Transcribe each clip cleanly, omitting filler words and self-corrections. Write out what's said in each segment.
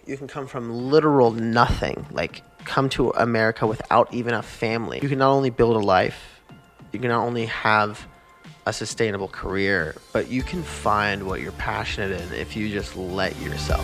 You can come from literal nothing, like come to America without even a family. You can not only build a life, you can not only have a sustainable career, but you can find what you're passionate in if you just let yourself.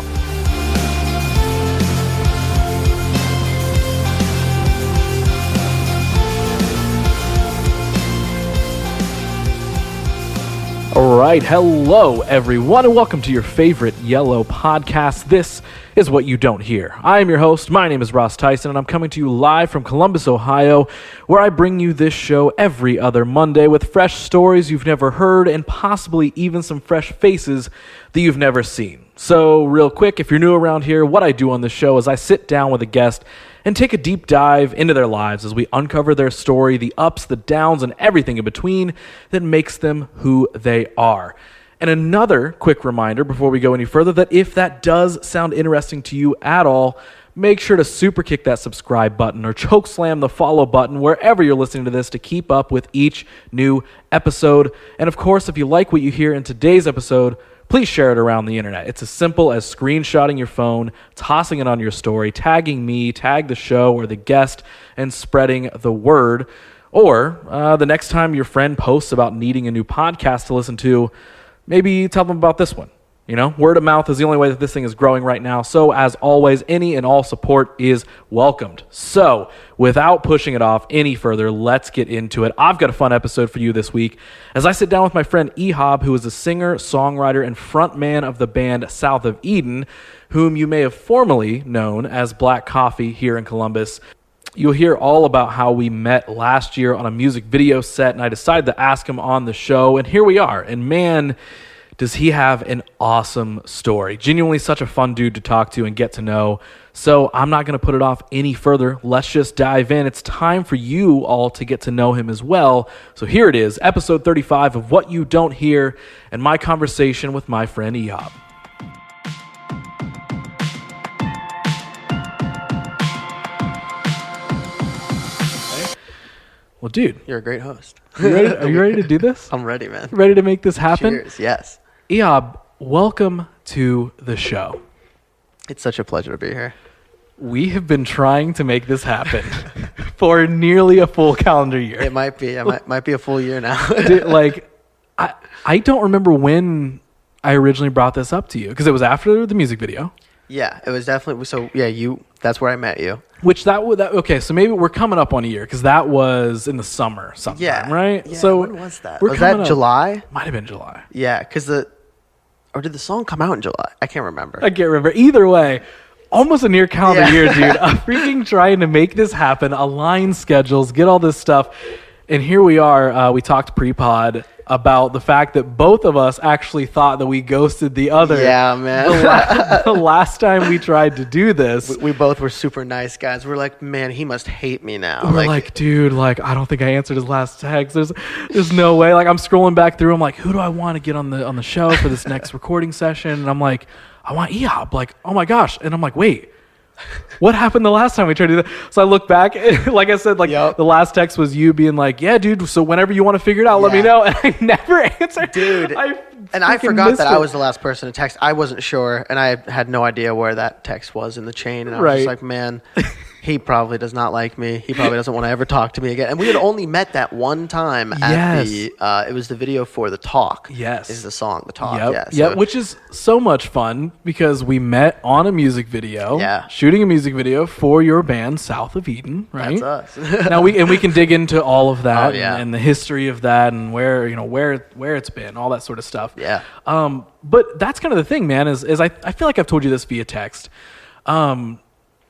All right, hello everyone, and welcome to your favorite yellow podcast. This is What You Don't Hear. I am your host. My name is Ross Tyson, and I'm coming to you live from Columbus, Ohio, where I bring you this show every other Monday with fresh stories you've never heard and possibly even some fresh faces that you've never seen. So real quick, if you're new around here, what I do on this show is I sit down with a guest and take a deep dive into their lives as we uncover their story, the ups, the downs, and everything in between that makes them who they are. And another quick reminder before we go any further that if that does sound interesting to you at all, make sure to super kick that subscribe button or choke slam the follow button wherever you're listening to this to keep up with each new episode. And of course, if you like what you hear in today's episode, please share it around the internet. It's as simple as screenshotting your phone, tossing it on your story, tagging me, tag the show or the guest, and spreading the word. Or the next time your friend posts about needing a new podcast to listen to, maybe tell them about this one. You know, word of mouth is the only way that this thing is growing right now. So as always, any and all support is welcomed. So without pushing it off any further, let's get into it. I've got a fun episode for you this week as I sit down with my friend Ehab, who is a singer, songwriter, and frontman of the band South of Eden, whom you may have formerly known as Black Coffee here in Columbus. You'll hear all about how we met last year on a music video set, and I decided to ask him on the show, and here we are. And man, does he have an awesome story. Genuinely such a fun dude to talk to and get to know. So I'm not going to put it off any further. Let's just dive in. It's time for you all to get to know him as well. So here it is, episode 35 of What You Don't Hear, and my conversation with my friend Ehab. Well, dude. You're a great host. Are you ready to do this? I'm ready, man. Ready to make this happen? Cheers, yes. Ehab, welcome to the show. It's such a pleasure to be here. We have been trying to make this happen for nearly a full calendar year. It might be. It might be a full year now. Dude, I don't remember when I originally brought this up to you, because it was after the music video. Yeah, it was definitely. So yeah, that's where I met you. Which okay, so maybe we're coming up on a year, because that was in the summer sometime, right? Yeah, so when was that? Was that July? Might have been July. Yeah, because or did the song come out in July? I can't remember. I can't remember. Either way, almost a near calendar year, dude. I'm freaking trying to make this happen, align schedules, get all this stuff. And here we are. We talked pre-pod about the fact that both of us actually thought that we ghosted the other. Yeah, man. The last time we tried to do this. We both were super nice guys. We're like, man, he must hate me now. We're like, dude, I don't think I answered his last text. There's no way. I'm scrolling back through. I'm like, who do I want to get on the show for this next recording session? And I'm like, I want Ehab. Oh my gosh. And I'm like, wait. What happened the last time we tried to do that? So I look back, and like I said, the last text was you being like, yeah, dude, so whenever you want to figure it out, let me know. And I never answered. Dude. I forgot that I was the last person to text. I wasn't sure, and I had no idea where that text was in the chain. And I was just like, man, he probably does not like me. He probably doesn't want to ever talk to me again. And we had only met that one time at it was the video for The Talk. Yes. Is the song, The Talk. Yep. Yeah, which is so much fun because we met on a music video. Yeah. Shooting a music video for your band, South of Eden, right? That's us. Now we can dig into all of that and the history of that and where it's been, all that sort of stuff. Yeah. But that's kind of the thing, man, is I feel like I've told you this via text.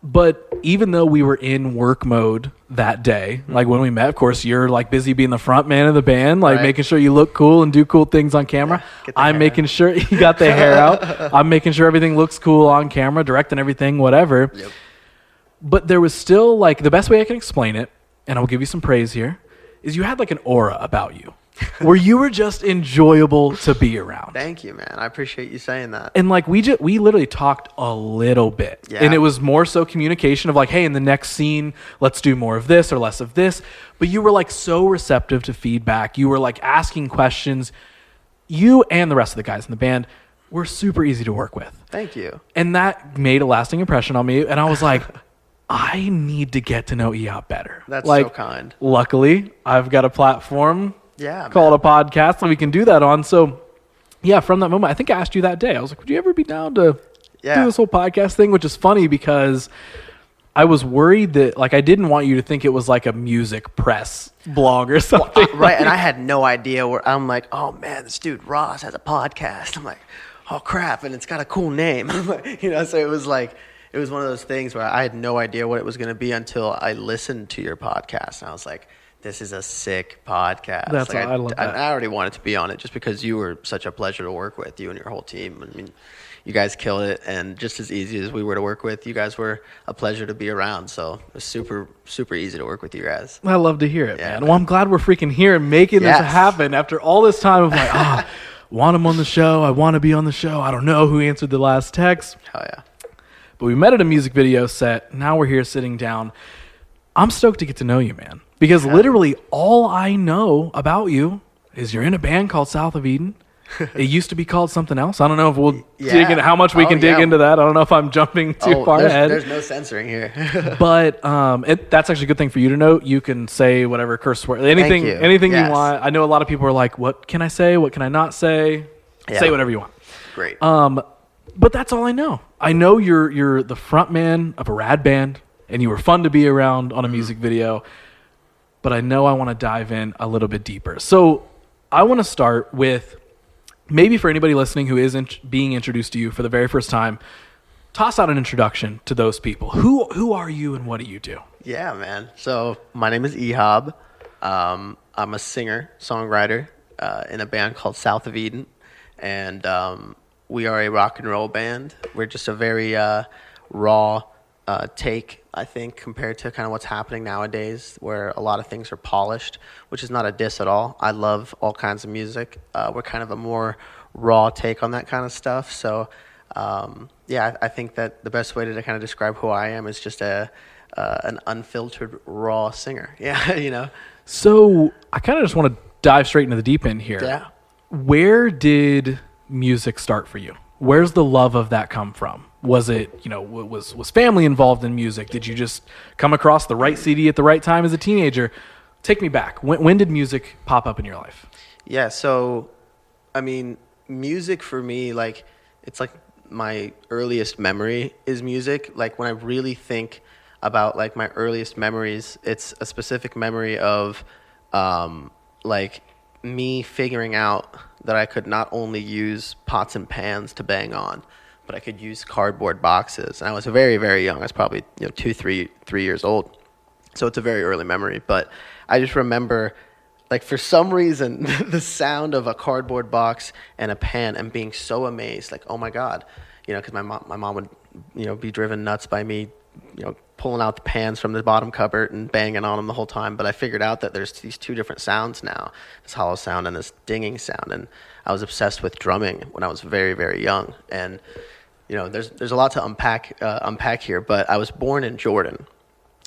But even though we were in work mode that day, like when we met, of course, you're busy being the front man of the band, making sure you look cool and do cool things on camera. I'm making sure you got the hair out. I'm making sure everything looks cool on camera, directing everything, whatever. Yep. But there was still the best way I can explain it, and I'll give you some praise here, is you had an aura about you. Where you were just enjoyable to be around. Thank you, man. I appreciate you saying that. And we literally talked a little bit. Yeah. And it was more so communication of hey, in the next scene, let's do more of this or less of this. But you were so receptive to feedback. You were asking questions. You and the rest of the guys in the band were super easy to work with. Thank you. And that made a lasting impression on me. And I was like, I need to get to know Ehab better. That's so kind. Luckily, I've got a platform called a podcast that we can do that on. So, yeah, from that moment, I think I asked you that day. I was like, would you ever be down to do this whole podcast thing? Which is funny because I was worried that, like, I didn't want you to think it was like a music press blog or something. Well, right, and I had no idea where I'm like, oh man, this dude Ross has a podcast. I'm like, oh crap, and it's got a cool name. So it was like, it was one of those things where I had no idea what it was going to be until I listened to your podcast, and I was like, this is a sick podcast. I love that. I already wanted to be on it just because you were such a pleasure to work with, you and your whole team. I mean, you guys killed it, and just as easy as we were to work with, you guys were a pleasure to be around. So it was super, super easy to work with you guys. I love to hear it, man. Well, I'm glad we're freaking here and making this happen after all this time of like, want him on the show. I want to be on the show. I don't know who answered the last text. Oh, yeah. But we met at a music video set. Now we're here sitting down. I'm stoked to get to know you, man. Because literally all I know about you is you're in a band called South of Eden. It used to be called something else. I don't know if we'll dig in how much we can dig into that. I don't know if I'm jumping too far ahead. There's no censoring here. But that's actually a good thing for you to know. You can say whatever curse word, anything you want. I know a lot of people are like, what can I say? What can I not say? Yeah. Say whatever you want. Great. But that's all I know. I know you're the frontman of a rad band, and you were fun to be around on a music video. But I know I want to dive in a little bit deeper. So I want to start with, maybe for anybody listening who isn't being introduced to you for the very first time, toss out an introduction to those people. Who are you and what do you do? Yeah, man. So my name is Ehab. I'm a singer, songwriter in a band called South of Eden. And we are a rock and roll band. We're just a very raw take, I think, compared to kind of what's happening nowadays, where a lot of things are polished, which is not a diss at all. I love all kinds of music. We're kind of a more raw take on that kind of stuff. So, I think that the best way to kind of describe who I am is just an unfiltered, raw singer. Yeah, So I kind of just want to dive straight into the deep end here. Yeah. Where did music start for you? Where's the love of that come from? Was it, was family involved in music? Did you just come across the right CD at the right time as a teenager? Take me back. When did music pop up in your life? Yeah, so, I mean, music for me, like, it's like my earliest memory is music. Like, when I really think about, like, my earliest memories, it's a specific memory of, like, me figuring out that I could not only use pots and pans to bang on, but I could use cardboard boxes. And I was very, very young. I was probably 3 years old. So it's a very early memory. But I just remember, like, for some reason, the sound of a cardboard box and a pan and being so amazed, like, oh my God, because my mom would, be driven nuts by me, pulling out the pans from the bottom cupboard and banging on them the whole time. But I figured out that there's these two different sounds now, this hollow sound and this dinging sound. And I was obsessed with drumming when I was very, very young. And, there's a lot to unpack here, but I was born in Jordan.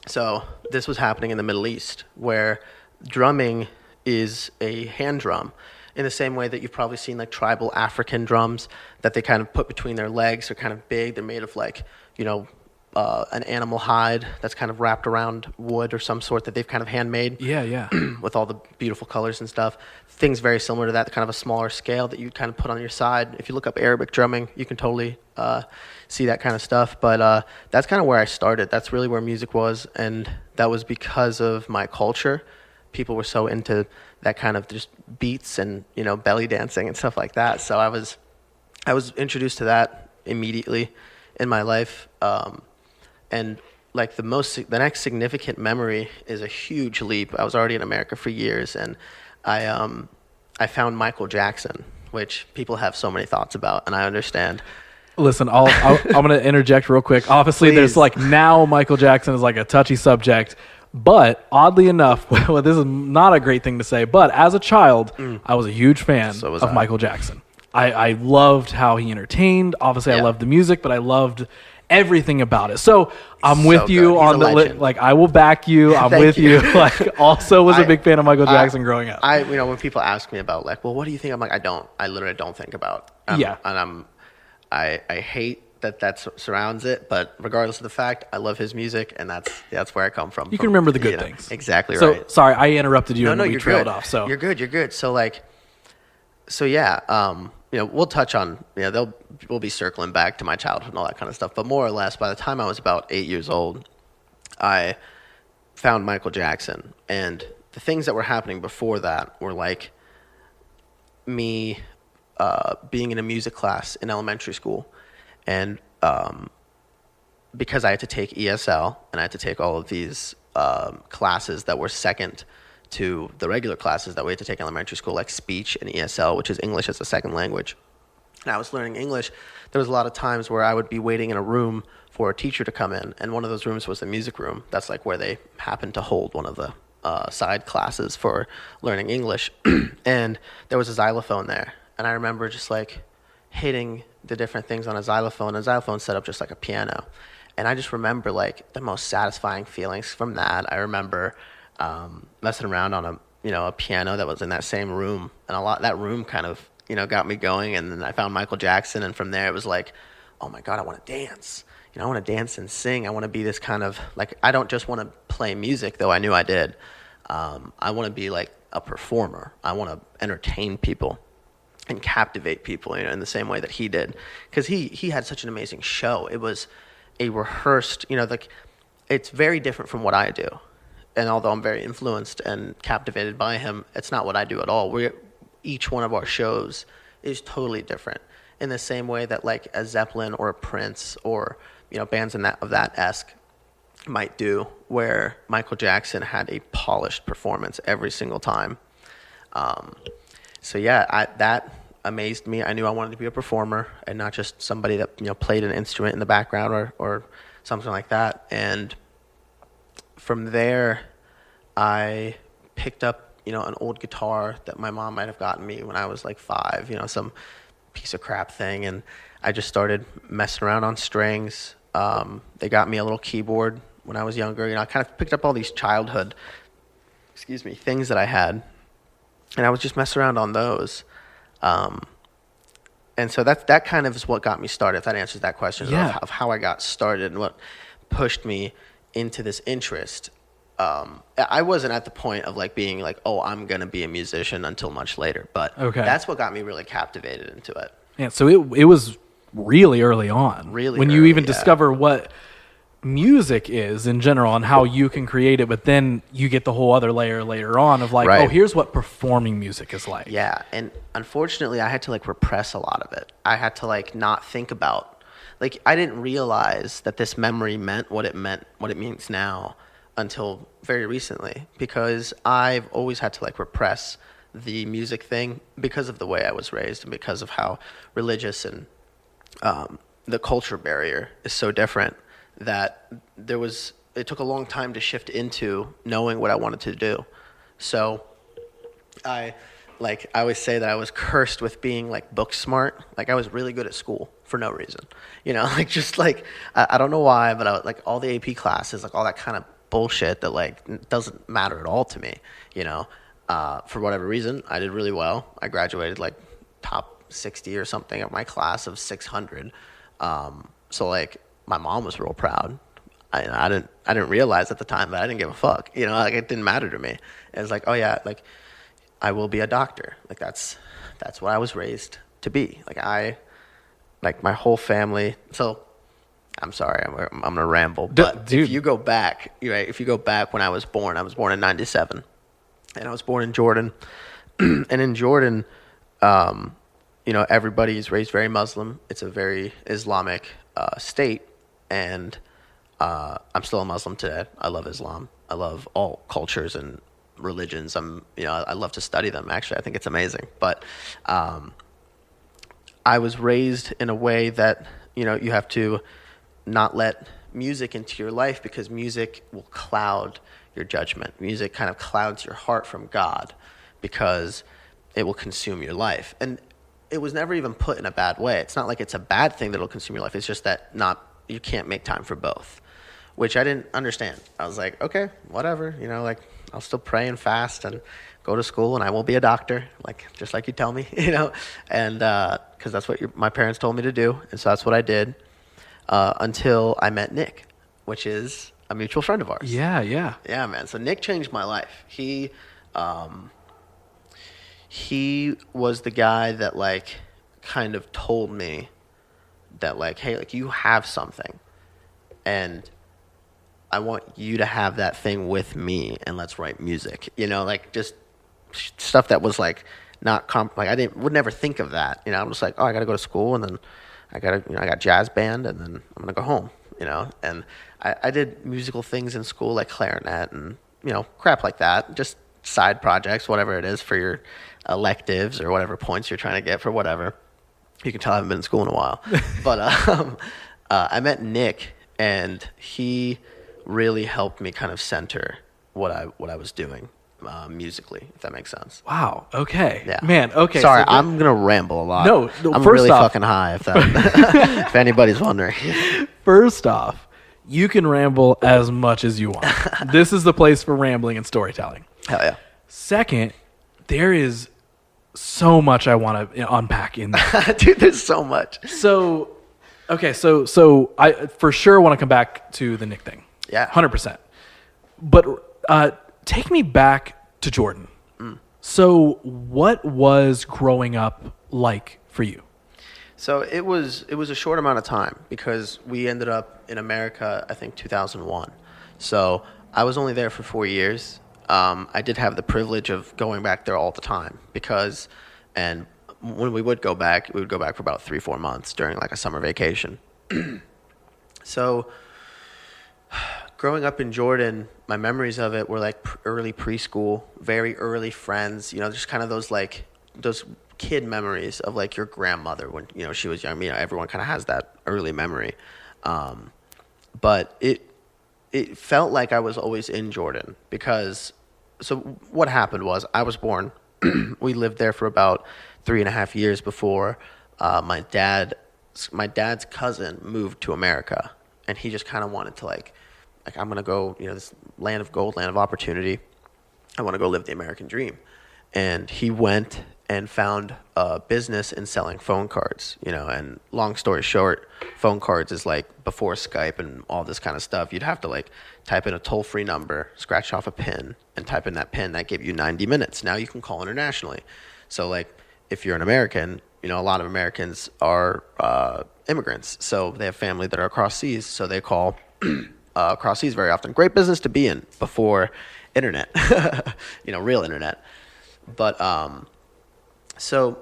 So this was happening in the Middle East, where drumming is a hand drum in the same way that you've probably seen like tribal African drums that they kind of put between their legs. They're kind of big. They're made of like, an animal hide that's kind of wrapped around wood or some sort that they've kind of handmade. Yeah. With all the beautiful colors and stuff. Things very similar to that, kind of a smaller scale that you kind of put on your side. If you look up Arabic drumming, you can totally see that kind of stuff. But that's kind of where I started. That's really where music was. And that was because of my culture. People were so into that kind of just beats and, belly dancing and stuff like that. So I was introduced to that immediately in my life. And like the next significant memory is a huge leap. I was already in America for years, and I found Michael Jackson, which people have so many thoughts about, and I understand. Listen, I'm going to interject real quick. Obviously, there's like now Michael Jackson is like a touchy subject, but oddly enough, well, this is not a great thing to say, but as a child, I was a huge fan of Michael Jackson. I loved how he entertained. Obviously, I loved the music, but I loved everything about it. So I'm with you on the like. I will back you. I'm with you. Like, also was a big fan of Michael Jackson growing up. When people ask me about like, well, what do you think? I'm like, I literally don't think about. And I hate that surrounds it, but regardless of the fact, I love his music, and that's where I come from. You can remember the good things. Exactly so, right. Sorry, I interrupted you and we you're trailed good. off. So you're good. So yeah, we'll touch on, we'll be circling back to my childhood and all that kind of stuff. But more or less, by the time I was about 8 years old, I found Michael Jackson, and the things that were happening before that were like me being in a music class in elementary school, and because I had to take ESL and I had to take all of these classes that were second to the regular classes that we had to take in elementary school, like speech and ESL, which is English as a second language. And I was learning English. There was a lot of times where I would be waiting in a room for a teacher to come in, and one of those rooms was the music room. That's like where they happened to hold one of the side classes for learning English. And there was a xylophone there, and I remember just like hitting the different things on a xylophone. A xylophone set up just like a piano, and I just remember like the most satisfying feelings from that. I remember messing around on a piano that was in that same room, and that room kind of got me going. And then I found Michael Jackson, and from there it was like, oh my God, I want to dance. I want to dance and sing. I want to be this kind of like, I don't just want to play music, though I knew I did. I want to be like a performer. I want to entertain people and captivate people, in the same way that he did, because he had such an amazing show. It was a rehearsed, like it's very different from what I do. And although I'm very influenced and captivated by him, it's not what I do at all. Each one of our shows is totally different, in the same way that like a Zeppelin or a Prince or bands of that esque might do, where Michael Jackson had a polished performance every single time. So yeah, that amazed me. I knew I wanted to be a performer and not just somebody that played an instrument in the background or something like that. And from there, I picked up an old guitar that my mom might have gotten me when I was like 5, some piece of crap thing, and I just started messing around on strings. They got me a little keyboard when I was younger. I kind of picked up all these childhood, things that I had, and I was just messing around on those. And so that kind of is what got me started, if that answers that question, of how I got started and what pushed me into this interest. I wasn't at the point of like being like, oh, I'm going to be a musician until much later, but that's what got me really captivated into it. Yeah, so it was really early on. When you even discover what music is in general and how you can create it, but then you get the whole other layer later on of like, oh, here's what performing music is like. Yeah, and unfortunately, I had to like repress a lot of it. I had to like not think about, like, I didn't realize that this memory meant, what it means now, until very recently, because I've always had to like repress the music thing because of the way I was raised and because of how religious and the culture barrier is so different, that it took a long time to shift into knowing what I wanted to do. So I always say that I was cursed with being like book smart. Like I was really good at school for no reason, like just like, I don't know why, but I was like all the AP classes, like all that kind of bullshit that like doesn't matter at all to me, for whatever reason, I did really well. I graduated like top 60 or something of my class of 600. So like my mom was real proud. I didn't realize at the time, but I didn't give a fuck. Like it didn't matter to me. It was like, oh yeah, like I will be a doctor. Like that's what I was raised to be. Like my whole family. So I'm sorry, I'm gonna ramble. But if you go back, when I was born in 97, and I was born in Jordan, and in Jordan, everybody's raised very Muslim. It's a very Islamic state, and I'm still a Muslim today. I love Islam. I love all cultures and religions. I love to study them. Actually, I think it's amazing. But I was raised in a way that you have to not let music into your life, because music will cloud your judgment. Music kind of clouds your heart from God, because it will consume your life. And it was never even put in a bad way. It's not like it's a bad thing that will consume your life. It's just that you can't make time for both, which I didn't understand. I was like, okay, whatever, like I'll still pray and fast and go to school, and I will be a doctor, just like you tell me, and because that's what my parents told me to do, and so that's what I did until I met Nick, which is a mutual friend of ours. Yeah, man. So Nick changed my life. He was the guy that kind of told me that hey, you have something, and I want you to have that thing with me, and let's write music. Just stuff that was not I would never think of that. I'm just I got to go to school, and then I got jazz band, and then I'm gonna go home. And I did musical things in school like clarinet and crap like that, just side projects, whatever it is for your electives or whatever points you're trying to get for whatever. You can tell I haven't been in school in a while. But I met Nick, and he really helped me kind of center what I was doing musically, if that makes sense. Wow. Okay. Yeah. Man. Okay. Sorry, I'm gonna ramble a lot. No. I'm first really off, fucking high. If anybody's wondering. First off, you can ramble as much as you want. This is the place for rambling and storytelling. Hell yeah. Second, there is so much I want to unpack in there. Dude, there's so much. So, okay, so I for sure want to come back to the Nick thing. Yeah. 100%. But take me back to Jordan. So what was growing up like for you? So it was a short amount of time because we ended up in America, I think 2001. So I was only there for 4 years. I did have the privilege of going back there all the time and when we would go back for about 3-4 months during a summer vacation. So growing up in Jordan, my memories of it were early preschool, very early friends, just kind of those kid memories of your grandmother when she was young. Everyone kind of has that early memory, but it felt like I was always in Jordan because so what happened was I was born. We lived there for about 3.5 years before my dad's cousin moved to America, and he just kind of wanted to I'm gonna go this land of gold, land of opportunity. I want to go live the American dream, and he went and found a business in selling phone cards, and long story short, phone cards is before Skype and all this kind of stuff, you'd have to type in a toll-free number, scratch off a PIN, and type in that PIN. That gave you 90 minutes. Now you can call internationally. So if you're an American, a lot of Americans are immigrants. So they have family that are across seas. So they call across seas very often. Great business to be in before internet, real internet. But so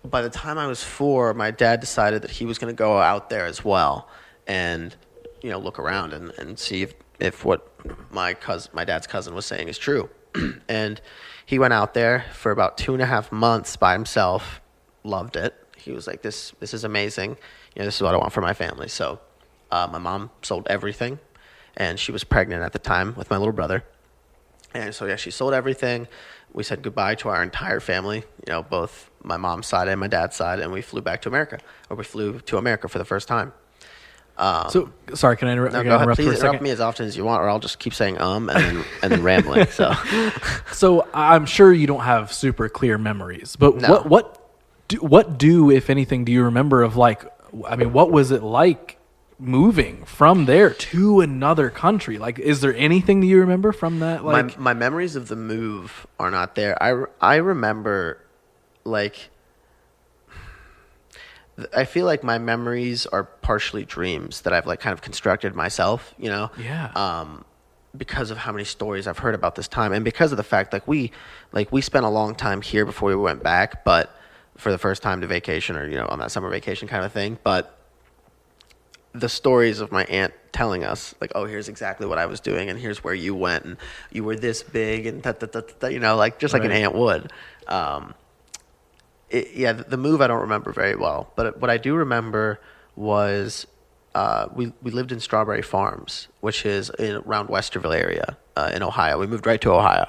by the time I was 4, my dad decided that he was going to go out there as well and, look around and see if what my dad's cousin was saying is true. And he went out there for about 2.5 months by himself, loved it. He was like, this is amazing. This is what I want for my family. So my mom sold everything, and she was pregnant at the time with my little brother. And so, she sold everything. We said goodbye to our entire family, both my mom's side and my dad's side, and we flew back to America, or we flew to America for the first time. So, sorry, can I interrupt? No, go ahead. Please interrupt me as often as you want, or I'll just keep saying and then rambling. So I'm sure you don't have super clear memories, but no. what do, if anything, do you remember of what was it like moving from there to another country? Is there anything that you remember from that? My memories of the move are not there. I remember I feel like my memories are partially dreams that I've kind of constructed myself, Yeah. Because of how many stories I've heard about this time, and because of the fact we spent a long time here before we went back, but for the first time to vacation or on that summer vacation kind of thing. But the stories of my aunt telling us oh, here's exactly what I was doing, and here's where you went, and you were this big, and just like an aunt would. The move I don't remember very well, but what I do remember was we lived in Strawberry Farms, which is around Westerville area in Ohio. We moved right to Ohio,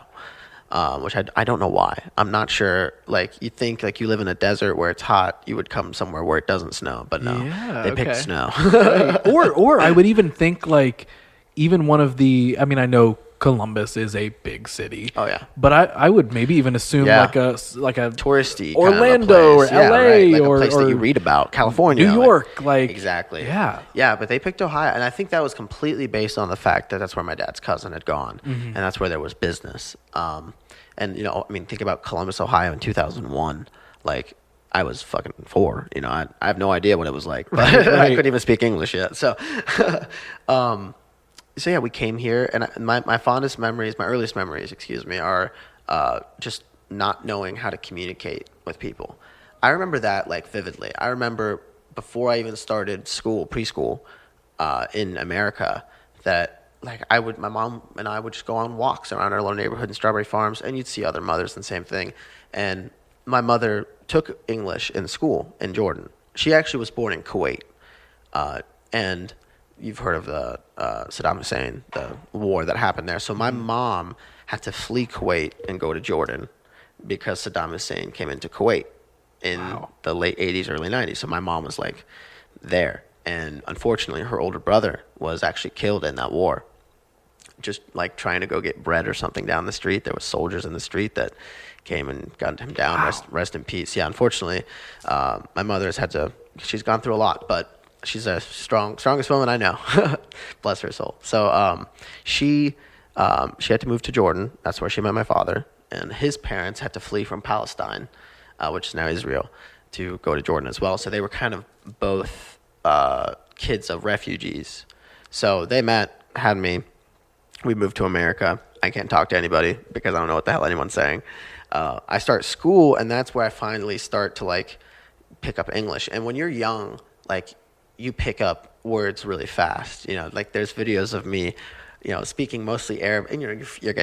which I don't know why. I'm not sure. You think you live in a desert where it's hot, you would come somewhere where it doesn't snow, but no, they picked snow. or I would even think even one of the, I know Columbus is a big city. Oh yeah. But I would maybe even assume like a touristy Orlando kind of a place. or LA right. Like or a place that you read about, California, New York, like exactly. Yeah. Yeah, but they picked Ohio, and I think that was completely based on the fact that that's where my dad's cousin had gone, and that's where there was business. And think about Columbus, Ohio in 2001. Like, I was fucking 4. I have no idea what it was like, but right. I couldn't even speak English yet. So, so yeah, we came here, and my fondest memories, my earliest memories, are just not knowing how to communicate with people. I remember that like vividly. I remember before I even started preschool, in America, that like my mom and I would just go on walks around our little neighborhood in Strawberry Farms, and you'd see other mothers and same thing. And my mother took English in school in Jordan. She actually was born in Kuwait, and you've heard of the Saddam Hussein, the war that happened there. So my mom had to flee Kuwait and go to Jordan because Saddam Hussein came into Kuwait in the late 80s, early 90s. So my mom was like there. And unfortunately, her older brother was actually killed in that war. Just like trying to go get bread or something down the street. There was soldiers in the street that came and gunned him down. Wow. Rest in peace. Yeah, unfortunately, my mother's she's gone through a lot, but she's a strongest woman I know. Bless her soul. So she had to move to Jordan. That's where she met my father. And his parents had to flee from Palestine, which is now Israel, to go to Jordan as well. So they were kind of both kids of refugees. So they met, had me. We moved to America. I can't talk to anybody because I don't know what the hell anyone's saying. I start school, and that's where I finally start to like pick up English. And when you're young, like you pick up words really fast. Like there's videos of me, speaking mostly Arab, and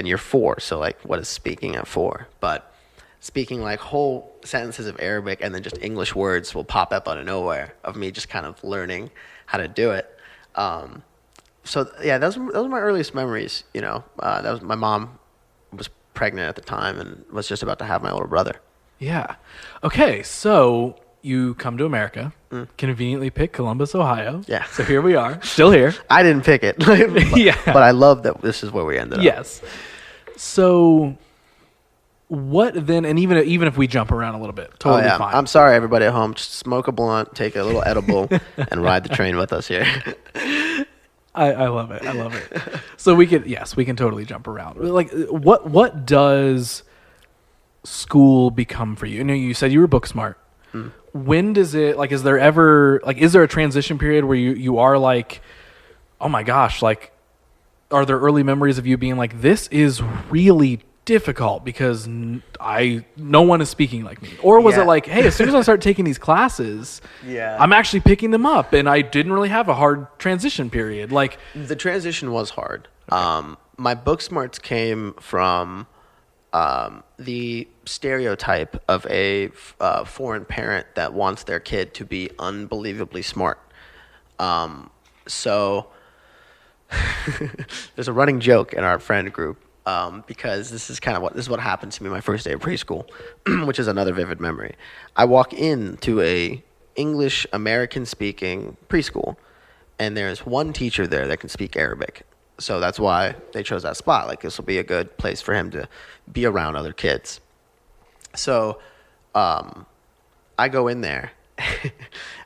you're 4, so like what is speaking at 4? But speaking like whole sentences of Arabic and then just English words will pop up out of nowhere of me just kind of learning how to do it. So yeah, those were my earliest memories. That was my mom was pregnant at the time and was just about to have my older brother. Yeah. Okay, so you come to America, conveniently pick Columbus, Ohio. Yeah. So here we are, still here. I didn't pick it. But I love that this is where we ended up. Yes. So what then, and even if we jump around a little bit, totally fine. I'm sorry, everybody at home. Just smoke a blunt, take a little edible, and ride the train with us here. I love it. I love it. So we can totally jump around. Like, what does school become for you? You said you were book smart. When does it, like, is there a transition period where you are like, oh my gosh, like, are there early memories of you being like, this is really difficult because no one is speaking like me? Or was it like, hey, as soon as I start taking these classes, I'm actually picking them up, and I didn't really have a hard transition period? Like, the transition was hard. Okay. My book smarts came from the stereotype of a foreign parent that wants their kid to be unbelievably smart. So there's a running joke in our friend group, because this is what happened to me my first day of preschool, which is another vivid memory. I walk into a English American speaking preschool, and there's one teacher there that can speak Arabic. So that's why they chose that spot. Like, this will be a good place for him to be around other kids. So I go in there,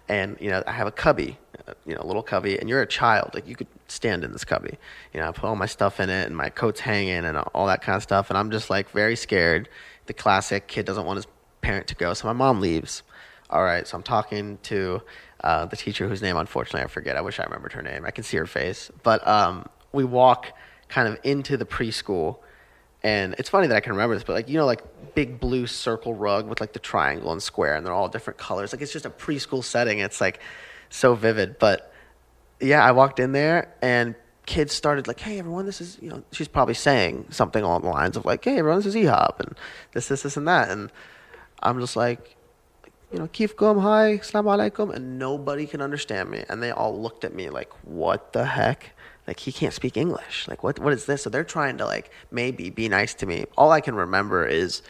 and I have a cubby, a little cubby, and you're a child. Like, you could stand in this cubby. I put all my stuff in it, and my coat's hanging, and all that kind of stuff. And I'm just like very scared. The classic kid doesn't want his parent to go, so my mom leaves. All right, so I'm talking to the teacher whose name, unfortunately, I forget. I wish I remembered her name. I can see her face. But we walk kind of into the preschool, and it's funny that I can remember this, but like big blue circle rug with like the triangle and square, and they're all different colors. Like, it's just a preschool setting. It's like so vivid. But yeah, I walked in there, and kids started like, hey, everyone, this is, she's probably saying something along the lines of like, hey, everyone, this is Ehab, and this, and that. And I'm just like, Kif Gum, hi, Assalamu alaikum, and nobody can understand me. And they all looked at me like, what the heck? Like, he can't speak English. Like, what is this? So they're trying to like maybe be nice to me. All I can remember is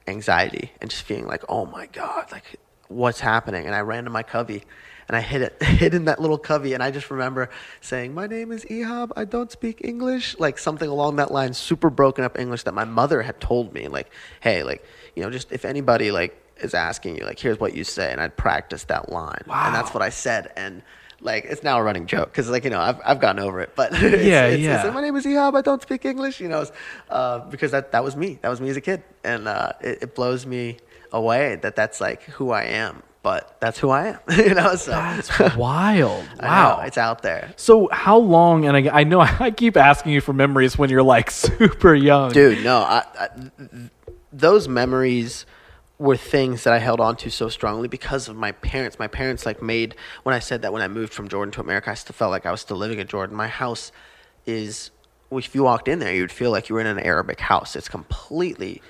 anxiety and just feeling like, oh my God, like, what's happening? And I ran to my cubby, and I hid in that little cubby, and I just remember saying, "My name is Ehab. I don't speak English," like something along that line, super broken up English that my mother had told me, like, "Hey, like, just if anybody like is asking you, like, here's what you say," and I'd practice that line, and that's what I said, and like it's now a running joke because like I've gotten over it, but it's like, "My name is Ehab. I don't speak English," because that was me. That was me as a kid, and it blows me away that's like who I am. But that's who I am, So that's wild. Wow, I know, it's out there. So how long? And I know I keep asking you for memories when you're like super young, dude. No, those memories were things that I held on to so strongly because of my parents. My parents when I said that when I moved from Jordan to America, I still felt like I was still living in Jordan. My house is. If you walked in there, you'd feel like you were in an Arabic house. It's completely,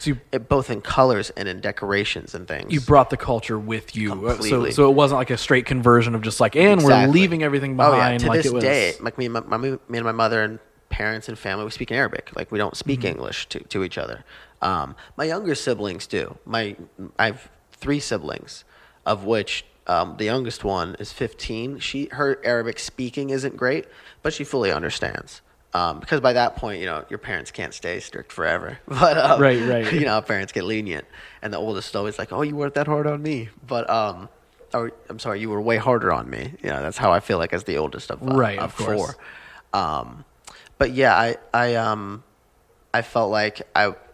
both in colors and in decorations and things. You brought the culture with you. Completely. So it wasn't like a straight conversion of just like, and we're leaving everything behind. To this day, like me and my mother and parents and family, we speak in Arabic. Like we don't speak English to each other. My younger siblings do. I have 3 siblings, of which the youngest one is 15. Her Arabic speaking isn't great, but she fully understands. Because by that point, your parents can't stay strict forever. But right. Parents get lenient, and the oldest is always like, "Oh, you weren't that hard on me," but I'm sorry, you were way harder on me. That's how I feel like as the oldest of 4. But yeah, I felt like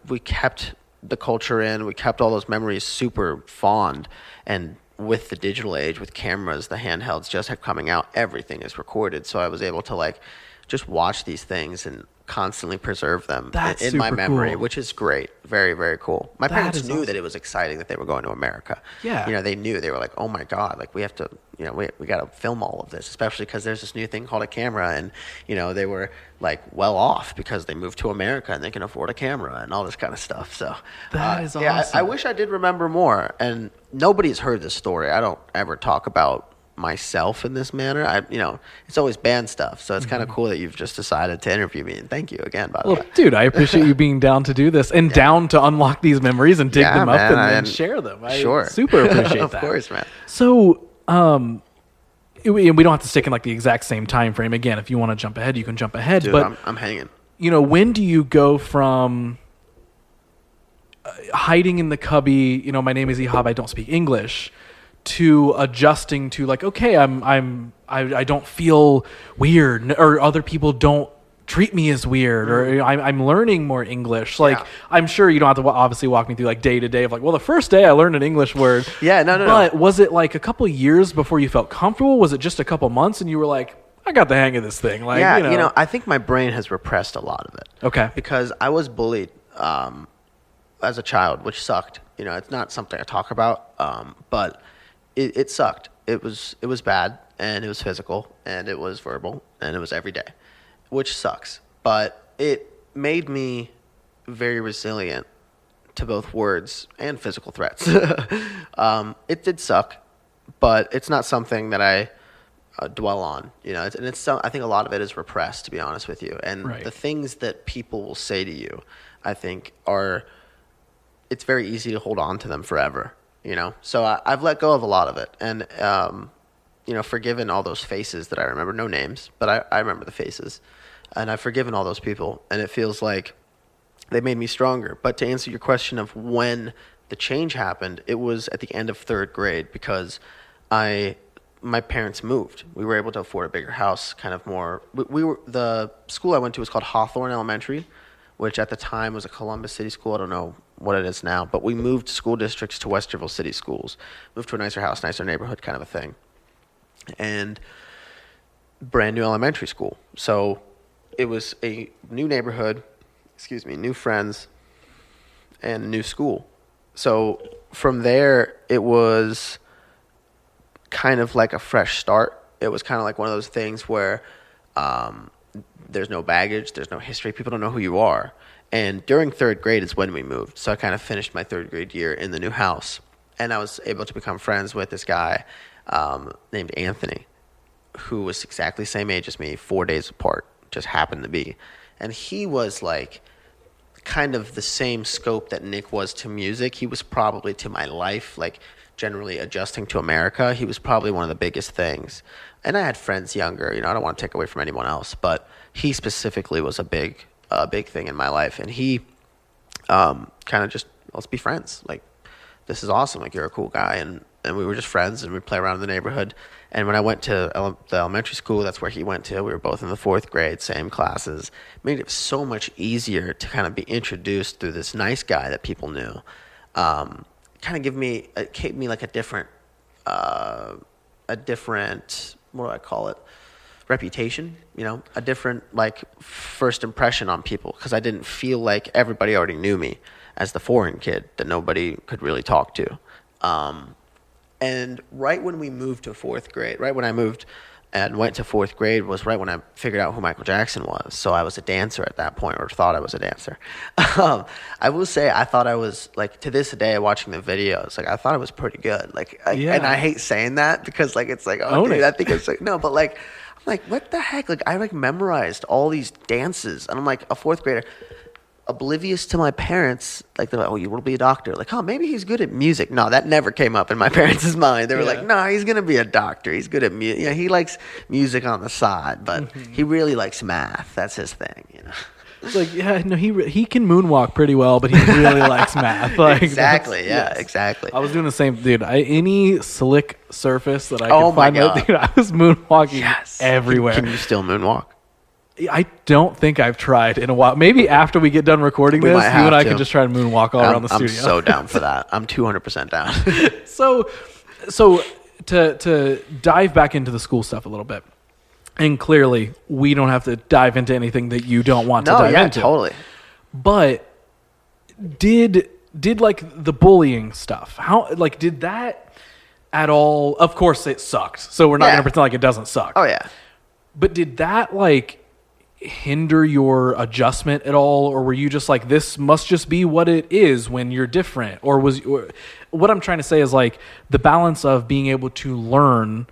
we kept the culture in, we kept all those memories super fond, and with the digital age, with cameras, the handhelds just coming out, everything is recorded, so I was able to like just watch these things and constantly preserve them in my memory, cool. Which is great. Very, very cool. My parents knew that it was exciting that they were going to America. Yeah. They knew. They were like, "Oh my God, like we have to, we got to film all of this," especially because there's this new thing called a camera, and, they were like well off because they moved to America and they can afford a camera and all this kind of stuff. So that is awesome. Yeah, I wish I did remember more, and nobody's heard this story. I don't ever talk about myself in this manner. It's always band stuff, so it's kind of cool that you've just decided to interview me, and thank you again, by the way. Dude, I appreciate you being down to do this and down to unlock these memories and dig them up and share them. I super appreciate that. Of course, man. So we don't have to stick in like the exact same time frame. Again, if you want to jump ahead, you can jump ahead. Dude, but I'm hanging. When do you go from hiding in the cubby, my name is Ehab, I don't speak English, to adjusting to like, okay, I don't feel weird, or other people don't treat me as weird, or I'm learning more English. Like, I'm sure you don't have to obviously walk me through like day to day of like, well, the first day I learned an English word. Yeah, no. But was it like a couple years before you felt comfortable? Was it just a couple months and you were like, I got the hang of this thing? Like, I think my brain has repressed a lot of it. Okay. Because I was bullied as a child, which sucked. It's not something I talk about, but it sucked. It was bad, and it was physical, and it was verbal, and it was every day, which sucks. But it made me very resilient to both words and physical threats. It did suck, but it's not something that I dwell on. I think a lot of it is repressed, to be honest with you. And the things that people will say to you, I think it's very easy to hold on to them forever. So I've let go of a lot of it, and forgiven all those faces that I remember. No names, but I remember the faces, and I've forgiven all those people, and it feels like they made me stronger. But to answer your question of when the change happened, it was at the end of 3rd grade because my parents moved. We were able to afford a bigger house, kind of more. The school I went to was called Hawthorne Elementary, which at the time was a Columbus City school. I don't know what it is now, but we moved school districts to Westerville City Schools, moved to a nicer house, nicer neighborhood kind of a thing, and brand new elementary school. So it was a new neighborhood, new friends, and new school. So from there, it was kind of like a fresh start. It was kind of like one of those things where there's no baggage, there's no history, people don't know who you are. And during 3rd grade is when we moved. So I kind of finished my 3rd grade year in the new house. And I was able to become friends with this guy named Anthony, who was exactly the same age as me, 4 days apart, just happened to be. And he was like kind of the same scope that Nick was to music. He was probably to my life, like generally adjusting to America, he was probably one of the biggest things. And I had friends younger, I don't want to take away from anyone else, but he specifically was a big thing in my life. And he kind of just, let's be friends. Like, this is awesome. Like, you're a cool guy. And we were just friends, and we'd play around in the neighborhood. And when I went to the elementary school, that's where he went to. We were both in the 4th grade, same classes. Made it so much easier to kind of be introduced through this nice guy that people knew. Kind of gave me like a different, what do I call it? Reputation, a different like first impression on people, because I didn't feel like everybody already knew me as the foreign kid that nobody could really talk to. And right when we moved to 4th grade, right when I moved and went to 4th grade was right when I figured out who Michael Jackson was. So I was a dancer at that point, or thought I was a dancer. I will say I thought I was, like, to this day, watching the videos, like, I thought I was pretty good. Like, and I hate saying that because, like, it's like, oh, dude, I think it's like, no, but, like, I'm like, what the heck? Like, I, like, memorized all these dances. And I'm, like, a 4th grader, oblivious to my parents. Like, they're like, oh, you will be a doctor. Like, oh, maybe he's good at music. No, that never came up in my parents' mind. They were like, no, he's going to be a doctor. He's good at music. He likes music on the side, but he really likes math. That's his thing, It's like, he can moonwalk pretty well, but he really likes math. Like, exactly, exactly. I was doing the same, dude. Any slick surface that I could find, dude, I was moonwalking everywhere. Can you still moonwalk? I don't think I've tried in a while. Maybe after we get done recording this, you and I can just try to moonwalk all around the studio. I'm so down for that. I'm 200% down. So to dive back into the school stuff a little bit, and clearly we don't have to dive into anything that you don't want to dive into. Totally. But did like the bullying stuff, how, like, did that at all? Of course it sucked. So we're not going to pretend like it doesn't suck. Oh yeah. But did that, like, hinder your adjustment at all, or were you just like, this must just be what it is when you're different? Or what I'm trying to say is, like, the balance of being able to learn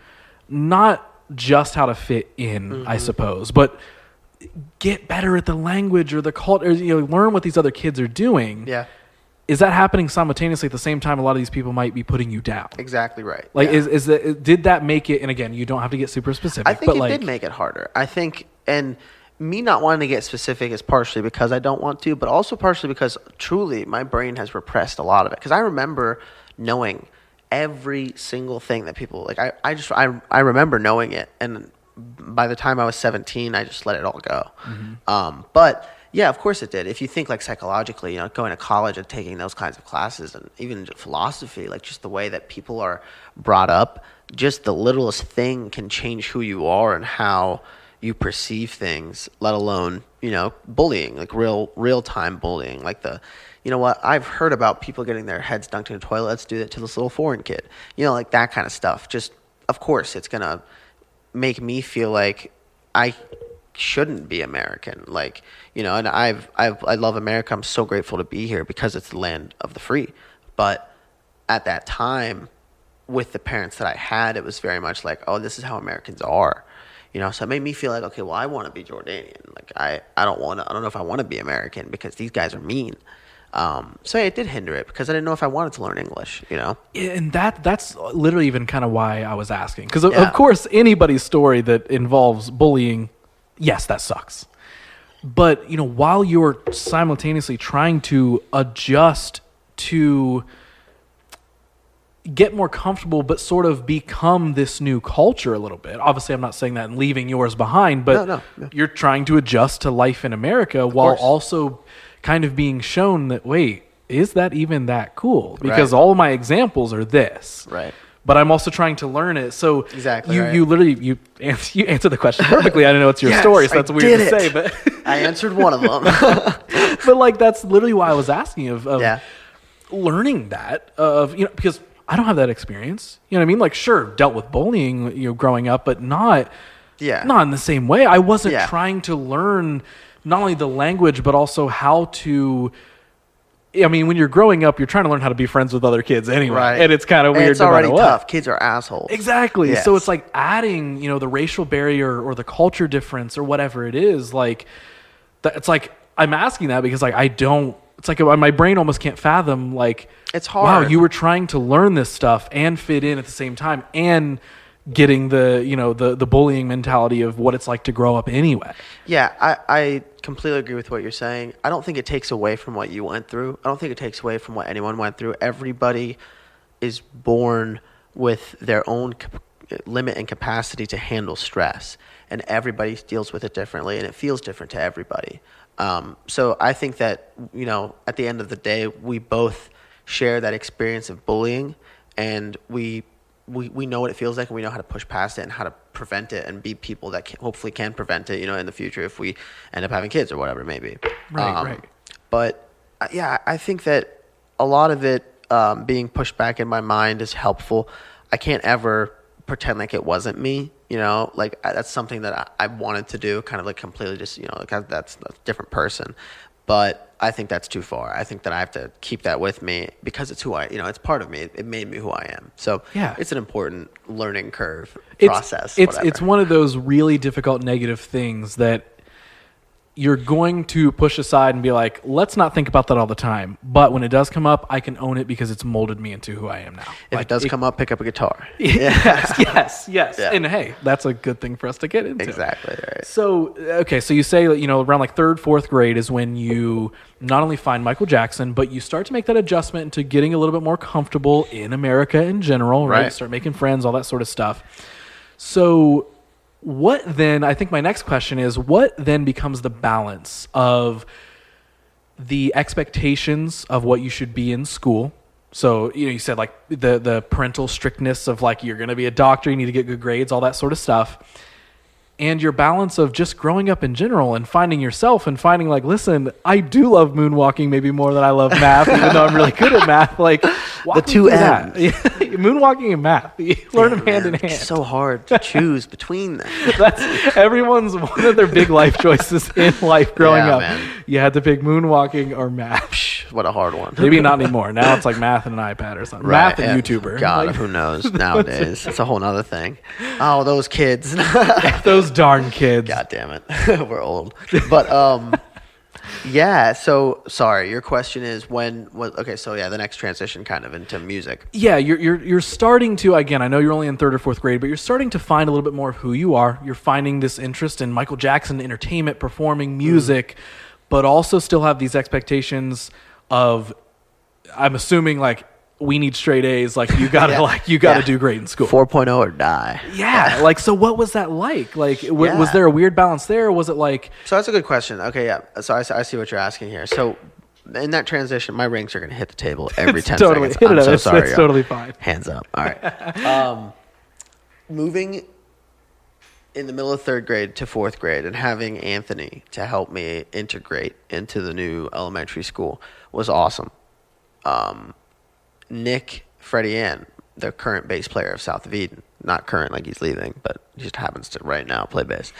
not just how to fit in, I suppose, but get better at the language or the culture, learn what these other kids are doing. Yeah. Is that happening simultaneously at the same time a lot of these people might be putting you down? Exactly right. Like, did that make it, and again, you don't have to get super specific. I think it did make it harder. I think, and me not wanting to get specific is partially because I don't want to, but also partially because truly my brain has repressed a lot of it. Because I remember knowing every single thing that people, like, I remember knowing it, and by the time I was 17, I just let it all go. But yeah, of course it did. If you think, like, psychologically, going to college and taking those kinds of classes, and even philosophy, like, just the way that people are brought up, just the littlest thing can change who you are and how you perceive things, let alone, bullying, like real time bullying. Like I've heard about people getting their heads dunked in a toilet. Let's do that to this little foreign kid. like that kind of stuff. Just, of course, it's going to make me feel like I shouldn't be American. Like, and I love America. I'm so grateful to be here because it's the land of the free. But at that time, with the parents that I had, it was very much like, oh, this is how Americans are. So it made me feel like, okay, well, I want to be Jordanian. Like, I don't know if I want to be American because these guys are mean. So it did hinder it because I didn't know if I wanted to learn English, And that's literally even kind of why I was asking. Because, of course, anybody's story that involves bullying, yes, that sucks. But, while you're simultaneously trying to adjust to get more comfortable, but sort of become this new culture a little bit. Obviously, I'm not saying that and leaving yours behind, but no. You're trying to adjust to life in America while also kind of being shown that, wait, is that even that cool? Because all my examples are this. Right. But I'm also trying to learn it. So exactly, you literally, you answered the question perfectly. I don't know it's your story, so that's weird to say. But I answered one of them. But, like, that's literally why I was asking of learning that, because I don't have that experience. You know what I mean? Like, sure, dealt with bullying, growing up, but not in the same way. I wasn't trying to learn not only the language, but also how to. I mean, when you're growing up, you're trying to learn how to be friends with other kids anyway, and it's kind of weird. It's already tough. Kids are assholes. Exactly. Yes. So it's like adding, the racial barrier or the culture difference or whatever it is. Like, it's like I'm asking that because, like, I don't it's like my brain almost can't fathom, like, it's hard. Wow, you were trying to learn this stuff and fit in at the same time and getting the bullying mentality of what it's like to grow up anyway. Yeah, I completely agree with what you're saying. I don't think it takes away from what you went through. I don't think it takes away from what anyone went through. Everybody is born with their own limit and capacity to handle stress, and everybody deals with it differently, and it feels different to everybody. So I think that, at the end of the day, we both share that experience of bullying, and we know what it feels like, and we know how to push past it and how to prevent it and be people that hopefully can prevent it, in the future if we end up having kids or whatever it may be. Right. But yeah, I think that a lot of it being pushed back in my mind is helpful. I can't ever pretend like it wasn't me, like that's something that I wanted to do, kind of like completely just, like that's a different person. But I think that's too far. I think that I have to keep that with me because it's who it's part of me. It made me who I am. So yeah, it's an important learning curve process. It's one of those really difficult negative things that you're going to push aside and be like, let's not think about that all the time. But when it does come up, I can own it because it's molded me into who I am now. If it does come up, pick up a guitar. Yes. Yeah. And hey, that's a good thing for us to get into. Exactly. Right. So, okay. So you say, around like 3rd, 4th grade is when you not only find Michael Jackson, but you start to make that adjustment into getting a little bit more comfortable in America in general, right? You start making friends, all that sort of stuff. So what then, I think my next question is, what then becomes the balance of the expectations of what you should be in school? So, you said like the parental strictness of like, you're going to be a doctor, you need to get good grades, all that sort of stuff. And your balance of just growing up in general and finding yourself and finding like, listen, I do love moonwalking maybe more than I love math, even though I'm really good at math. Like the two M's. Moonwalking and math, you learn them hand in hand. It's so hard to choose between them. That's everyone's one of their big life choices in life growing up. Man. You had to pick moonwalking or math. What a hard one. Maybe not anymore. Now it's like math and an iPad or something. Math and YouTuber. God, who knows nowadays. It's a whole nother thing. Oh, those kids. Those darn kids. God damn it. We're old. But yeah, so sorry, your question is the next transition kind of into music. Yeah, you're starting to, again, I know you're only in 3rd or 4th grade, but you're starting to find a little bit more of who you are. You're finding this interest in Michael Jackson, entertainment, performing, music, but also still have these expectations of, I'm assuming like, we need straight A's. Like you gotta do great in school. 4.0 or die. Yeah. Like, so what was that like? Like, was there a weird balance there? Or was it like? So that's a good question. Okay. Yeah. So I see what you're asking here. So in that transition, my rings are going to hit the table every 10 seconds. I'm so sorry. It's totally fine. Hands up. All right. Moving in the middle of 3rd grade to 4th grade and having Anthony to help me integrate into the new elementary school was awesome. Nick Freddie Ann, the current bass player of South of Eden. Not current, like he's leaving, but he just happens to right now play bass.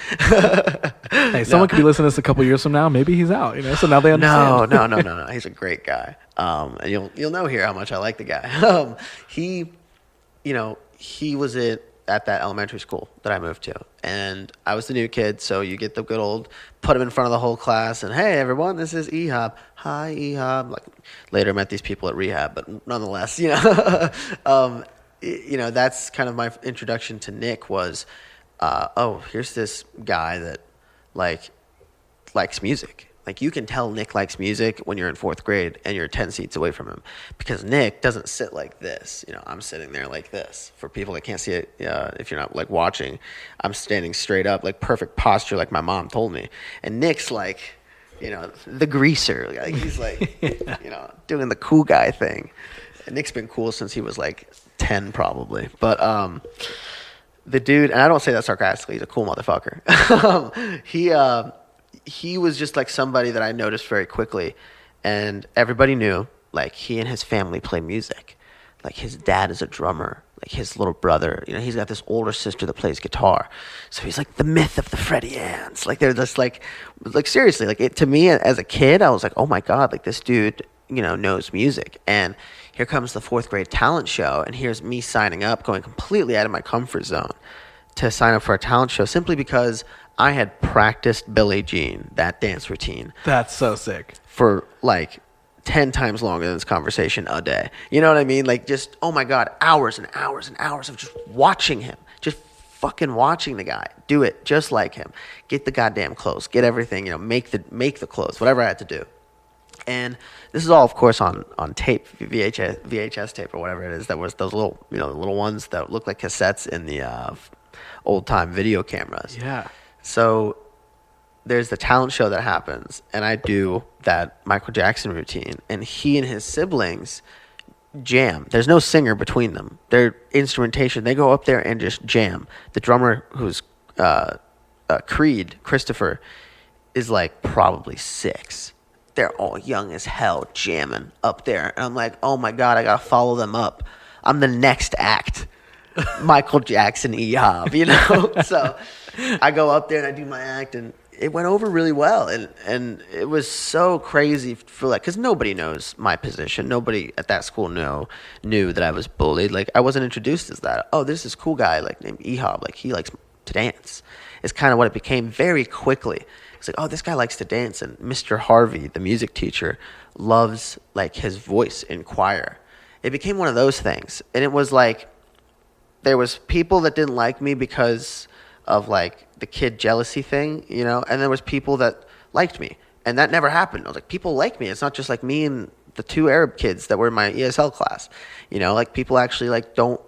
Hey, someone could be listening to this a couple years from now. Maybe he's out, so now they understand. No. He's a great guy. And you'll know here how much I like the guy. He was at that elementary school that I moved to, and I was the new kid, so you get the good old put him in front of the whole class and, hey everyone, this is Ehab. Hi Ehab. Like later met these people at rehab, but nonetheless, that's kind of my introduction to Nick was, here's this guy that likes music. Like you can tell Nick likes music when you're in 4th grade and you're 10 seats away from him, because Nick doesn't sit like this. I'm sitting there like this. For people that can't see it, if you're not like watching, I'm standing straight up, like perfect posture, like my mom told me. And Nick's like, the greaser. Like he's like, doing the cool guy thing. And Nick's been cool since he was like 10 probably. But the dude, and I don't say that sarcastically, he's a cool motherfucker. He was just like somebody that I noticed very quickly, and everybody knew like he and his family play music. Like his dad is a drummer, like his little brother, he's got this older sister that plays guitar. So he's like the myth of the Freddie Anns. Like they're just like seriously, like it to me as a kid, I was like, oh my God, like this dude, knows music. And here comes the 4th grade talent show, and here's me signing up, going completely out of my comfort zone to sign up for a talent show simply because I had practiced Billie Jean, that dance routine. That's so sick. For like 10 times longer than this conversation a day. You know what I mean? Like, just, oh my God, hours and hours and hours of just watching him. Just fucking watching the guy do it just like him. Get the goddamn clothes. Get everything, make the clothes, whatever I had to do. And this is all, of course, on tape, VHS tape or whatever it is. That was those little, the little ones that look like cassettes in the old-time video cameras. Yeah. So there's the talent show that happens, and I do that Michael Jackson routine, and he and his siblings jam. There's no singer between them. Their instrumentation, they go up there and just jam. The drummer, who's Creed, Christopher, is like probably 6. They're all young as hell jamming up there. And I'm like, oh my God, I got to follow them up. I'm the next act. Michael Jackson, Ehab, So I go up there and I do my act, and it went over really well. And it was so crazy for because nobody knows my position. Nobody at that school knew that I was bullied. Like, I wasn't introduced as that. Oh, there's this cool guy named Ehab. Like, he likes to dance. It's kind of what it became very quickly. It's like, oh, this guy likes to dance, and Mr. Harvey, the music teacher, loves his voice in choir. It became one of those things, and it was like there was people that didn't like me because of the kid jealousy thing, and there was people that liked me, and that never happened. I was like, people like me. It's not just me and the 2 Arab kids that were in my ESL class. People actually don't.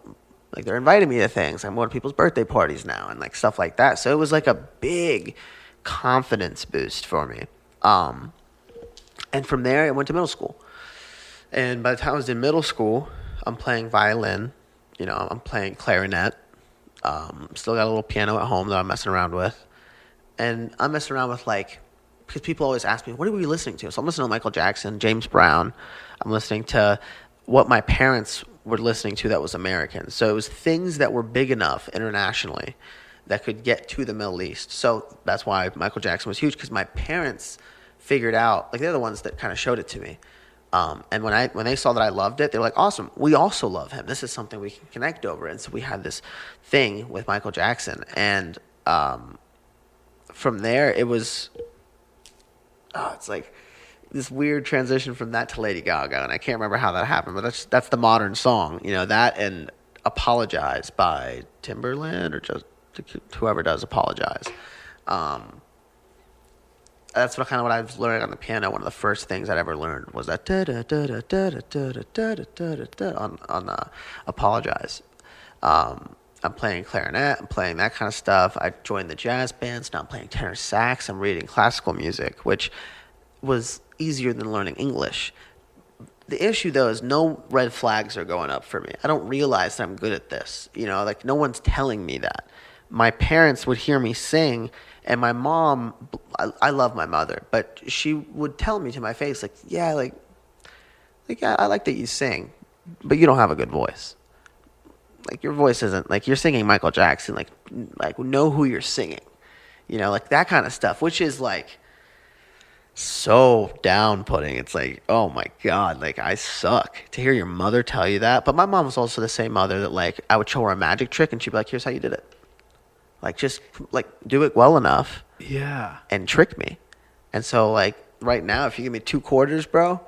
They're inviting me to things. I'm going to people's birthday parties now and stuff like that. So it was a big confidence boost for me. And from there, I went to middle school. And by the time I was in middle school, I'm playing violin. I'm playing clarinet. Still got a little piano at home that I'm messing around with. And I'm messing around with because people always ask me, what are we listening to? So I'm listening to Michael Jackson, James Brown. I'm listening to what my parents were listening to that was American. So it was things that were big enough internationally that could get to the Middle East. So that's why Michael Jackson was huge, because my parents figured out, they're the ones that kind of showed it to me. And when they saw that I loved it, they were like, awesome, we also love him. This is something we can connect over. And so we had this thing with Michael Jackson. And from there, it was, it's this weird transition from that to Lady Gaga. And I can't remember how that happened, but that's the modern song. That and Apologize by Timberland, or just whoever does Apologize. That's what I was learning on the piano. One of the first things I'd ever learned was that on Apologize. I'm playing clarinet. I'm playing that kind of stuff. I joined the jazz bands. Now I'm playing tenor sax. I'm reading classical music, which was easier than learning English. The issue, though, is no red flags are going up for me. I don't realize that I'm good at this. No one's telling me that. My parents would hear me sing, and my mom, I love my mother, but she would tell me to my face, yeah, I like that you sing, but you don't have a good voice. Your voice isn't, you're singing Michael Jackson, know who you're singing. That kind of stuff, which is, so down-putting. It's oh my God, I suck. To hear your mother tell you that. But my mom was also the same mother that, I would show her a magic trick, and she'd be like, here's how you did it. Just, do it well enough. Yeah. And trick me. And so, right now, if you give me 2 quarters, bro,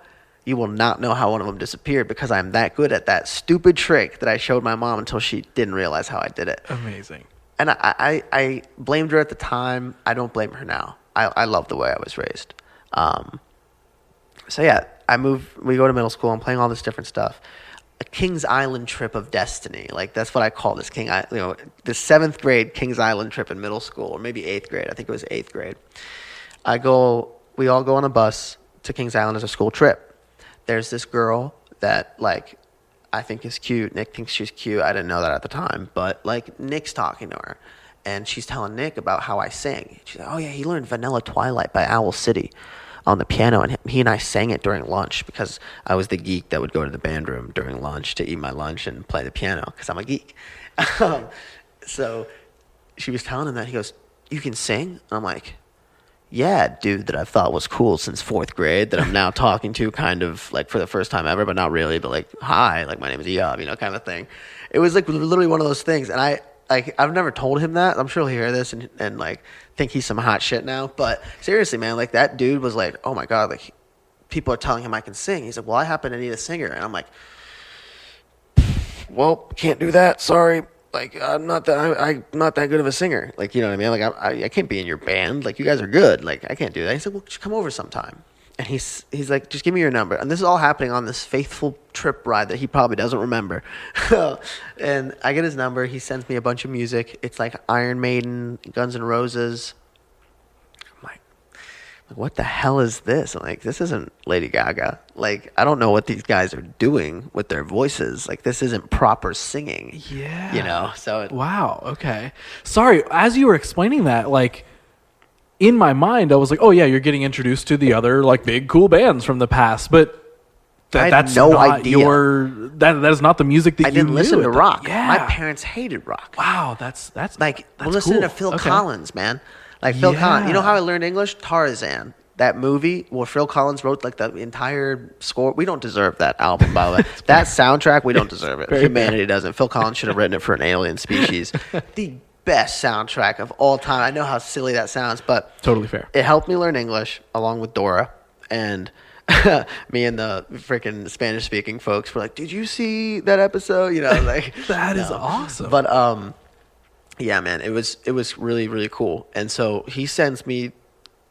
you will not know how one of them disappeared, because I'm that good at that stupid trick that I showed my mom until she didn't realize how I did it. Amazing. And I blamed her at the time. I don't blame her now. I love the way I was raised. So yeah, we go to middle school. I'm playing all this different stuff. A Kings Island trip of destiny. That's what I call this the 7th grade Kings Island trip in middle school, or maybe 8th grade. I think it was 8th grade. We all go on a bus to Kings Island as a school trip. There's this girl that I think is cute. Nick thinks she's cute. I didn't know that at the time, but Nick's talking to her, and she's telling Nick about how I sing. She's like, oh yeah, he learned Vanilla Twilight by Owl City on the piano, and he and I sang it during lunch, because I was the geek that would go to the band room during lunch to eat my lunch and play the piano, because I'm a geek. So she was telling him that. He goes, you can sing? And I'm like, yeah, dude that I thought was cool since 4th grade, that I'm now talking to kind of for the first time ever, but not really, but hi, my name is Ehab, kind of thing. It was literally one of those things. And I've never told him that. I'm sure he'll hear this and think he's some hot shit now. But seriously, man, that dude was oh my God, people are telling him I can sing. He's like, well, I happen to need a singer. And I'm like, well, can't do that. Sorry. Like, I'm not that good of a singer. Like, you know what I mean? Like, I can't be in your band. Like, you guys are good. Like, I can't do that. He said, well, just come over sometime. And he's like, just give me your number. And this is all happening on this faithful trip ride that he probably doesn't remember. And I get his number. He sends me a bunch of music. It's like Iron Maiden, Guns N' Roses. I'm like, what the hell is this? I'm like, this isn't Lady Gaga. Like, I don't know what these guys are doing with their voices. Like, this isn't proper singing. Yeah. You know? So wow. Okay. Sorry. As you were explaining that, like, in my mind, I was like, oh, yeah, you're getting introduced to the other, like, big, cool bands from the past. But that's no not idea. That is not the music that I you didn't knew listen to rock. Yeah. My parents hated rock. Wow, that's like, that's listening cool. to Phil Collins, man. Like, Phil Collins. You know how I learned English? Tarzan. That movie where Phil Collins wrote, like, the entire score. We don't deserve that album, by the way. That soundtrack, we don't deserve it. Humanity doesn't. Phil Collins should have written it for an alien species. The best soundtrack of all time. I know how silly that sounds, but totally fair. It helped me learn English along with Dora, and me and the freaking Spanish speaking folks were like, "Did you see that episode?" You know, like that is awesome. But yeah, man, it was really really cool. And so he sends me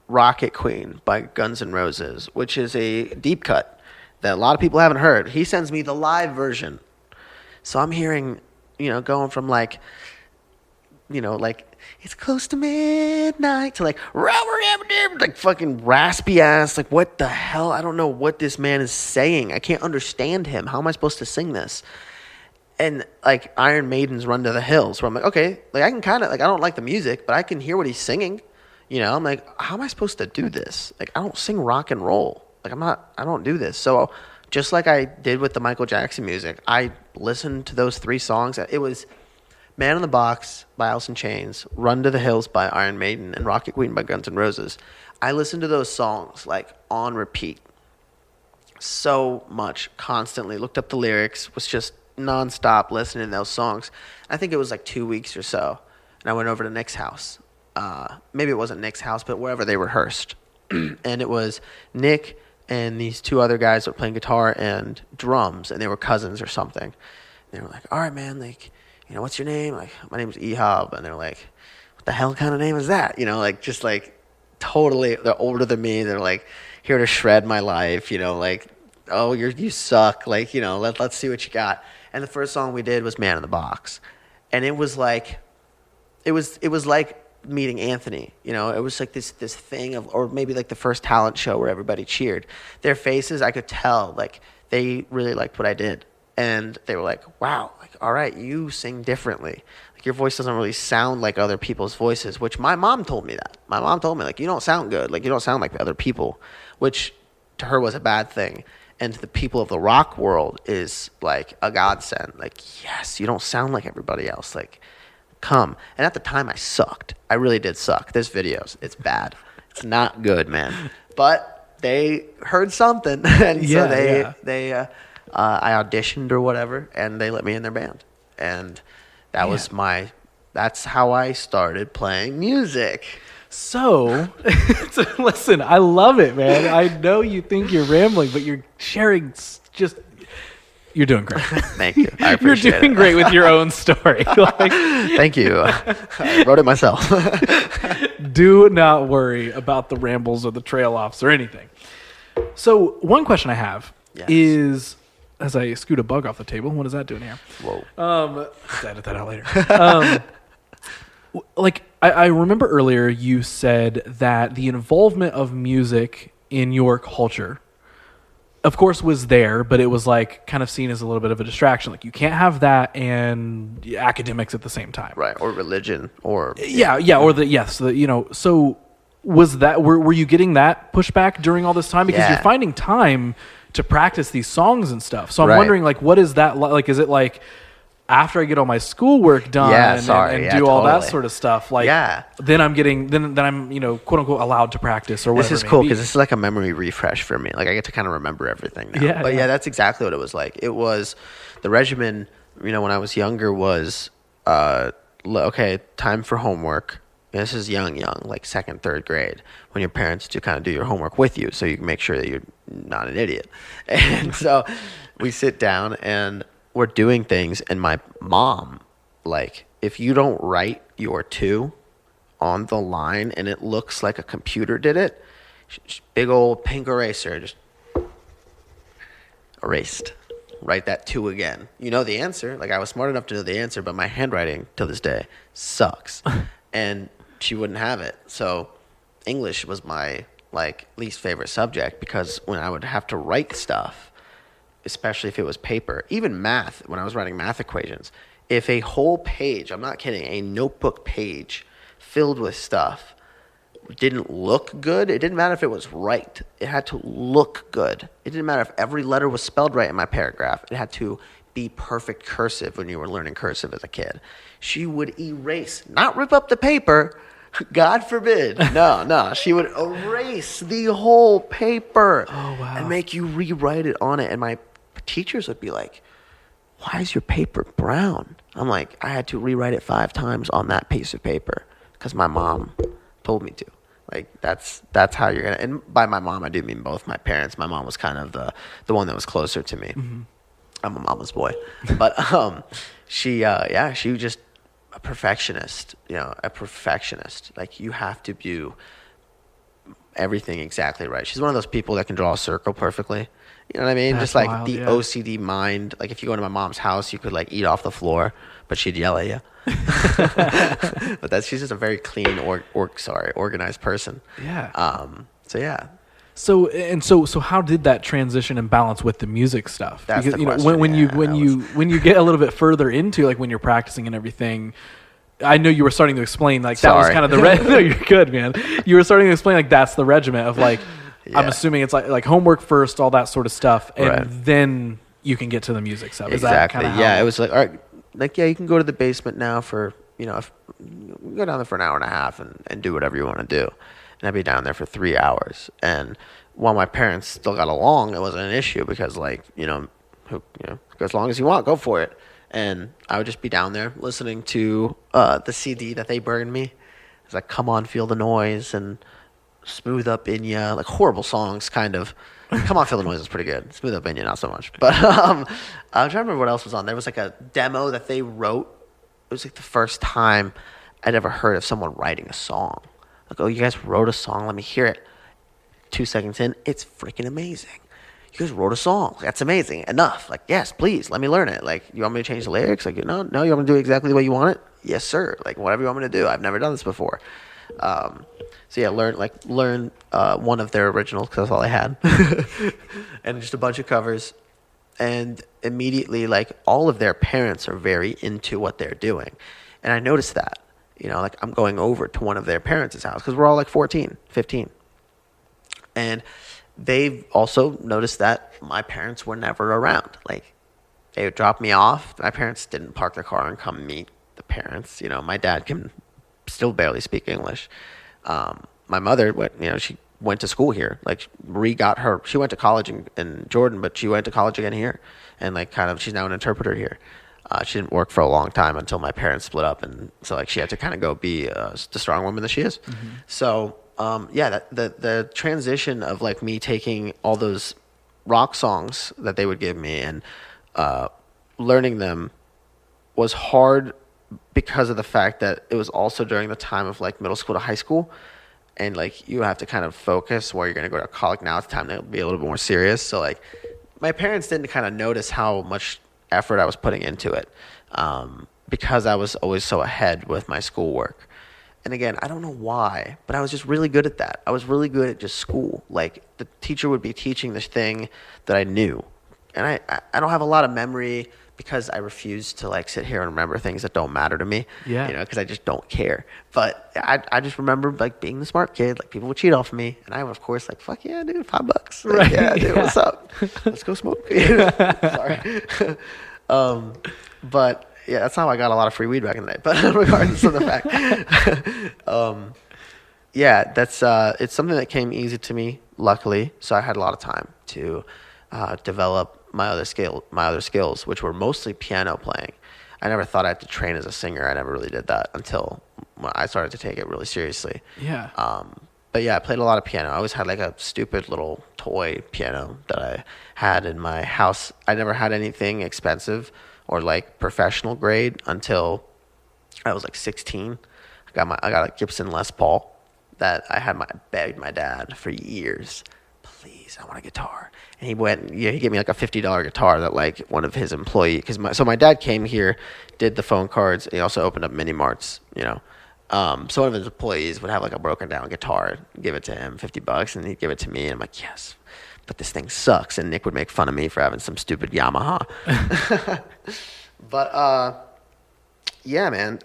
Rocket Queen by Guns N' Roses, which is a deep cut that a lot of people haven't heard. He sends me the live version, so I'm hearing, you know, going from like, you know, like, it's close to midnight to like fucking raspy ass. Like, what the hell? I don't know what this man is saying. I can't understand him. How am I supposed to sing this? And like Iron Maiden's Run to the Hills, where I'm like, okay, like I can kind of, like, I don't like the music, but I can hear what he's singing. You know, I'm like, how am I supposed to do this? Like, I don't sing rock and roll. Like, I don't do this. So just like I did with the Michael Jackson music, I listened to those 3 songs. It was Man in the Box by Alice in Chains, Run to the Hills by Iron Maiden, and Rocket Queen by Guns N' Roses. I listened to those songs, like, on repeat. So much, constantly. Looked up the lyrics, was just nonstop listening to those songs. I think it was like 2 weeks or so, and I went over to Nick's house. Maybe it wasn't Nick's house, but wherever they rehearsed. And it was Nick and these 2 other guys that were playing guitar and drums, and they were cousins or something. They were like, all right, man, like, you know, what's your name? Like, my name's Ehab. And they're like, what the hell kind of name is that? You know, like, just like totally, they're older than me. They're like, here to shred my life, you know, like, oh, you suck. Like, you know, let's see what you got. And the first song we did was Man in the Box. And it was like, it was like meeting Anthony, you know, it was like this thing of, or maybe like the first talent show where everybody cheered. Their faces, I could tell, like, they really liked what I did. And they were like, wow, like, all right, you sing differently. Like, your voice doesn't really sound like other people's voices, which my mom told me that. My mom told me, like, you don't sound good. Like, you don't sound like the other people, which to her was a bad thing. And to the people of the rock world is like a godsend. Like, yes, you don't sound like everybody else. Like, come. And at the time, I sucked. I really did suck. There's videos. It's bad. It's not good, man. But they heard something. And so they I auditioned or whatever, and they let me in their band. And that was that's how I started playing music. So, listen, I love it, man. I know you think you're rambling, but you're sharing just, you're doing great. Thank you. I appreciate You're doing great with your own story. Like, thank you. I wrote it myself. Do not worry about the rambles or the trail offs or anything. So, one question I have is, as I scoot a bug off the table, what is that doing here? Whoa. Let's edit that out later. Like, I remember earlier you said that the involvement of music in your culture, of course, was there, but it was like kind of seen as a little bit of a distraction. Like, you can't have that and academics at the same time. Right. Or religion or. You know, so was that, were you getting that pushback during all this time? Because you're finding time to practice these songs and stuff. So I'm wondering, like, what is that like? Is it like after I get all my schoolwork done and do all that sort of stuff, like, then I'm getting, then I'm, you know, quote unquote allowed to practice or whatever. This is cool because this is like a memory refresh for me. Like, I get to kind of remember everything now. But that's exactly what it was like. It was the regimen, you know, when I was younger was, okay, time for homework. This is young, like second, third grade, when your parents do kind of do your homework with you, so you can make sure that you're not an idiot. And so we sit down and we're doing things, and my mom, like, if you don't write your 2 on the line and it looks like a computer did it, big old pink eraser, just erased. Write that 2 again. You know the answer. Like, I was smart enough to know the answer, but my handwriting to this day sucks. And she wouldn't have it. So English was my, like, least favorite subject, because when I would have to write stuff, especially if it was paper, even math, when I was writing math equations, if a whole page, I'm not kidding, a notebook page filled with stuff didn't look good, it didn't matter if it was right. It had to look good. It didn't matter if every letter was spelled right in my paragraph. It had to be perfect cursive when you were learning cursive as a kid. She would erase, not rip up the paper, God forbid. No. She would erase the whole paper and make you rewrite it on it. And my teachers would be like, why is your paper brown? I'm like, I had to rewrite it 5 times on that piece of paper because my mom told me to. Like, that's how you're gonna. And by my mom, I do mean both my parents. My mom was kind of the one that was closer to me. Mm-hmm. I'm a mama's boy, but she was just a perfectionist. A perfectionist. Like, you have to do everything exactly right. She's one of those people that can draw a circle perfecly. You know what I mean? That's just like wild, the OCD mind. Like, if you go into my mom's house, you could like eat off the floor, but she'd yell at you. But she's just a very clean organized person. Yeah. So So how did that transition and balance with the music stuff? That's because the question. When you get a little bit further into, like, when you're practicing and everything, I know you were starting to explain, like, that was kind of the no, you're good, man. You were starting to explain, like, that's the regiment of, like, I'm assuming it's like homework first, all that sort of stuff, and then you can get to the music stuff. Is that kind of how? It was like, all right, like, you can go to the basement now for, if go down there for an hour and a half and do whatever you want to do. And I'd be down there for 3 hours. And while my parents still got along, it wasn't an issue because, like, go as long as you want, go for it. And I would just be down there listening to the CD that they burned me. It's like, Come On, Feel the Noise, and Smooth Up In Ya, like horrible songs, kind of. Come On, Feel the Noise is pretty good. Smooth Up In Ya, not so much. But I'm trying to remember what else was on. There was like a demo that they wrote. It was like the first time I'd ever heard of someone writing a song. Like, oh, you guys wrote a song? Let me hear it. 2 seconds in, it's freaking amazing. You guys wrote a song. That's amazing. Enough. Like, yes, please, let me learn it. Like, you want me to change the lyrics? Like, no, you want me to do it exactly the way you want it? Yes, sir. Like, whatever you want me to do. I've never done this before. Learn one of their originals because that's all I had. And just a bunch of covers. And immediately, like, all of their parents are very into what they're doing. And I noticed that. Like, I'm going over to one of their parents' house because we're all like 14, 15. And they've also noticed that my parents were never around. Like, they would drop me off. My parents didn't park their car and come meet the parents. My dad can still barely speak English. My mother, she went to school here. Like, she went to college in Jordan, but she went to college again here. And, like, kind of, she's now an interpreter here. She didn't work for a long time until my parents split up, and so, like, she had to kind of go be the strong woman that she is. Mm-hmm. So, the transition of, like, me taking all those rock songs that they would give me and learning them was hard because of the fact that it was also during the time of, like, middle school to high school, and, like, you have to kind of focus where you're going to go to college. Now it's time to be a little bit more serious. So, like, my parents didn't kind of notice how much effort I was putting into it because I was always so ahead with my schoolwork. And again, I don't know why, but I was just really good at that. I was really good at just school. Like, the teacher would be teaching this thing that I knew. And I don't have a lot of memory because I refuse to, like, sit here and remember things that don't matter to me. Yeah. Because I just don't care. But I just remember, like, being the smart kid. Like, people would cheat off me. And I would, of course, like, fuck yeah, dude, $5. Like, right. Yeah, dude, what's up? Let's go smoke. Sorry. But yeah, that's how I got a lot of free weed back in the day. But regardless of the fact, it's something that came easy to me, luckily. So I had a lot of time to develop my other skills, which were mostly piano playing. I never thought I had to train as a singer. I never really did that until I started to take it really seriously. Yeah. But yeah, I played a lot of piano. I always had like a stupid little toy piano that I had in my house. I never had anything expensive or like professional grade until I was like 16. I got a Gibson Les Paul that I begged my dad for years. Please, I want a guitar. And he gave me like a $50 guitar that like one of his employees, so my dad came here, did the phone cards. He also opened up mini marts, so one of his employees would have like a broken down guitar, give it to him, $50, and he'd give it to me. And I'm like, yes, but this thing sucks. And Nick would make fun of me for having some stupid Yamaha. But yeah, man,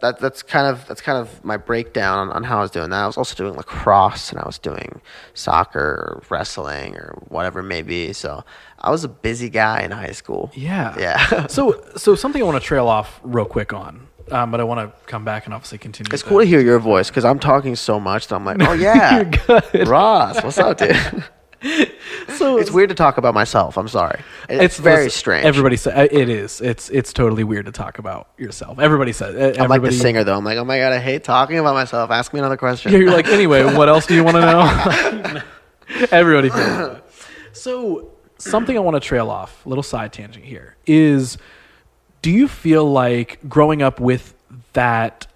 that's kind of my breakdown on how I was doing that. I was also doing lacrosse, and I was doing soccer or wrestling or whatever it may be. So I was a busy guy in high school. Yeah. So something I want to trail off real quick on. But I want to come back and obviously continue. It's cool to hear your voice because I'm talking so much that I'm like, oh yeah, you're good. Ross, what's up, dude? So it's weird to talk about myself. I'm sorry. It's very strange. Everybody says it is. It's totally weird to talk about yourself. Everybody says. I'm like the singer though. I'm like, oh my god, I hate talking about myself. Ask me another question. Yeah, you're like, anyway, what else do you want to know? Everybody feels that. So something I want to trail off, little side tangent here, is. Do you feel like growing up with that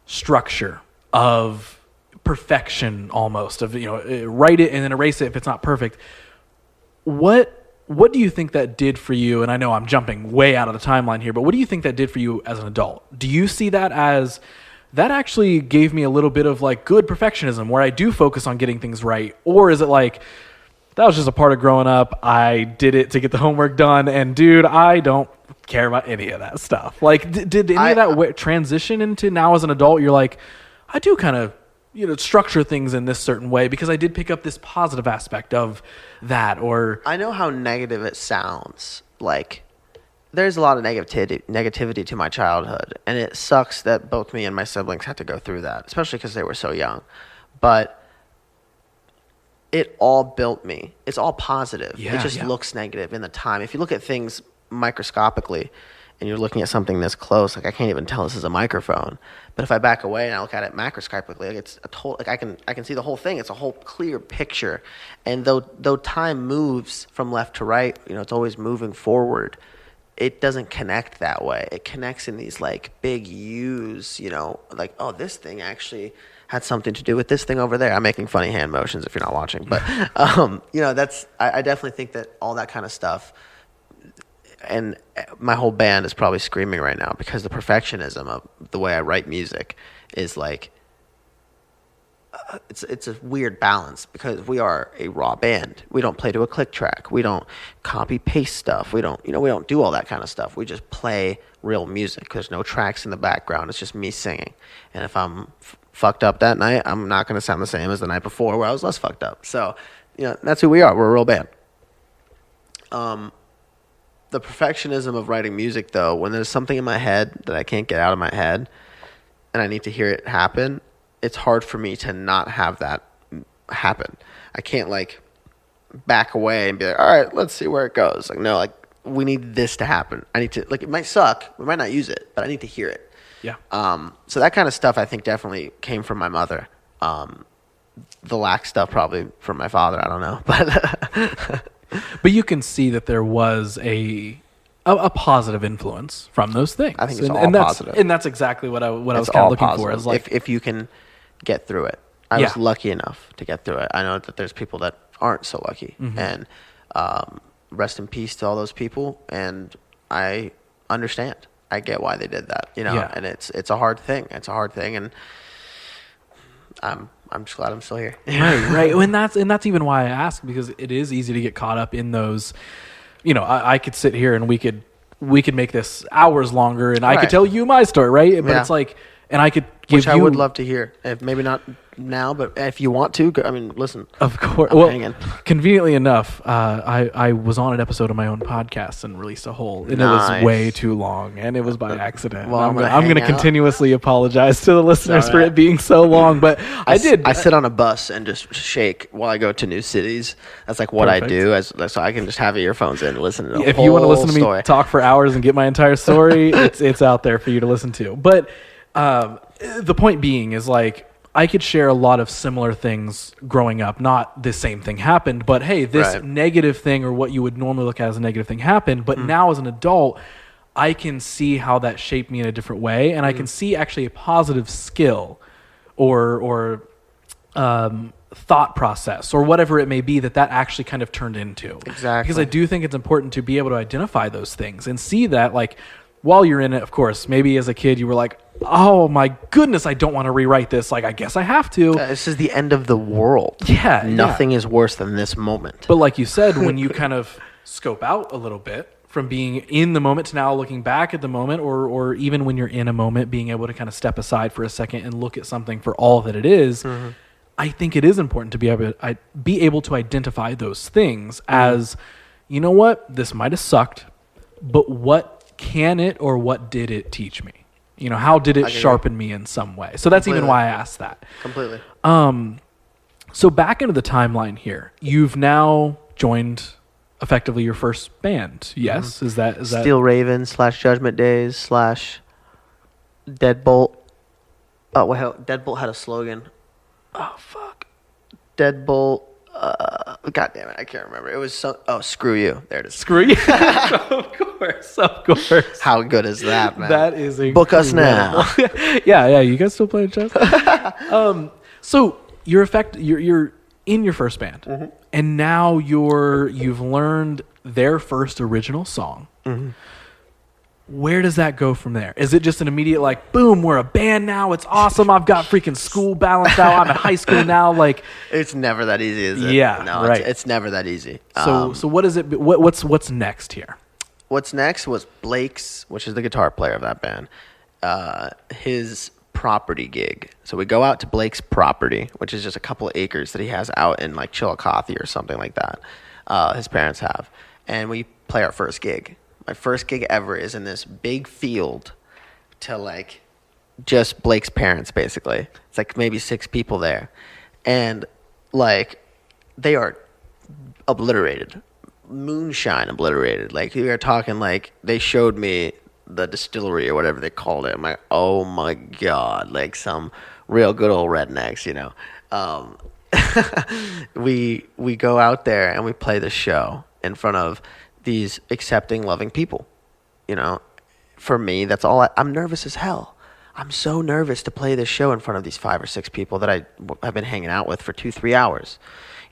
structure of perfection almost, of, write it and then erase it if it's not perfect, what do you think that did for you? And I know I'm jumping way out of the timeline here, but what do you think that did for you as an adult? Do you see that as that actually gave me a little bit of like good perfectionism where I do focus on getting things right? Or is it like, that was just a part of growing up. I did it to get the homework done. And dude, I don't care about any of that stuff. Like, did any of that transition into now as an adult? You're like, I do kind of, structure things in this certain way because I did pick up this positive aspect of that. Or I know how negative it sounds. Like, there's a lot of negativity to my childhood. And it sucks that both me and my siblings had to go through that, especially because they were so young. But it all built me. It's all positive. Yeah, it just looks negative in the time. If you look at things microscopically and you're looking at something this close, like I can't even tell this is a microphone. But if I back away and I look at it macroscopically, like it's a total, like I can see the whole thing. It's a whole clear picture. And though time moves from left to right, it's always moving forward. It doesn't connect that way. It connects in these like big U's, like, oh, this thing actually had something to do with this thing over there. I'm making funny hand motions if you're not watching, but I definitely think that all that kind of stuff, and my whole band is probably screaming right now because the perfectionism of the way I write music is like, it's a weird balance because we are a raw band. We don't play to a click track. We don't copy paste stuff. We don't do all that kind of stuff. We just play real music. There's no tracks in the background. It's just me singing. And if I'm fucked up that night, I'm not going to sound the same as the night before where I was less fucked up. So, that's who we are. We're a real band. The perfectionism of writing music, though, when there's something in my head that I can't get out of my head and I need to hear it happen, it's hard for me to not have that happen. I can't like back away and be like, all right, let's see where it goes. Like, no, like we need this to happen. I need to, like, it might suck. We might not use it, but I need to hear it. Yeah. So that kind of stuff I think definitely came from my mother. The lack stuff probably from my father. I don't know, but you can see that there was a positive influence from those things. I think it's all positive, and that's exactly what I was kind of looking positive. for. Is like if you can get through it. I was lucky enough to get through it. I know that there's people that aren't so lucky, and rest in peace to all those people. And I understand. I get why they did that, and it's a hard thing. It's a hard thing, and I'm just glad I'm still here. Right. And that's even why I ask, because it is easy to get caught up in those. I could sit here and we could make this hours longer, and I could tell you my story, right? But it's like And I could give Which I would love to hear. If maybe not now, but if you want to, I mean, listen. Of course. I'm hanging. Conveniently enough, I was on an episode of my own podcast and released a whole, and it was way too long, and it was by accident. Well, I'm going to continuously apologize to the listeners for it being so long, but I sit on a bus and just shake while I go to new cities. That's like what Perfect. I do, so I can just have earphones in and listen to the if whole you want to listen to story. me talk for hours and get my entire story, it's out there for you to listen to. But the point being is, like, I could share a lot of similar things growing up. Not the same thing happened, but hey, this negative thing, or what you would normally look at as a negative thing, happened. But now as an adult, I can see how that shaped me in a different way, and I can see actually a positive skill or thought process or whatever it may be that actually kind of turned into. Exactly. Because I do think it's important to be able to identify those things and see that, like, while you're in it, of course, maybe as a kid you were like, oh my goodness, I don't want to rewrite this. Like, I guess I have to. This is the end of the world. Yeah. Nothing is worse than this moment. But like you said, when you kind of scope out a little bit from being in the moment to now looking back at the moment, or even when you're in a moment, being able to kind of step aside for a second and look at something for all that it is, I think it is important to be able to identify those things as, you know what, this might have sucked, but what can it or what did it teach me? You know, how did it sharpen me in some way? So that's even why I asked that. Completely. So back into the timeline here, you've now joined effectively your first band. Yes, is that Steel Raven / Judgment Days / Deadbolt? Oh well, Deadbolt had a slogan. Oh fuck, Deadbolt. God damn it, I can't remember. It was screw you. There it is. Screw you. Of course. How good is that, man? That is incredible. Book us now. yeah. You guys still playing chess? So you're in your first band, and now you've learned their first original song. Where does that go from there? Is it just an immediate, like, boom, we're a band now, it's awesome, I've got freaking school balanced out, I'm in high school now, like... It's never that easy, is it? Yeah, no, right. It's never that easy. So what is it, what's next here? What's next was Blake's, which is the guitar player of that band, his property gig. So we go out to Blake's property, which is just a couple of acres that he has out in, like, Chillicothe or something like that, his parents have, and we play our first gig. My first gig ever is in this big field to, like, just Blake's parents, basically. It's like maybe 6 people there. And, like, they are obliterated. Moonshine obliterated. Like, we are talking, like, they showed me the distillery or whatever they called it. I'm like, oh, my God. Like, some real good old rednecks, you know. We go out there and we play the show in front of these accepting, loving people. You know, for me, that's all. I'm nervous as hell. I'm so nervous to play this show in front of these 5 or 6 people that I have been hanging out with for 2-3 hours.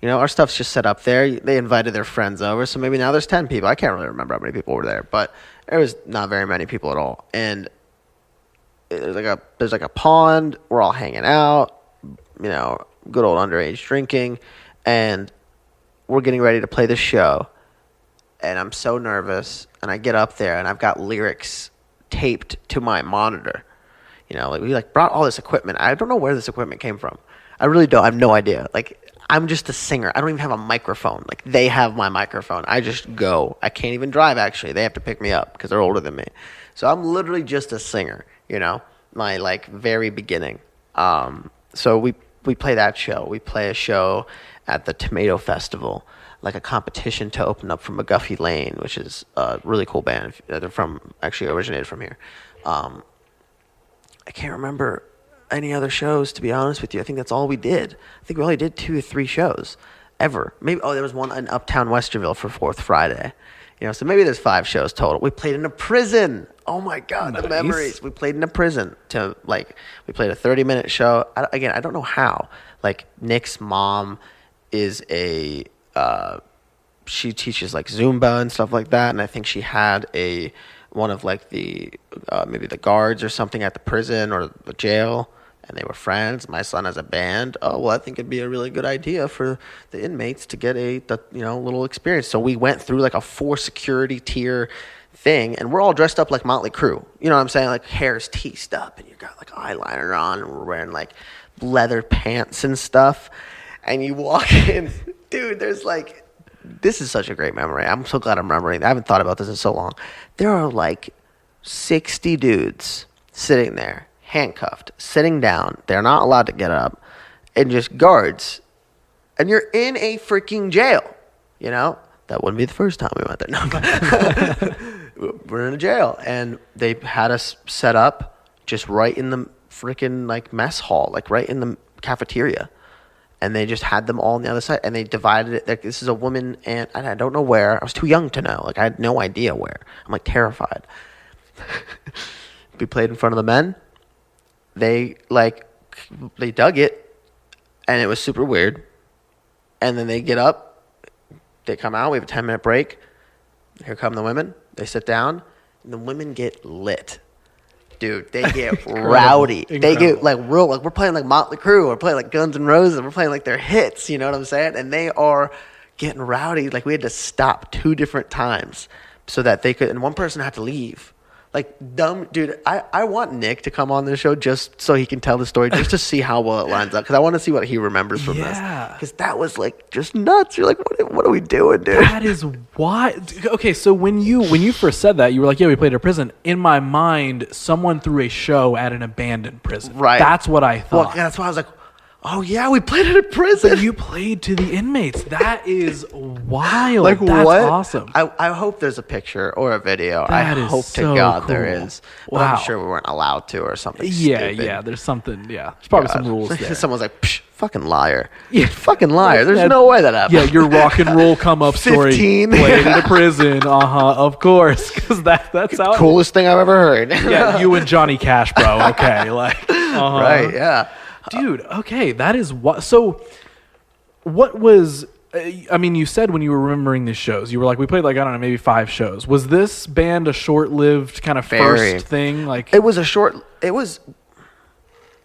You know, our stuff's just set up there. They invited their friends over, so maybe now there's 10 people. I can't really remember how many people were there, but there was not very many people at all. And there's like a pond. We're all hanging out. You know, good old underage drinking, and we're getting ready to play the show. And I'm so nervous, and I get up there, and I've got lyrics taped to my monitor. You know, like, we, like, brought all this equipment. I don't know where this equipment came from. I really don't. I have no idea. Like, I'm just a singer. I don't even have a microphone. Like, they have my microphone. I just go. I can't even drive, actually. They have to pick me up because they're older than me. So I'm literally just a singer, you know, my, like, very beginning. So we play that show. We play a show at the Tomato Festival, like a competition to open up for McGuffey Lane, which is a really cool band. They're originated from here. I can't remember any other shows, to be honest with you. I think that's all we did. I think we only did 2 or 3 shows ever. Maybe there was one in Uptown Westerville for 4th Friday. You know, so maybe there's 5 shows total. We played in a prison. Oh my God, nice. The memories. We played in a prison we played a 30-minute show. I don't know how. Like, Nick's mom is she teaches, like, Zumba and stuff like that, and I think she had one of, like, the maybe the guards or something at the prison or the jail, and they were friends. My son has a band. Oh, well, I think it'd be a really good idea for the inmates to get a little experience. So we went through like a 4 security tier thing, and we're all dressed up like Motley Crue. You know what I'm saying? Like hair's teased up, and you got like eyeliner on, and we're wearing like leather pants and stuff. And you walk in, dude. There's like, this is such a great memory. I'm so glad I'm remembering. I haven't thought about this in so long. There are like 60 dudes sitting there, handcuffed, sitting down. They're not allowed to get up, and just guards. And you're in a freaking jail. You know, that wouldn't be the first time we went there. No, we're in a jail, and they had us set up just right in the freaking like mess hall, like right in the cafeteria. And they just had them all on the other side, and they divided it. Like, this is a woman, and I don't know where. I was too young to know. Like, I had no idea where. I'm like terrified. We played in front of the men. They dug it, and it was super weird. And then they get up, they come out. We have a 10-minute break. Here come the women. They sit down, and the women get lit. Dude, they get rowdy. Incredible. They get like real, like we're playing like Motley Crue, we're playing like Guns N' Roses, we're playing like their hits, you know what I'm saying? And they are getting rowdy. Like we had to stop 2 different times so that they could, and one person had to leave. Like, dumb, dude, I want Nick to come on this show just so he can tell the story, just to see how well it lines up, because I want to see what he remembers from this. Because that was, like, just nuts. You're like, what are we doing, dude? That is why. Okay, so when you first said that, you were like, yeah, we played at a prison. In my mind, someone threw a show at an abandoned prison. Right. That's what I thought. Well, that's why I was like, oh, yeah, we played at a prison. But you played to the inmates. That is wild. Like, that's what? Awesome. I hope there's a picture or a video. That I is hope so to God cool. there is. But wow. I'm sure we weren't allowed to or something Yeah, stupid. yeah. There's something. Yeah. There's probably some rules there. Someone's like, psh, fucking liar. Yeah. Fucking liar. There's no way that happened. Yeah, your rock and roll come up story. 15. Played in a prison. Of course. Because that's how coolest thing I've ever heard. Yeah, you and Johnny Cash, bro. Okay. Like, right, yeah. Dude, okay, that is what. So, what was? I mean, you said when you were remembering these shows, you were like, we played like I don't know, maybe 5 shows. Was this band a short-lived kind of first thing? Like, it was a short. It was.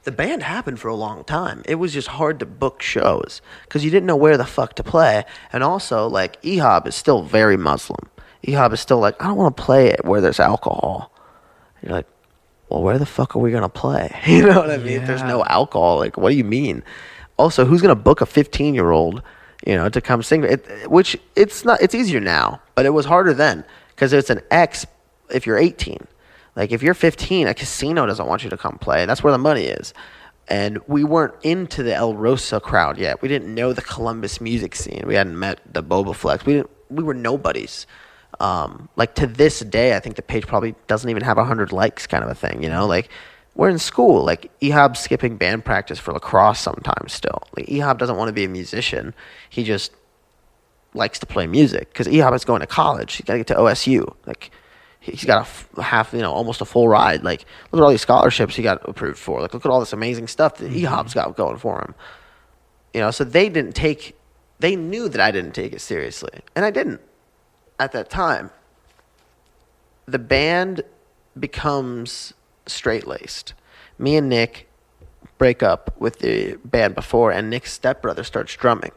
The band happened for a long time. It was just hard to book shows because you didn't know where the fuck to play, and also like Ehab is still very Muslim. Ehab is still like, I don't want to play it where there's alcohol. And you're like, well, where the fuck are we going to play? You know what I mean? Yeah. There's no alcohol. Like, what do you mean? Also, who's going to book a 15-year-old, to come sing? Which it's not. It's easier now, but it was harder then because it's an X if you're 18. Like, if you're 15, a casino doesn't want you to come play. That's where the money is. And we weren't into the El Rosa crowd yet. We didn't know the Columbus music scene. We hadn't met the Boba Flex. We were nobodies. Like to this day, I think the page probably doesn't even have 100 likes, kind of a thing. Like we're in school. Like Ehab's skipping band practice for lacrosse sometimes still. Like Ehab doesn't want to be a musician. He just likes to play music because Ehab is going to college. He's got to get to OSU. Like he's got almost a full ride. Like look at all these scholarships he got approved for. Like look at all this amazing stuff that Ehab's got going for him. So they knew that I didn't take it seriously, and I didn't. At that time, the band becomes straight-laced. Me and Nick break up with the band before, and Nick's stepbrother starts drumming.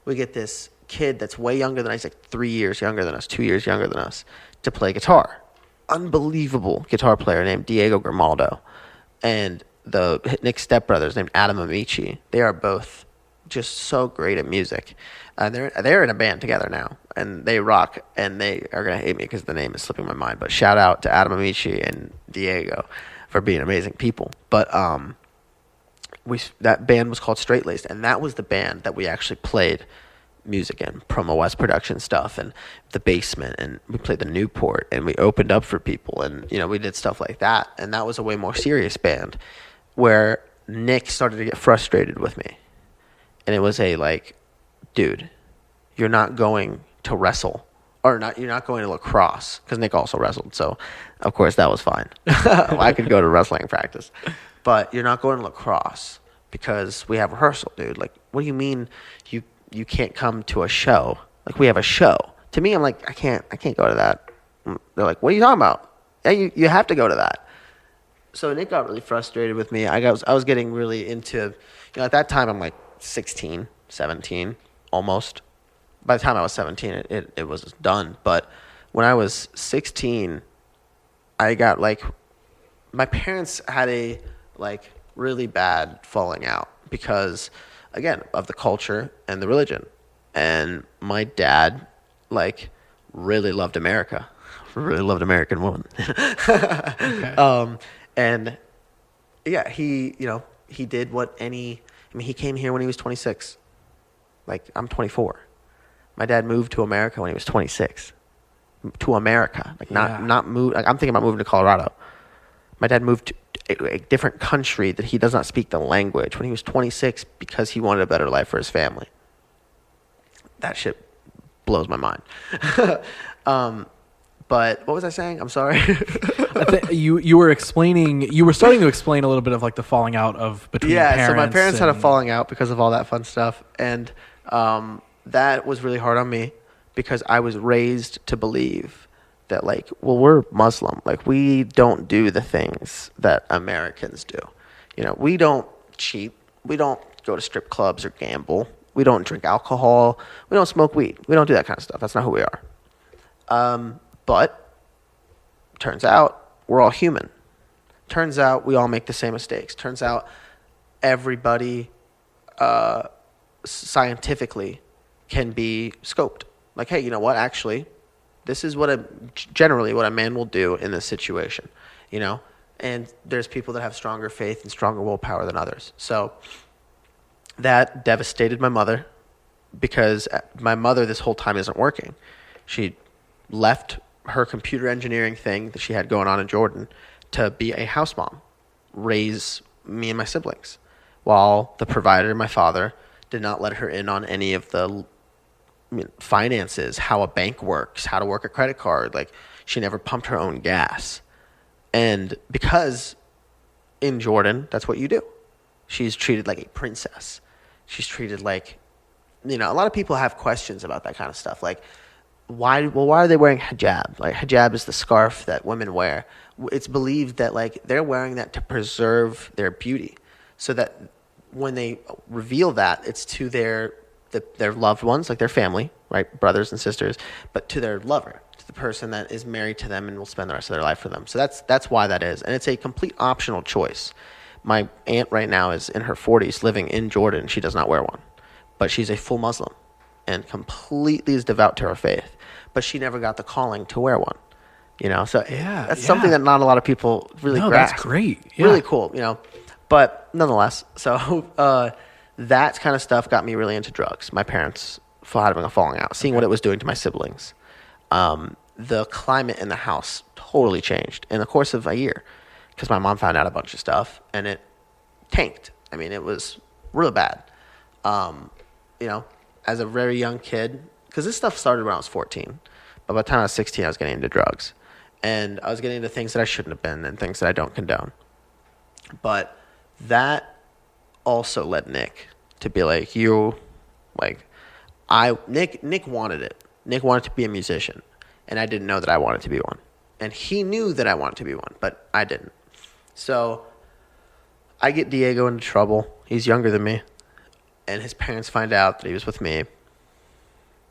We get this kid that's way younger than us, he's like 3 years younger than us, 2 years younger than us, to play guitar. Unbelievable guitar player named Diego Grimaldo. And Nick's stepbrother is named Adam Amici. They are both just so great at music. They're in a band together now, and they rock, and they are going to hate me because the name is slipping my mind. But shout out to Adam Amici and Diego for being amazing people. But that band was called Straight Laced, and that was the band that we actually played music in, Promo West production stuff, and the basement, and we played the Newport, and we opened up for people, and we did stuff like that. And that was a way more serious band where Nick started to get frustrated with me. And it was dude, you're not going to wrestle, or not. You're not going to lacrosse, because Nick also wrestled. So, of course, that was fine. I could go to wrestling practice, but you're not going to lacrosse because we have rehearsal, dude. Like, what do you mean you can't come to a show? Like, we have a show. To me, I'm like, I can't go to that. They're like, what are you talking about? Yeah, you have to go to that. So Nick got really frustrated with me. I was getting really into, at that time I'm like 16, 17, almost. By the time I was 17, it was done. But when I was 16, I got my parents had a really bad falling out because, again, of the culture and the religion. And my dad really loved America, really loved American women. Okay. And yeah, he did what he came here when he was 26. I'm 24. My dad moved to America when he was 26. To America, not move. I'm thinking about moving to Colorado. My dad moved to a different country that he does not speak the language when he was 26 because he wanted a better life for his family. That shit blows my mind. But what was I saying? I'm sorry. I think you were explaining. You were starting to explain a little bit of the falling out of between parents. Yeah, so my parents had a falling out because of all that fun stuff, and that was really hard on me because I was raised to believe that we're Muslim. We don't do the things that Americans do. We don't cheat. We don't go to strip clubs or gamble. We don't drink alcohol. We don't smoke weed. We don't do that kind of stuff. That's not who we are. But turns out we're all human. Turns out we all make the same mistakes. Turns out everybody scientifically can be scoped. Hey, you know what? Actually, this is generally what a man will do in this situation. And there's people that have stronger faith and stronger willpower than others. So that devastated my mother because my mother this whole time isn't working. She left her computer engineering thing that she had going on in Jordan to be a house mom, raise me and my siblings, while the provider, my father, did not let her in on any of the finances, how a bank works, how to work a credit card. She never pumped her own gas. And because in Jordan, that's what you do. She's treated like a princess. She's treated a lot of people have questions about that kind of stuff. Why are they wearing hijab? Hijab is the scarf that women wear. It's believed that they're wearing that to preserve their beauty, so that when they reveal that, it's to their loved ones, their family, right, brothers and sisters, but to their lover, to the person that is married to them and will spend the rest of their life for them. So that's why that is, and it's a complete optional choice. My aunt right now is in her 40s, living in Jordan. She does not wear one, but she's a full Muslim and completely is devout to her faith. But she never got the calling to wear one, So that's something that not a lot of people really grasp. That's great. Yeah. Really cool, But nonetheless, so that kind of stuff got me really into drugs. My parents having a falling out, seeing what it was doing to my siblings. The climate in the house totally changed in the course of a year because my mom found out a bunch of stuff and it tanked. It was real bad. As a very young kid, because this stuff started when I was 14. But by the time I was 16, I was getting into drugs. And I was getting into things that I shouldn't have been and things that I don't condone. But that also led Nick to be Nick wanted it. Nick wanted to be a musician. And I didn't know that I wanted to be one. And he knew that I wanted to be one, but I didn't. So I get Diego into trouble. He's younger than me. And his parents find out that he was with me.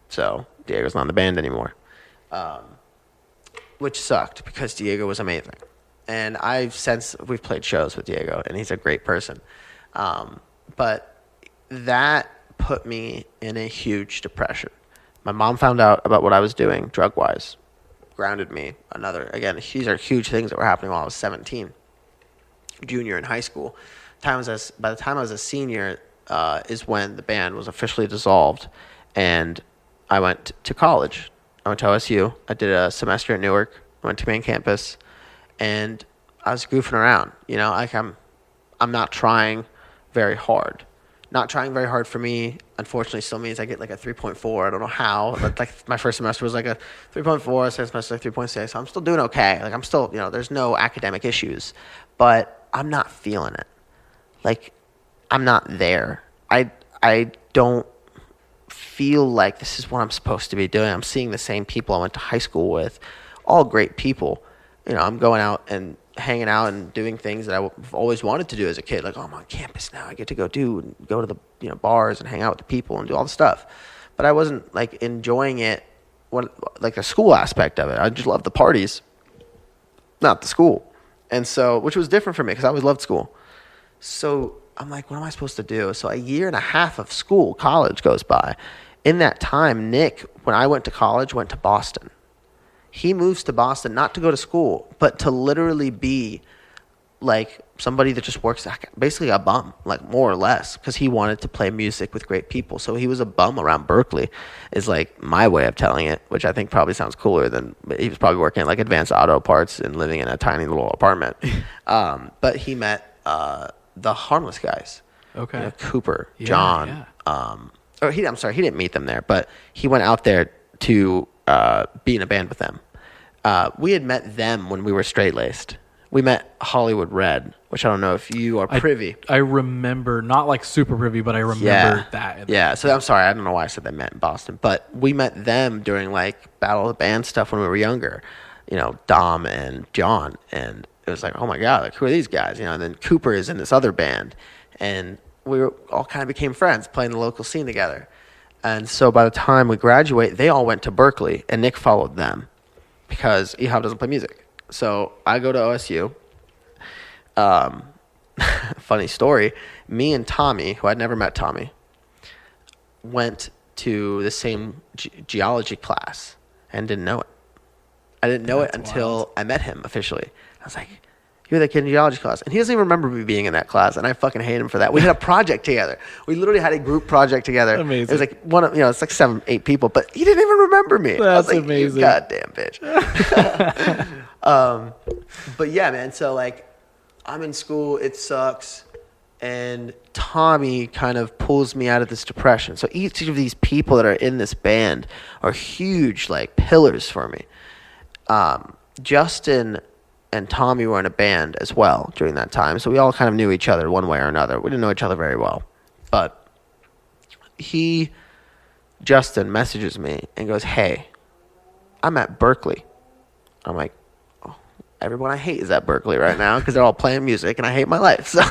So Diego's not in the band anymore, which sucked because Diego was amazing. And we've played shows with Diego, and he's a great person. But that put me in a huge depression. My mom found out about what I was doing drug-wise, grounded me. Again, these are huge things that were happening while I was 17, junior in high school. By the time I was a senior is when the band was officially dissolved, and I went to college. I went to OSU. I did a semester at Newark. I went to main campus, and I was goofing around. I'm not trying very hard. Not trying very hard for me, unfortunately, still means I get a 3.4. I don't know how. But my first semester was a 3.4. Second semester 3.6. So I'm still doing okay. I'm still, there's no academic issues, but I'm not feeling it. I'm not there. I don't feel like this is what I'm supposed to be doing. I'm seeing the same people I went to high school with, all great people. I'm going out and hanging out and doing things that I've always wanted to do as a kid. Like, oh, I'm on campus now. I get to go to the bars and hang out with the people and do all the stuff. But I wasn't like enjoying it, like the school aspect of it. I just loved the parties, not the school. And so, which was different for me because I always loved school. So I'm like, what am I supposed to do? So a year and a half of college goes by. In that time, Nick, when I went to college, went to Boston. He moves to Boston not to go to school, but to literally be like somebody that just works, basically a bum, like more or less, because he wanted to play music with great people. So he was a bum around Berkeley, is like my way of telling it, which I think probably sounds cooler than he was probably working at like Advanced Auto Parts and living in a tiny little apartment. But he met the Harmless guys. Okay. Cooper, John. Yeah. He didn't meet them there, but he went out there to be in a band with them. We had met them when we were straight-laced. We met Hollywood Red, which I don't know if you are privy. I remember, not like super privy, but I remember that. Yeah, so I'm sorry. I don't know why I said they met in Boston. But we met them during like Battle of the Band stuff when we were younger. Dom and John. And it was like, oh my God, like who are these guys? And then Cooper is in this other band. And we all kind of became friends playing the local scene together. And so by the time we graduate, they all went to Berkeley, and Nick followed them because Ehab doesn't play music. So I go to OSU. Funny story. Me and Tommy, who I'd never met Tommy, went to the same geology class and didn't know it. I didn't know it until I met him officially. I was like, you're that kid in geology class. And he doesn't even remember me being in that class, and I fucking hate him for that. We had a project together. We literally had a group project together. Amazing. It was like it's like 7, 8 people, but he didn't even remember me. That's I was like, amazing. You goddamn bitch. But yeah, man. So like, I'm in school. It sucks. And Tommy kind of pulls me out of this depression. So each of these people that are in this band are huge, like pillars for me. Justin and Tommy were in a band as well during that time. So we all kind of knew each other one way or another. We didn't know each other very well. But Justin messages me and goes, hey, I'm at Berkeley. I'm like, oh, everyone I hate is at Berkeley right now because they're all playing music and I hate my life. So,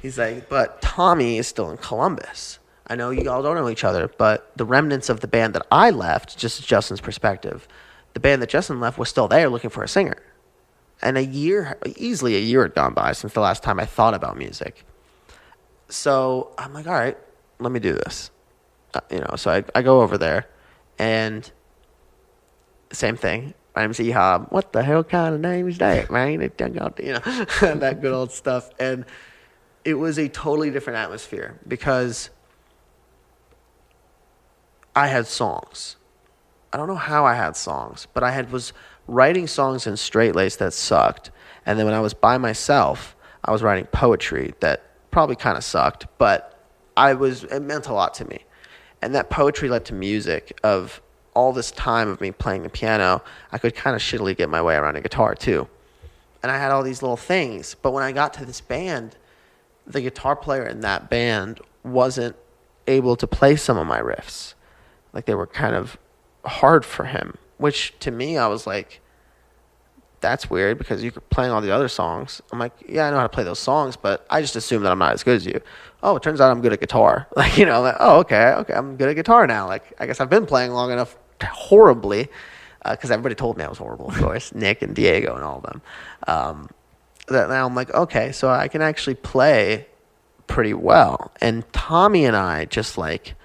he's like, but Tommy is still in Columbus. I know you all don't know each other, but the remnants of the band that I left, just Justin's perspective, the band that Justin left was still there looking for a singer. And easily a year had gone by since the last time I thought about music. So I'm like, all right, let me do this. So I go over there, and same thing. My name's Ehab. What the hell kind of name is that, man? That good old stuff. And it was a totally different atmosphere because I had songs. I don't know how I had songs, but I was writing songs in straight lace that sucked. And then when I was by myself, I was writing poetry that probably kind of sucked, but it meant a lot to me. And that poetry led to music of all this time of me playing the piano. I could kind of shittily get my way around a guitar too. And I had all these little things. But when I got to this band, the guitar player in that band wasn't able to play some of my riffs. Like they were kind of hard for him, which to me, I was like, that's weird because you're playing all the other songs. I'm like, yeah, I know how to play those songs, but I just assume that I'm not as good as you. Oh, it turns out I'm good at guitar. Like, like, oh, okay, I'm good at guitar now. Like, I guess I've been playing long enough horribly, because everybody told me I was horrible, of course, Nick and Diego and all of them. That now I'm like, okay, so I can actually play pretty well. And Tommy and I just like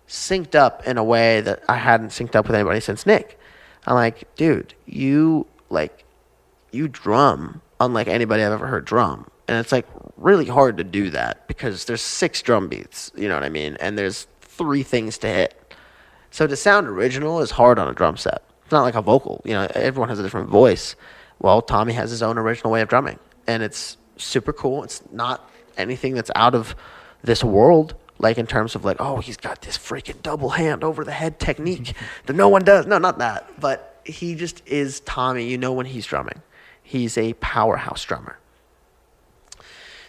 synced up in a way that I hadn't synced up with anybody since Nick. I'm like, dude, you drum unlike anybody I've ever heard drum. And it's like really hard to do that because there's 6 drum beats, you know what I mean? And there's 3 things to hit. So to sound original is hard on a drum set. It's not like a vocal, everyone has a different voice. Well, Tommy has his own original way of drumming, and it's super cool. It's not anything that's out of this world, like in terms of like, oh, he's got this freaking double hand over the head technique that no one does. No, not that. But he just is Tommy, when he's drumming. He's a powerhouse drummer.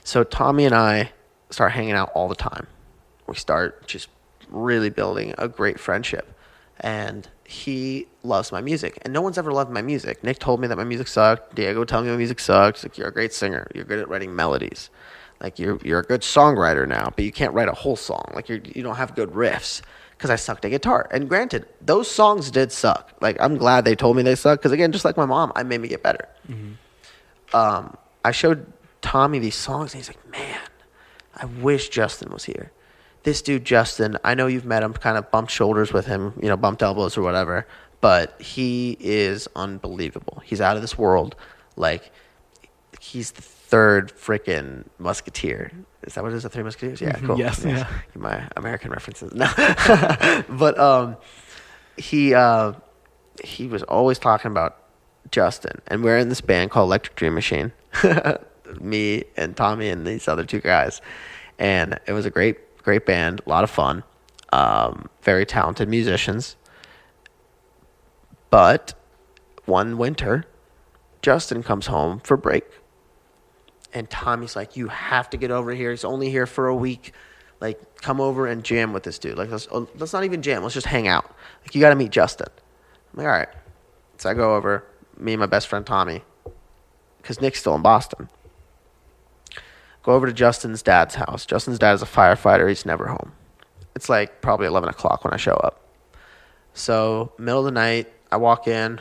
So Tommy and I start hanging out all the time. We start just really building a great friendship. And he loves my music. And no one's ever loved my music. Nick told me that my music sucked. Diego told me my music sucks. Like, you're a great singer. You're good at writing melodies. Like, you're a good songwriter now, but you can't write a whole song. Like, you don't have good riffs. Because I sucked at guitar. And granted, those songs did suck. Like, I'm glad they told me they suck. Because, again, just like my mom, I made me get better. Mm-hmm. I showed Tommy these songs, and he's like, man, I wish Justin was here. This dude, Justin, I know you've met him, kind of bumped shoulders with him, bumped elbows or whatever, but he is unbelievable. He's out of this world. Like, he's the third freaking musketeer. Is that what it is, the Three Musketeers? Yeah, cool. Yes, yeah. My American references. No. But he was always talking about Justin, and we're in this band called Electric Dream Machine, me and Tommy and these other two guys, and it was a great band, a lot of fun, very talented musicians. But one winter, Justin comes home for break. And Tommy's like, you have to get over here. He's only here for a week. Like, come over and jam with this dude. Like, let's not even jam. Let's just hang out. Like, you got to meet Justin. I'm like, all right. So I go over, me and my best friend Tommy, because Nick's still in Boston. Go over to Justin's dad's house. Justin's dad is a firefighter. He's never home. It's like probably 11 o'clock when I show up. So middle of the night, I walk in.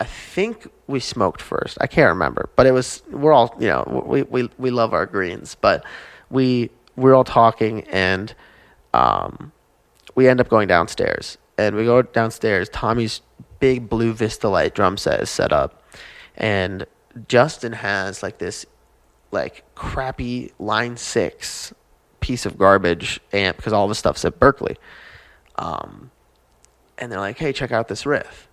I think we smoked first. I can't remember, but we're all, we love our greens, but we're all talking, and we end up going downstairs. And we go downstairs. Tommy's big blue Vista Light drum set is set up, and Justin has like this crappy Line 6 piece of garbage amp, because all the stuff's at Berkeley. And they're like, hey, check out this riff.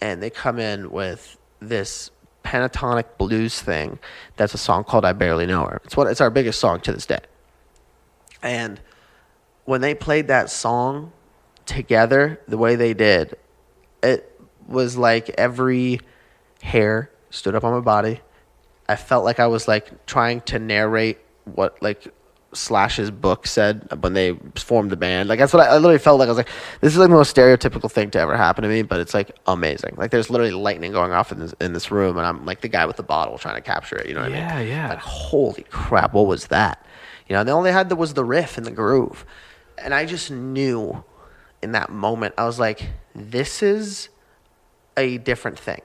And they come in with this pentatonic blues thing that's a song called I Barely Know Her. It's our biggest song to this day. And when they played that song together the way they did, it was like every hair stood up on my body. I felt like I was like trying to narrate what like Slash's book said when they formed the band. Like, that's what I literally felt like. I was like, this is like the most stereotypical thing to ever happen to me, but it's like amazing. Like, there's literally lightning going off in this room, and I'm like the guy with the bottle trying to capture it. You know what I mean? Yeah. Like, holy crap, what was that? And all they had was the riff and the groove. And I just knew in that moment, I was like, this is a different thing.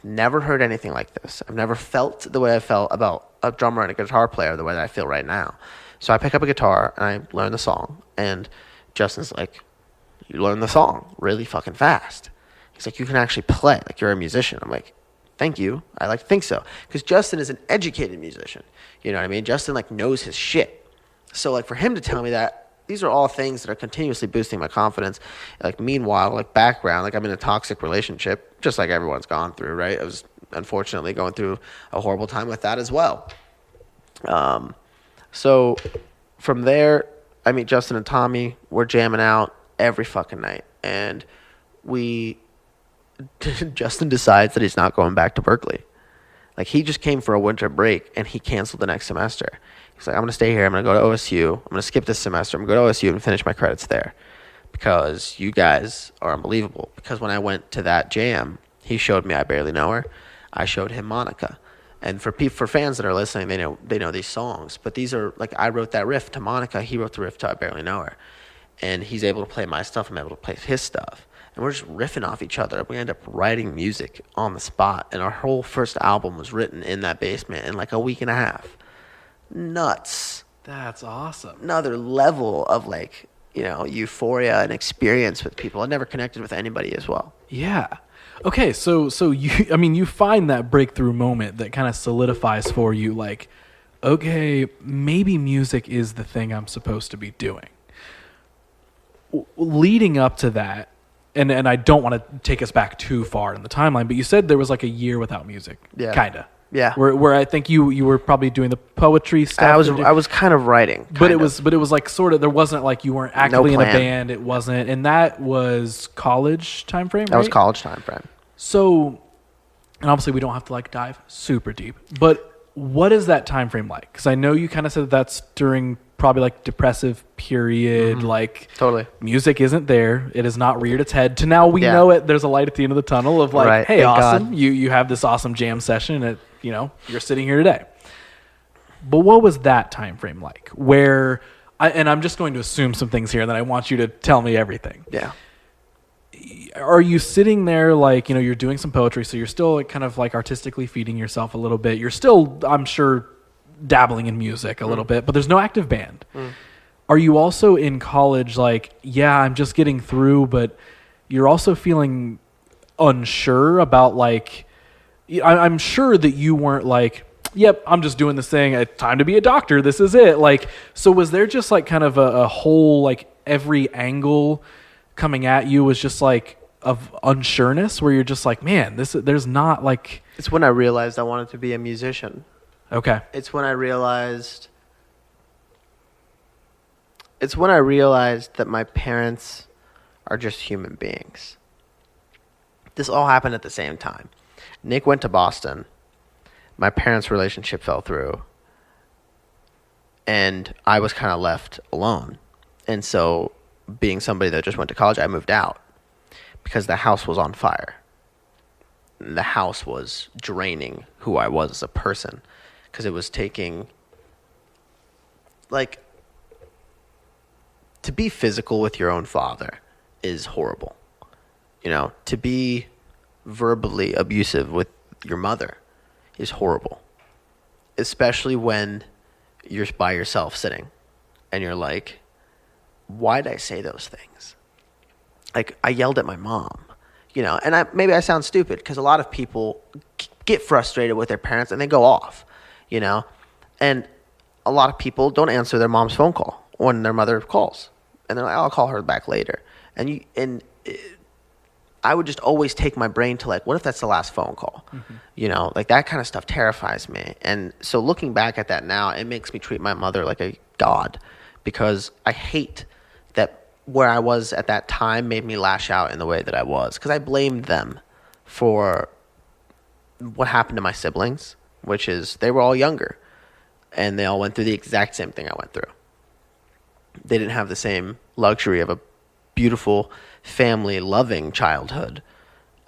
Never heard anything like this. I've never felt the way I felt about a drummer and a guitar player the way that I feel right now. So I pick up a guitar and I learn the song. And Justin's like, you learn the song really fucking fast. He's like, you can actually play. Like, you're a musician. I'm like, thank you. I like to think so. Because Justin is an educated musician. You know what I mean? Justin like knows his shit. So like for him to tell me that, these are all things that are continuously boosting my confidence. Like, meanwhile, like background, like I'm in a toxic relationship, just like everyone's gone through, right? I was unfortunately going through a horrible time with that as well. So from there, I meet Justin and Tommy. We're jamming out every fucking night. And Justin decides that he's not going back to Berkeley. Like, he just came for a winter break, and he canceled the next semester. He's like, I'm going to stay here. I'm going to go to OSU. I'm going to skip this semester. I'm going to go to OSU and finish my credits there because you guys are unbelievable. Because when I went to that jam, he showed me I Barely Know Her. I showed him Monica. And for fans that are listening, they know these songs. But these are, like, I wrote that riff to Monica. He wrote the riff to I Barely Know Her. And he's able to play my stuff. I'm able to play his stuff. And we're just riffing off each other. We end up writing music on the spot. And our whole first album was written in that basement in like a week and a half. Nuts. That's awesome. Another level of like, euphoria and experience with people. I never connected with anybody as well. Yeah. Okay, so you find that breakthrough moment that kind of solidifies for you, like, okay, maybe music is the thing I'm supposed to be doing. Leading up to that, and I don't want to take us back too far in the timeline, but you said there was like a year without music. Yeah. Kinda. Yeah. Where I think you were probably doing the poetry stuff. I was kind of writing. But it was like sort of, there wasn't like you weren't actively in a band. It wasn't, and that was college time frame, right? That was college time frame. So, and obviously we don't have to like dive super deep, but what is that time frame like? Because I know you kind of said that's during probably like depressive period, like totally music isn't there. It has not reared its head to now we know it. There's a light at the end of the tunnel of like, hey, thank awesome. God. You have this awesome jam session and you're sitting here today. But what was that time frame like where and I'm just going to assume some things here and then I want you to tell me everything. Yeah. Are you sitting there like, you're doing some poetry, so you're still like, kind of like artistically feeding yourself a little bit. You're still, I'm sure, dabbling in music a little bit, but there's no active band. Are you also in college like, yeah, I'm just getting through, but you're also feeling unsure about like, I'm sure that you weren't like, yep, I'm just doing this thing. It's time to be a doctor. This is it. Like, so was there just like kind of a whole, like every angle coming at you was just like of unsureness where you're just like, man, there's not like... It's when I realized I wanted to be a musician. Okay. It's when I realized that my parents are just human beings. This all happened at the same time. Nick went to Boston. My parents' relationship fell through. And I was kind of left alone. And so, being somebody that just went to college, I moved out because the house was on fire. The house was draining who I was as a person because it was taking, like, to be physical with your own father is horrible. To be verbally abusive with your mother is horrible, especially when you're by yourself sitting and you're like, why did I say those things? Like, I yelled at my mom, and maybe I sound stupid because a lot of people get frustrated with their parents and they go off, and a lot of people don't answer their mom's phone call when their mother calls and they're like, I'll call her back later. I would just always take my brain to like, what if that's the last phone call? Like that kind of stuff terrifies me. And so looking back at that now, it makes me treat my mother like a god because I hate that where I was at that time made me lash out in the way that I was because I blamed them for what happened to my siblings, which is they were all younger and they all went through the exact same thing I went through. They didn't have the same luxury of a beautiful family loving childhood,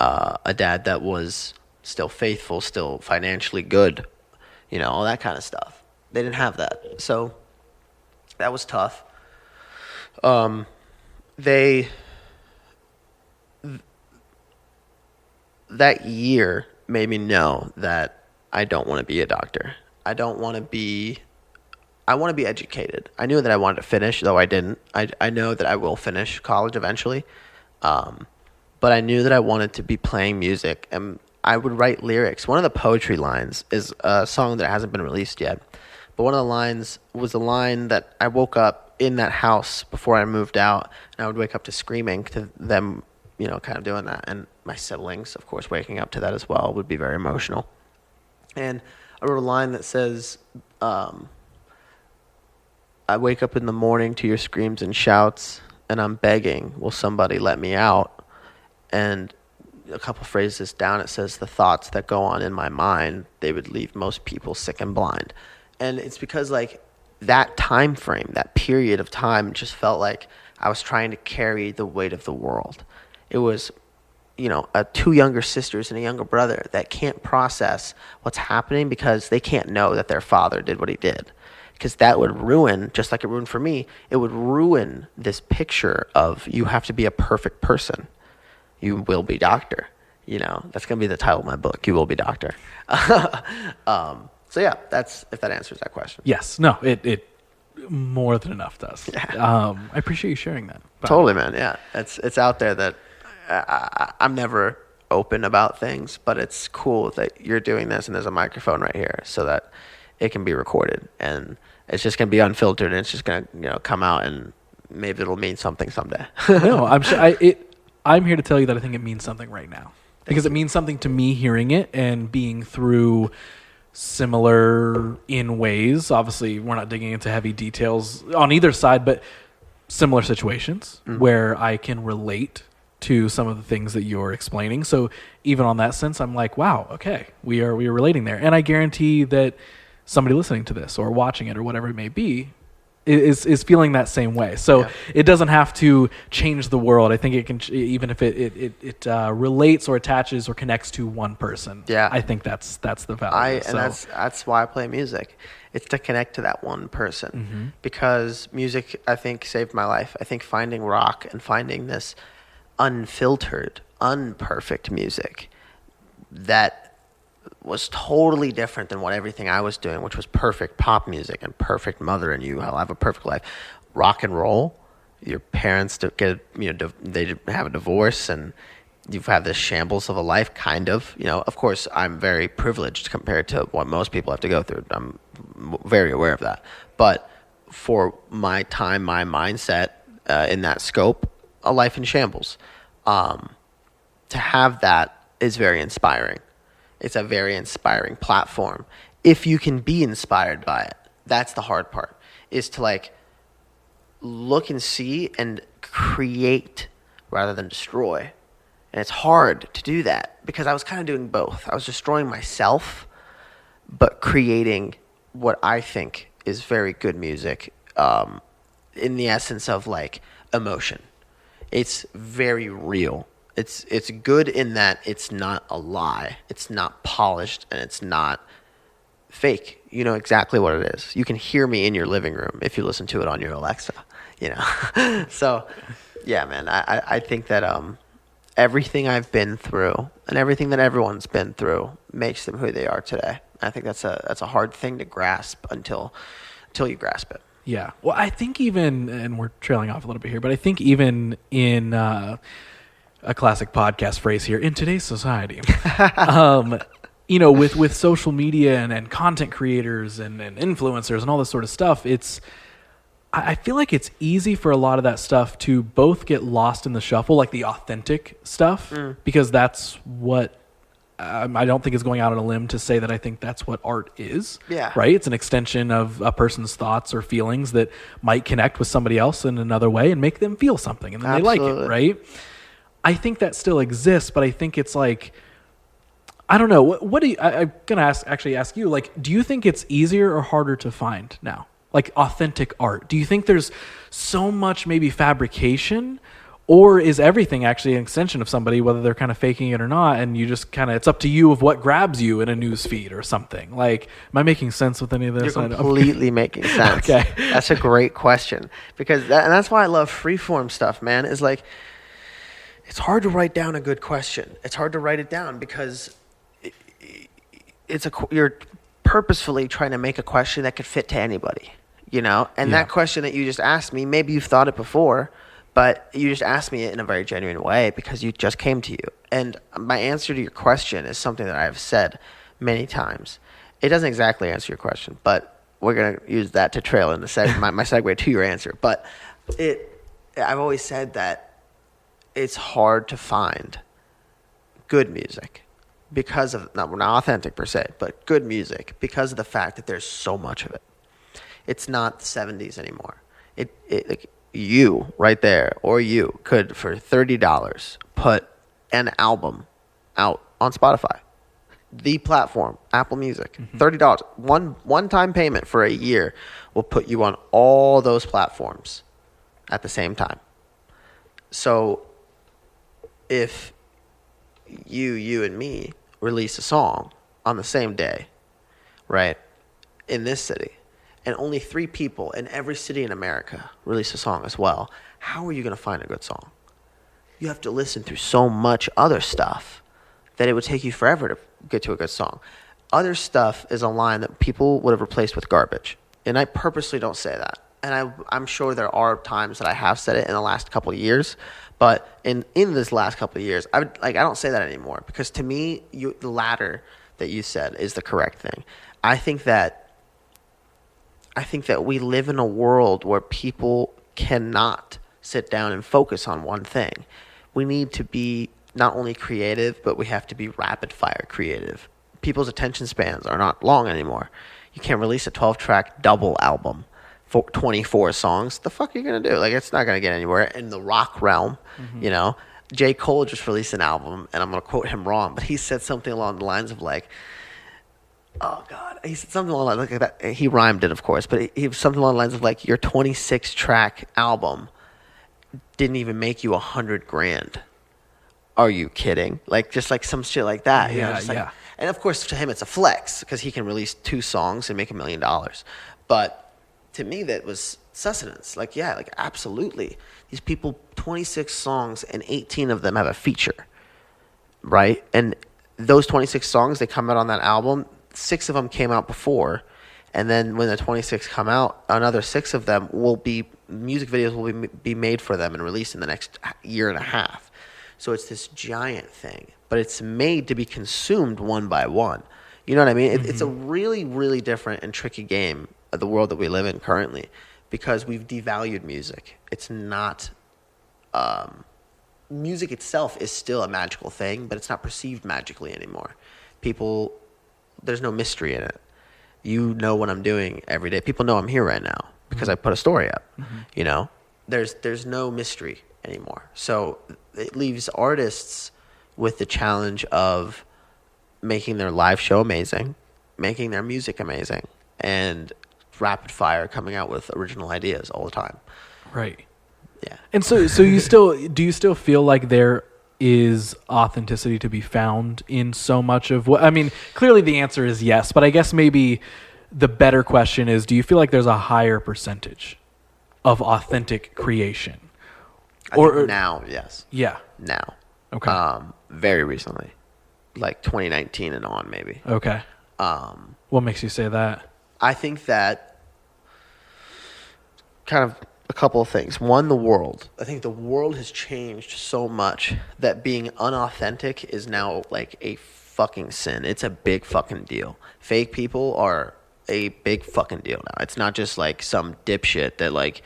a dad that was still faithful, still financially good, all that kind of stuff. They didn't have that. So that was tough. That year made me know that I don't want to be a doctor. I want to be educated. I knew that I wanted to finish, though I didn't. I know that I will finish college eventually. But I knew that I wanted to be playing music, and I would write lyrics. One of the poetry lines is a song that hasn't been released yet. But one of the lines was a line that I woke up in that house before I moved out, and I would wake up to screaming to them, kind of doing that. And my siblings, of course, waking up to that as well would be very emotional. And I wrote a line that says, I wake up in the morning to your screams and shouts, and I'm begging, will somebody let me out? And a couple phrases down, it says, the thoughts that go on in my mind, they would leave most people sick and blind. And it's because, like, that time frame, that period of time, just felt like I was trying to carry the weight of the world. It was, two younger sisters and a younger brother that can't process what's happening because they can't know that their father did what he did. Because that would ruin, just like it ruined for me, it would ruin this picture of you have to be a perfect person. You will be doctor. That's going to be the title of my book, You Will Be Doctor. So yeah, that's if that answers that question. Yes. No, it more than enough does. Yeah. I appreciate you sharing that. Totally, man. Yeah. It's out there that I'm never open about things, but it's cool that you're doing this and there's a microphone right here so that it can be recorded and it's just going to be unfiltered and it's just going to, come out and maybe it'll mean something someday. No, I'm sure I'm here to tell you that I think it means something right now because it means something to me hearing it and being through similar in ways. Obviously, we're not digging into heavy details on either side, but similar situations where I can relate to some of the things that you're explaining. So even on that sense, I'm like, wow, okay, we are relating there. And I guarantee that somebody listening to this or watching it or whatever it may be is feeling that same way. So it doesn't have to change the world. I think it can, even if it relates or attaches or connects to one person. Yeah. I think that's the value. And that's why I play music. It's to connect to that one person, because music, I think, saved my life. I think finding rock and finding this unfiltered, unperfect music that was totally different than what everything I was doing, which was perfect pop music and perfect Mother and You, I'll have a perfect life. Rock and roll, your parents they have a divorce and you've had this shambles of a life, kind of. Of course, I'm very privileged compared to what most people have to go through. I'm very aware of that. But for my time, my mindset in that scope, a life in shambles, to have that is very inspiring. It's a very inspiring platform. If you can be inspired by it, that's the hard part, is to look and see and create rather than destroy. And it's hard to do that because I was kind of doing both. I was destroying myself, but creating what I think is very good music, in the essence of emotion. It's very real. It's good in that it's not a lie. It's not polished and it's not fake. You know exactly what it is. You can hear me in your living room if you listen to it on your Alexa. So yeah, man, I think that everything I've been through and everything that everyone's been through makes them who they are today. I think that's a hard thing to grasp until you grasp it. Yeah. Well, I think even, and we're trailing off a little bit here, but I think even in a classic podcast phrase here, in today's society, with social media and content creators and influencers and all this sort of stuff, I feel like it's easy for a lot of that stuff to both get lost in the shuffle, like the authentic stuff, because that's what I don't think is going out on a limb to say that I think that's what art is. Yeah. Right? It's an extension of a person's thoughts or feelings that might connect with somebody else in another way and make them feel something, and then they like it, right? I think that still exists, but I think it's I don't know. What do you, I'm going to ask you, do you think it's easier or harder to find now? Authentic art. Do you think there's so much maybe fabrication, or is everything actually an extension of somebody, whether they're kind of faking it or not, and you just it's up to you of what grabs you in a news feed or something? Am I making sense with any of this? You're completely making sense. Okay. That's a great question, because and that's why I love freeform stuff, man, is it's hard to write down a good question. It's hard to write it down because you're purposefully trying to make a question that could fit to anybody, And that question that you just asked me, maybe you've thought it before, but you just asked me it in a very genuine way because you just came to you. And my answer to your question is something that I've said many times. It doesn't exactly answer your question, but we're going to use that to trail in my segue to your answer. But I've always said that it's hard to find good music because of, not authentic per se, but good music because of the fact that there's so much of it. It's not the 70s anymore. You right there, or you could for $30 put an album out on Spotify, the platform, Apple Music. $30, one-time payment for a year will put you on all those platforms at the same time. So if you and me release a song on the same day, right, in this city, and only 3 people in every city in America release a song as well, how are you going to find a good song? You have to listen through so much other stuff that it would take you forever to get to a good song. Other stuff is a line that people would have replaced with garbage, and I purposely don't say that. And I'm sure there are times that I have said it in the last couple of years, but in this last couple of years, I don't say that anymore, because to me, the latter that you said is the correct thing. I think that we live in a world where people cannot sit down and focus on one thing. We need to be not only creative, but we have to be rapid fire creative. People's attention spans are not long anymore. You can't release a 12-track double album for 24 songs. The fuck are you going to do? It's not going to get anywhere in the rock realm, J. Cole just released an album, and I'm going to quote him wrong, but he said something along the lines of Oh God, he said something along the lines like that. He rhymed it, of course, but he was something along the lines of like, your 26 track album didn't even make you $100,000. Are you kidding? Like, just like some shit like that. You know, just like, and of course, to him, it's a flex because he can release 2 songs and make $1 million. But to me, that was sustenance. Like, yeah, like absolutely. These people, 26 songs and 18 of them have a feature, right? And those 26 songs, they come out on that album. 6 of them came out before. And then when the 26 come out, another 6 of them will be, music videos will be made for them and released in the next year and a half. So it's this giant thing, but it's made to be consumed one by one. You know what I mean? It's a really, really different and tricky game of the world that we live in currently because we've devalued music. It's not, music itself is still a magical thing, but it's not perceived magically anymore. People, there's no mystery in it. You know what I'm doing every day. People know I'm here right now because I put a story up. You know, there's no mystery anymore. So it leaves artists with the challenge of making their live show amazing, making their music amazing, and rapid fire coming out with original ideas all the time. Right. Yeah. And so do you still feel like there is authenticity to be found in so much of what, I mean, clearly the answer is yes, but I guess maybe the better question is, do you feel like there's a higher percentage of authentic creation? I think now, yes. Yeah. Now. Okay. Very recently. Like 2019 and on, maybe. Okay. What makes you say that? I think that kind of a couple of things. One, the world. I think the world has changed so much that being unauthentic is now like a fucking sin. It's a big fucking deal. Fake people are a big fucking deal now. It's not just like some dipshit that like,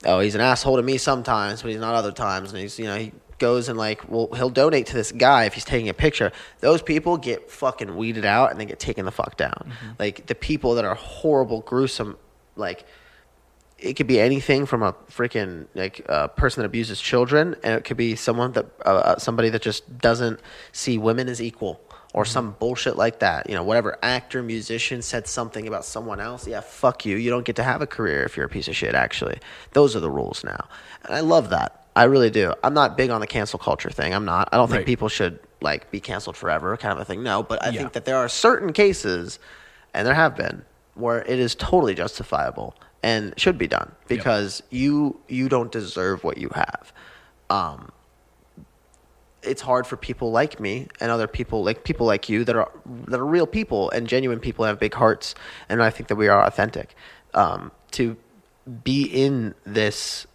oh, he's an asshole to me sometimes, but he's not other times. And he's, you know, he goes and like, well, he'll donate to this guy if he's taking a picture. Those people get fucking weeded out and they get taken the fuck down. Like the people that are horrible, gruesome, like it could be anything from a freaking like person that abuses children, and it could be someone that somebody that just doesn't see women as equal. Or some bullshit like that. You know, whatever actor, musician said something about someone else. Yeah, fuck you. You don't get to have a career if you're a piece of shit, actually. Those are the rules now. And I love that. I really do. I'm not big on the cancel culture thing. I'm not. I don't think people should, like, be canceled forever kind of a thing. No, but I think that there are certain cases, and there have been, where it is totally justifiable and should be done. Because you don't deserve what you have. It's hard for people like me and other people like you that are real people and genuine people and have big hearts, and I think that we are authentic, to be in this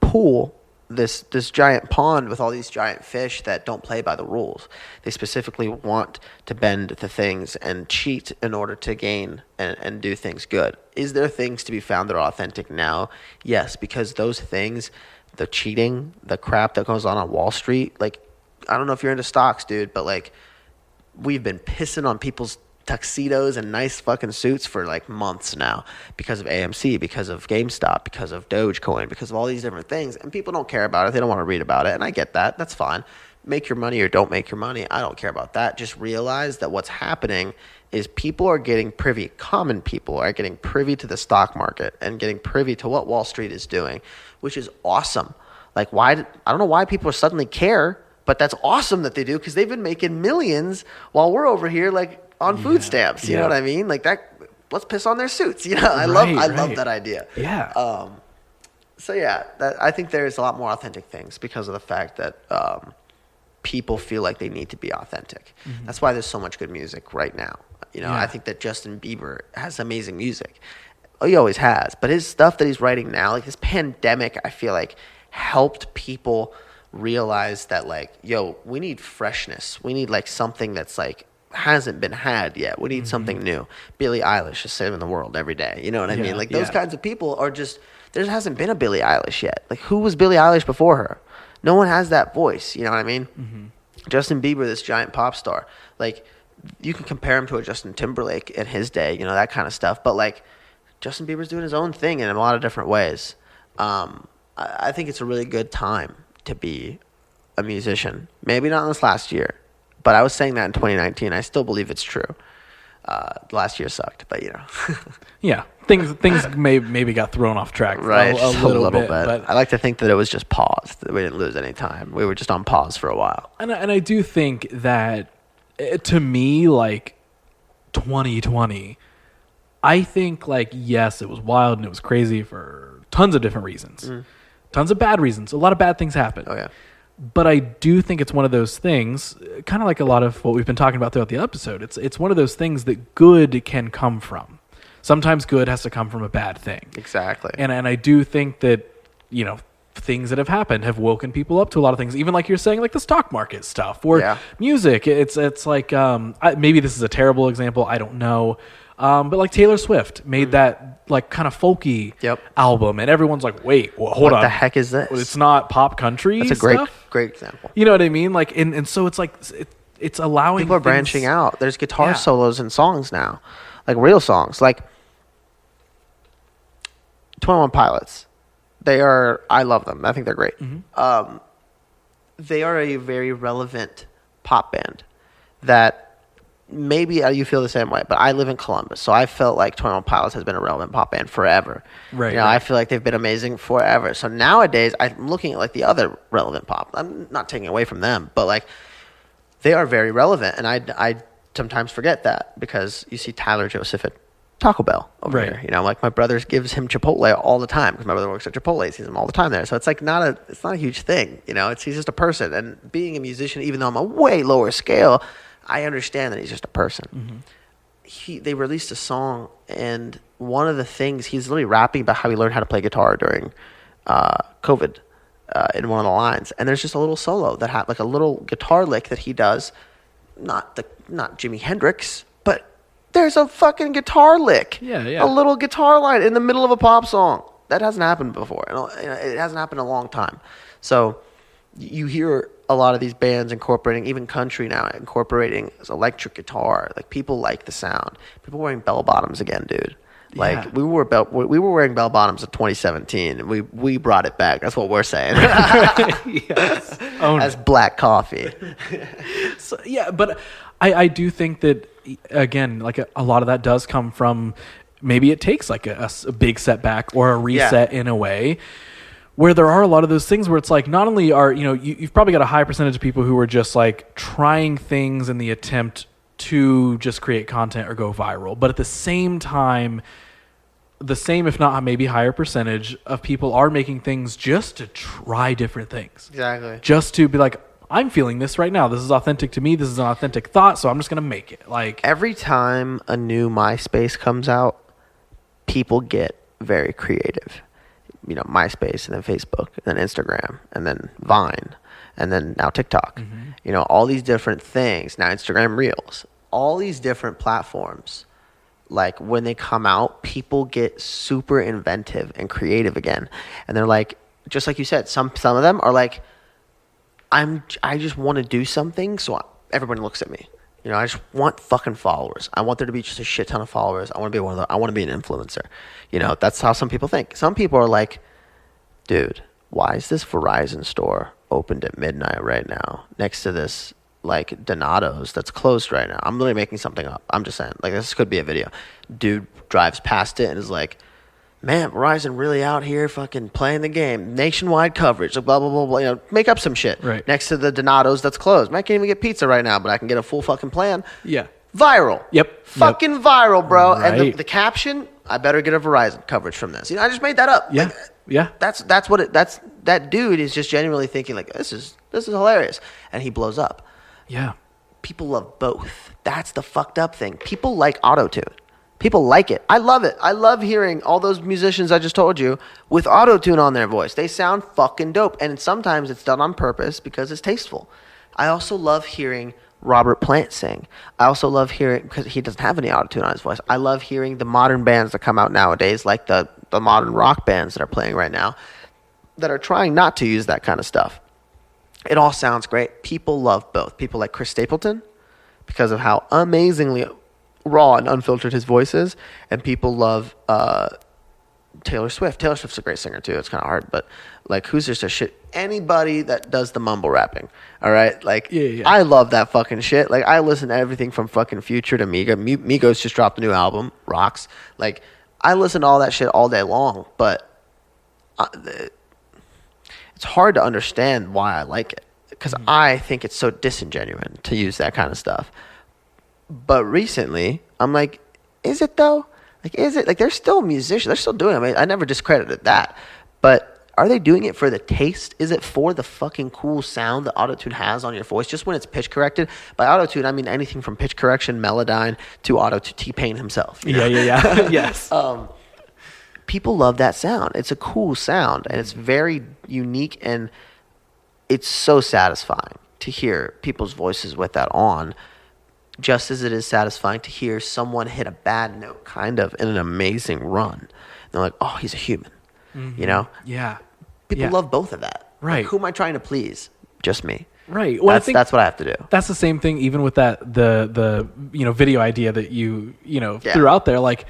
pool, this giant pond with all these giant fish that don't play by the rules. They specifically want to bend the things and cheat in order to gain and do things good. Is there things to be found that are authentic now? Yes, because those things, the cheating, the crap that goes on Wall Street, like, I don't know if you're into stocks, dude, but like, we've been pissing on people's tuxedos and nice fucking suits for like months now because of AMC, because of GameStop, because of Dogecoin, because of all these different things, and people don't care about it. They don't want to read about it, and I get that. That's fine. Make your money or don't make your money. I don't care about that. Just realize that what's happening is people are getting privy, common people are getting privy to the stock market and getting privy to what Wall Street is doing, which is awesome. Like, I don't know why people suddenly care, but that's awesome that they do, because they've been making millions while we're over here like on food stamps. You know what I mean? Like that. Let's piss on their suits. You know, I love that idea. Yeah. So yeah, I think there's a lot more authentic things because of the fact that people feel like they need to be authentic. That's why there's so much good music right now. You know, I think that Justin Bieber has amazing music. Oh, he always has. But his stuff that he's writing now, like this pandemic, I feel like helped people realize that, like, yo, we need freshness. We need like something that's like hasn't been had yet. We need something new. Billie Eilish is saving the world every day. You know what I mean? Like those kinds of people are just, there hasn't been a Billie Eilish yet. Like, who was Billie Eilish before her? No one has that voice. You know what I mean? Justin Bieber, this giant pop star, like, you can compare him to a Justin Timberlake in his day, you know, that kind of stuff. But like, Justin Bieber's doing his own thing in a lot of different ways. I think it's a really good time to be a musician. Maybe not in this last year, But I was saying that in 2019. I still believe it's true. Last year sucked, but Yeah, things maybe got thrown off track, right? A little bit. But I like to think that it was just paused. That we didn't lose any time. We were just on pause for a while. And I do think that, to me, like 2020, I think, like, yes, it was wild and it was crazy for tons of different reasons, tons of bad reasons. A lot of bad things happened. Oh yeah. But I do think it's one of those things, kind of like a lot of what we've been talking about throughout the episode. It's one of those things that good can come from. Sometimes good has to come from a bad thing. Exactly. And I do think that, things that have happened have woken people up to a lot of things. Even like you're saying, like the stock market stuff or music. It's like, maybe this is a terrible example. I don't know. But like Taylor Swift made that like kind of folky album, and everyone's like, "Wait, hold on, what the heck is this? It's not pop country." That's a great example. You know what I mean? Like, and so it's like it's allowing people are branching out. There's guitar solos in songs now, like real songs, like 21 Pilots. I love them. I think they're great. Mm-hmm. They are a very relevant pop band that. Maybe you feel the same way, but I live in Columbus, so I felt like 21 Pilots has been a relevant pop band forever. Right. I feel like they've been amazing forever. So nowadays, I'm looking at like the other relevant pop. I'm not taking away from them, but like they are very relevant, and I sometimes forget that because you see Tyler Joseph at Taco Bell over here. Like my brother gives him Chipotle all the time because my brother works at Chipotle. He sees him all the time there. So it's like it's not a huge thing. He's just a person, and being a musician, even though I'm a way lower scale, I understand that he's just a person. Mm-hmm. They released a song, and one of the things, he's literally rapping about how he learned how to play guitar during COVID in one of the lines. And there's just a little solo that had like a little guitar lick that he does. Not Jimi Hendrix, but there's a fucking guitar lick. Yeah. A little guitar line in the middle of a pop song. That hasn't happened before. It hasn't happened in a long time. So you hear a lot of these bands incorporating, even country now, incorporating electric guitar. Like people like the sound. People wearing bell bottoms again, dude. Like we were wearing bell bottoms in 2017, and we brought it back. That's what we're saying. Yes. As black coffee. So, yeah, but I do think that again, like a lot of that does come from maybe it takes like a big setback or a reset in a way. Where there are a lot of those things where it's like not only are, you've probably got a high percentage of people who are just like trying things in the attempt to just create content or go viral. But at the same time, the same, if not maybe higher percentage of people are making things just to try different things. Exactly. Just to be like, I'm feeling this right now. This is authentic to me. This is an authentic thought. So I'm just going to make it. Like every time a new MySpace comes out, people get very creative. MySpace, and then Facebook, and then Instagram, and then Vine, and then now TikTok. Mm-hmm. All these different things. Now Instagram Reels. All these different platforms. Like when they come out, people get super inventive and creative again. And they're like, just like you said, some of them are like, I just want to do something, so everybody looks at me. I just want fucking followers. I want there to be just a shit ton of followers. I want to be I want to be an influencer. That's how some people think. Some people are like, dude, why is this Verizon store opened at midnight right now next to this like Donato's that's closed right now? I'm literally making something up. I'm just saying, like this could be a video. Dude drives past it and is like, man, Verizon really out here fucking playing the game. Nationwide coverage, like blah, blah, blah, blah. Make up some shit. Right. Next to the Donato's that's closed. I can't even get pizza right now, but I can get a full fucking plan. Yeah. Viral. Yep. Fucking viral, bro. Right. And the caption, I better get a Verizon coverage from this. I just made that up. Yeah. Like, yeah. That dude is just genuinely thinking like, this is hilarious. And he blows up. Yeah. People love both. That's the fucked up thing. People like auto-tune. People like it. I love it. I love hearing all those musicians I just told you with auto-tune on their voice. They sound fucking dope. And sometimes it's done on purpose because it's tasteful. I also love hearing Robert Plant sing. I also love hearing, because he doesn't have any auto-tune on his voice, I love hearing the modern bands that come out nowadays, like the modern rock bands that are playing right now, that are trying not to use that kind of stuff. It all sounds great. People love both. People like Chris Stapleton because of how amazingly raw and unfiltered his voice is, and people love Taylor Swift. Taylor Swift's a great singer too. It's kind of hard, but like, who's just a shit? Anybody that does the mumble rapping, all right? Like, I love that fucking shit. Like, I listen to everything from fucking Future to Migos just dropped a new album, rocks. Like, I listen to all that shit all day long, but it's hard to understand why I like it, because I think it's so disingenuous to use that kind of stuff. But recently, I'm like, is it though? Like, is it? Like, they're still musicians. They're still doing it. I mean, I never discredited that. But are they doing it for the taste? Is it for the fucking cool sound that autotune has on your voice? Just when it's pitch corrected? By autotune, I mean anything from pitch correction, Melodyne, to T-Pain himself. You know? Yeah. Yes. People love that sound. It's a cool sound, and it's very unique, and it's so satisfying to hear people's voices with that on, just as it is satisfying to hear someone hit a bad note kind of in an amazing run. And they're like, oh, he's a human, you know? Yeah. People love both of that. Right. Like, who am I trying to please? Just me. Right. Well, that's what I have to do. That's the same thing even with the video idea that you threw out there. Like,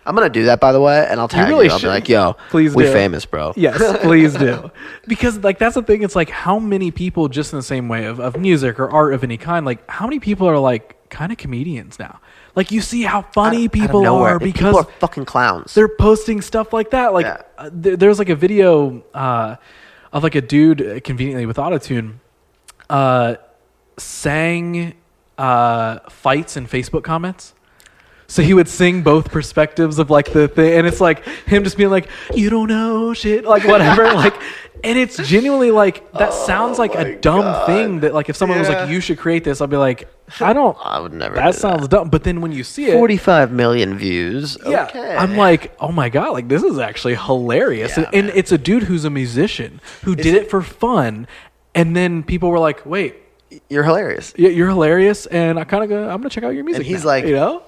I'm going to do that, by the way, and I'll tag you. I'll be like, yo, please we famous, bro. Yes, please do. Because, like, that's the thing. It's like, how many people, just in the same way of music or art of any kind, like, how many people are, like, kind of comedians now? Like, you see how funny people are because people are fucking clowns. They're posting stuff like that. Like, there's, like, a video of, like, a dude, conveniently with autotune, sang fights in Facebook comments. So he would sing both perspectives of, like, the thing, and it's like him just being like, you don't know shit, like, whatever, like, and it's genuinely like, that sounds like a dumb thing that, like, if someone was like, you should create this, I'll be like, I would never. That sounds dumb. But then when you see it, 45 million views. Yeah, okay. I'm like, oh my god, like, this is actually hilarious, and it's a dude who's a musician who did it for fun, and then people were like, wait, you're hilarious. Yeah, you're hilarious, and I'm gonna check out your music. And he's now, like, you know.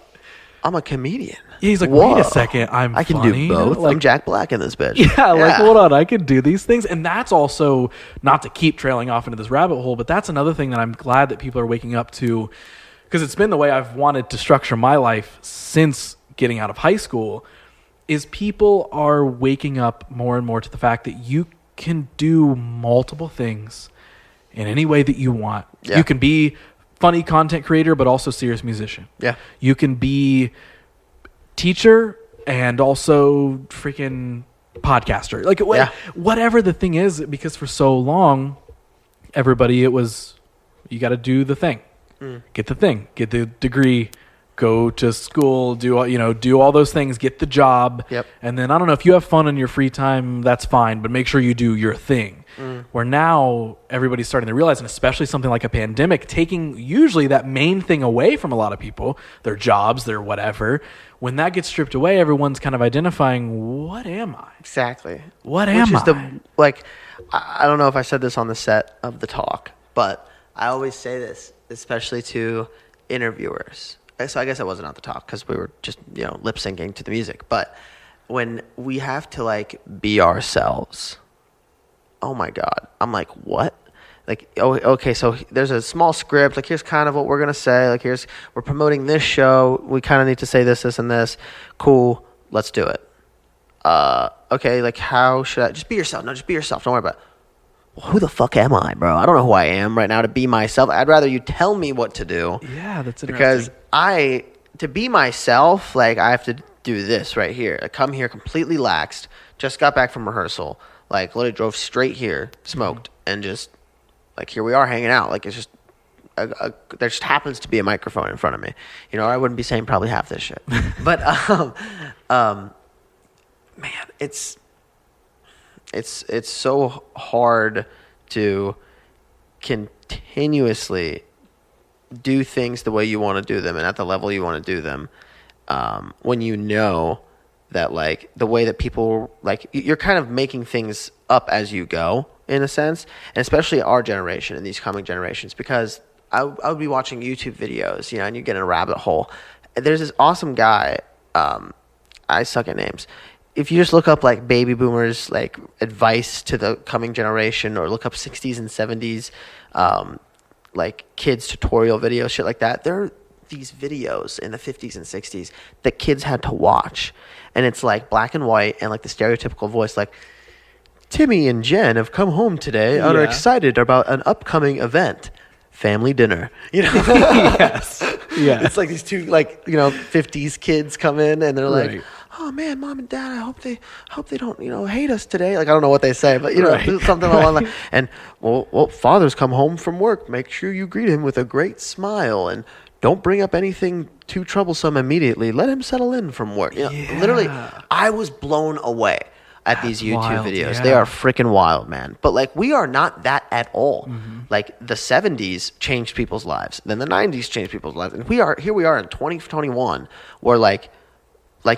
I'm a comedian. Yeah, he's like, wait a second, I can do both. Like, I'm Jack Black in this bitch. Yeah, like, hold on, I can do these things. And that's also, not to keep trailing off into this rabbit hole, but that's another thing that I'm glad that people are waking up to, because it's been the way I've wanted to structure my life since getting out of high school, is people are waking up more and more to the fact that you can do multiple things in any way that you want. Yeah. You can be funny content creator, but also serious musician. Yeah. You can be teacher and also freaking podcaster. Like, whatever the thing is, because for so long, everybody, it was, you got to do the thing. Get the thing. Get the degree. Go to school. Do all those things. Get the job. Yep. And then, I don't know, if you have fun in your free time, that's fine, but make sure you do your thing. Where now everybody's starting to realize, and especially something like a pandemic, taking usually that main thing away from a lot of people, their jobs, their whatever. When that gets stripped away, everyone's kind of identifying, what am I? Exactly. What am I? I don't know if I said this on the set of the talk, but I always say this, especially to interviewers. So I guess it wasn't on the talk because we were just, lip syncing to the music. But when we have to, like, be ourselves, oh my God, I'm like, what? Like, okay, so there's a small script. Like, here's kind of what we're going to say. Like, we're promoting this show. We kind of need to say this, this, and this. Cool. Let's do it. Okay, like, how should I? Just be yourself. No, just be yourself. Don't worry about it. Well, who the fuck am I, bro? I don't know who I am right now to be myself. I'd rather you tell me what to do. Yeah, that's interesting. Because to be myself, like, I have to do this right here. I come here completely laxed. Just got back from rehearsal. Like, literally drove straight here, smoked, and just, like, here we are hanging out. Like, it's just, there just happens to be a microphone in front of me. I wouldn't be saying probably half this shit. But, man, it's so hard to continuously do things the way you want to do them and at the level you want to do them, when you know that, like, the way that people, like, you're kind of making things up as you go, in a sense, and especially our generation and these coming generations, because I would be watching YouTube videos, and you get in a rabbit hole. There's this awesome guy, I suck at names. If you just look up, like, baby boomers, like, advice to the coming generation, or look up 60s and 70s, like, kids tutorial videos, shit like that, they're these videos in the 50s and 60s that kids had to watch. And it's like black and white and like the stereotypical voice, like, Timmy and Jen have come home today and are excited about an upcoming event. Family dinner. Yes. Yeah. It's like these two, like, 50s kids come in and they're like, oh man, mom and dad, I hope they don't, hate us today. Like, I don't know what they say, but something along that. And well, father's come home from work. Make sure you greet him with a great smile and don't bring up anything too troublesome immediately. Let him settle in from work. Literally, I was blown away at these YouTube videos. They are freaking wild, man. But like, we are not that at all. Like, the 70s changed people's lives. Then the 90s changed people's lives. And we are in 2021 where like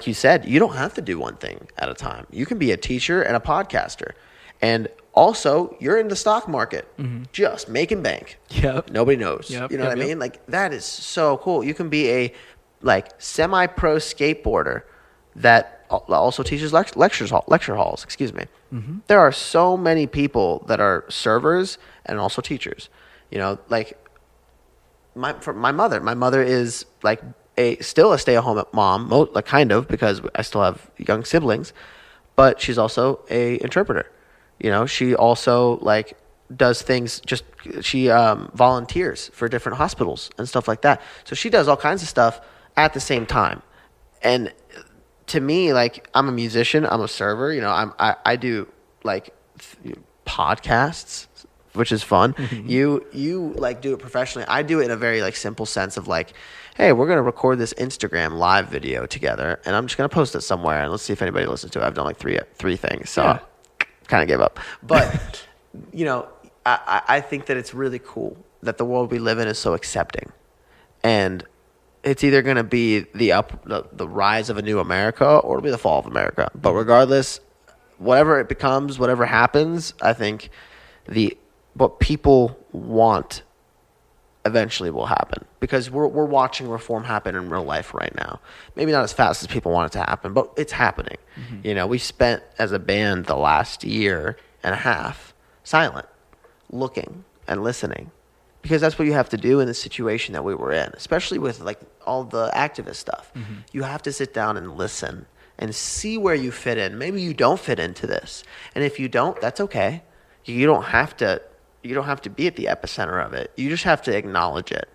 you said, you don't have to do one thing at a time. You can be a teacher and a podcaster. And also, you're in the stock market, just making bank. Yep. Nobody knows. You know what I mean? Like, that is so cool. You can be a like semi-pro skateboarder that also teaches lecture halls. Excuse me. There are so many people that are servers and also teachers. Like my mother. My mother is like still a stay-at-home mom, like kind of, because I still have young siblings, but she's also a interpreter. She also like does things. She volunteers for different hospitals and stuff like that. So she does all kinds of stuff at the same time. And to me, like, I'm a musician, I'm a server, I do like podcasts, which is fun. You like do it professionally. I do it in a very like simple sense of like, hey, we're going to record this Instagram live video together and I'm just going to post it somewhere and let's see if anybody listens to it. I've done like three things. So I kind of gave up. But, I think that it's really cool that the world we live in is so accepting. And it's either going to be the rise of a new America or it'll be the fall of America. But regardless, whatever it becomes, whatever happens, I think what people want eventually will happen, because we're watching reform happen in real life right now. Maybe not as fast as people want it to happen, but it's happening. We spent as a band the last year and a half silent, looking and listening. Because that's what you have to do in the situation that we were in, especially with like all the activist stuff. You have to sit down and listen and see where you fit in. Maybe you don't fit into this, and if you don't, that's okay. You don't have to be at the epicenter of it. You just have to acknowledge it,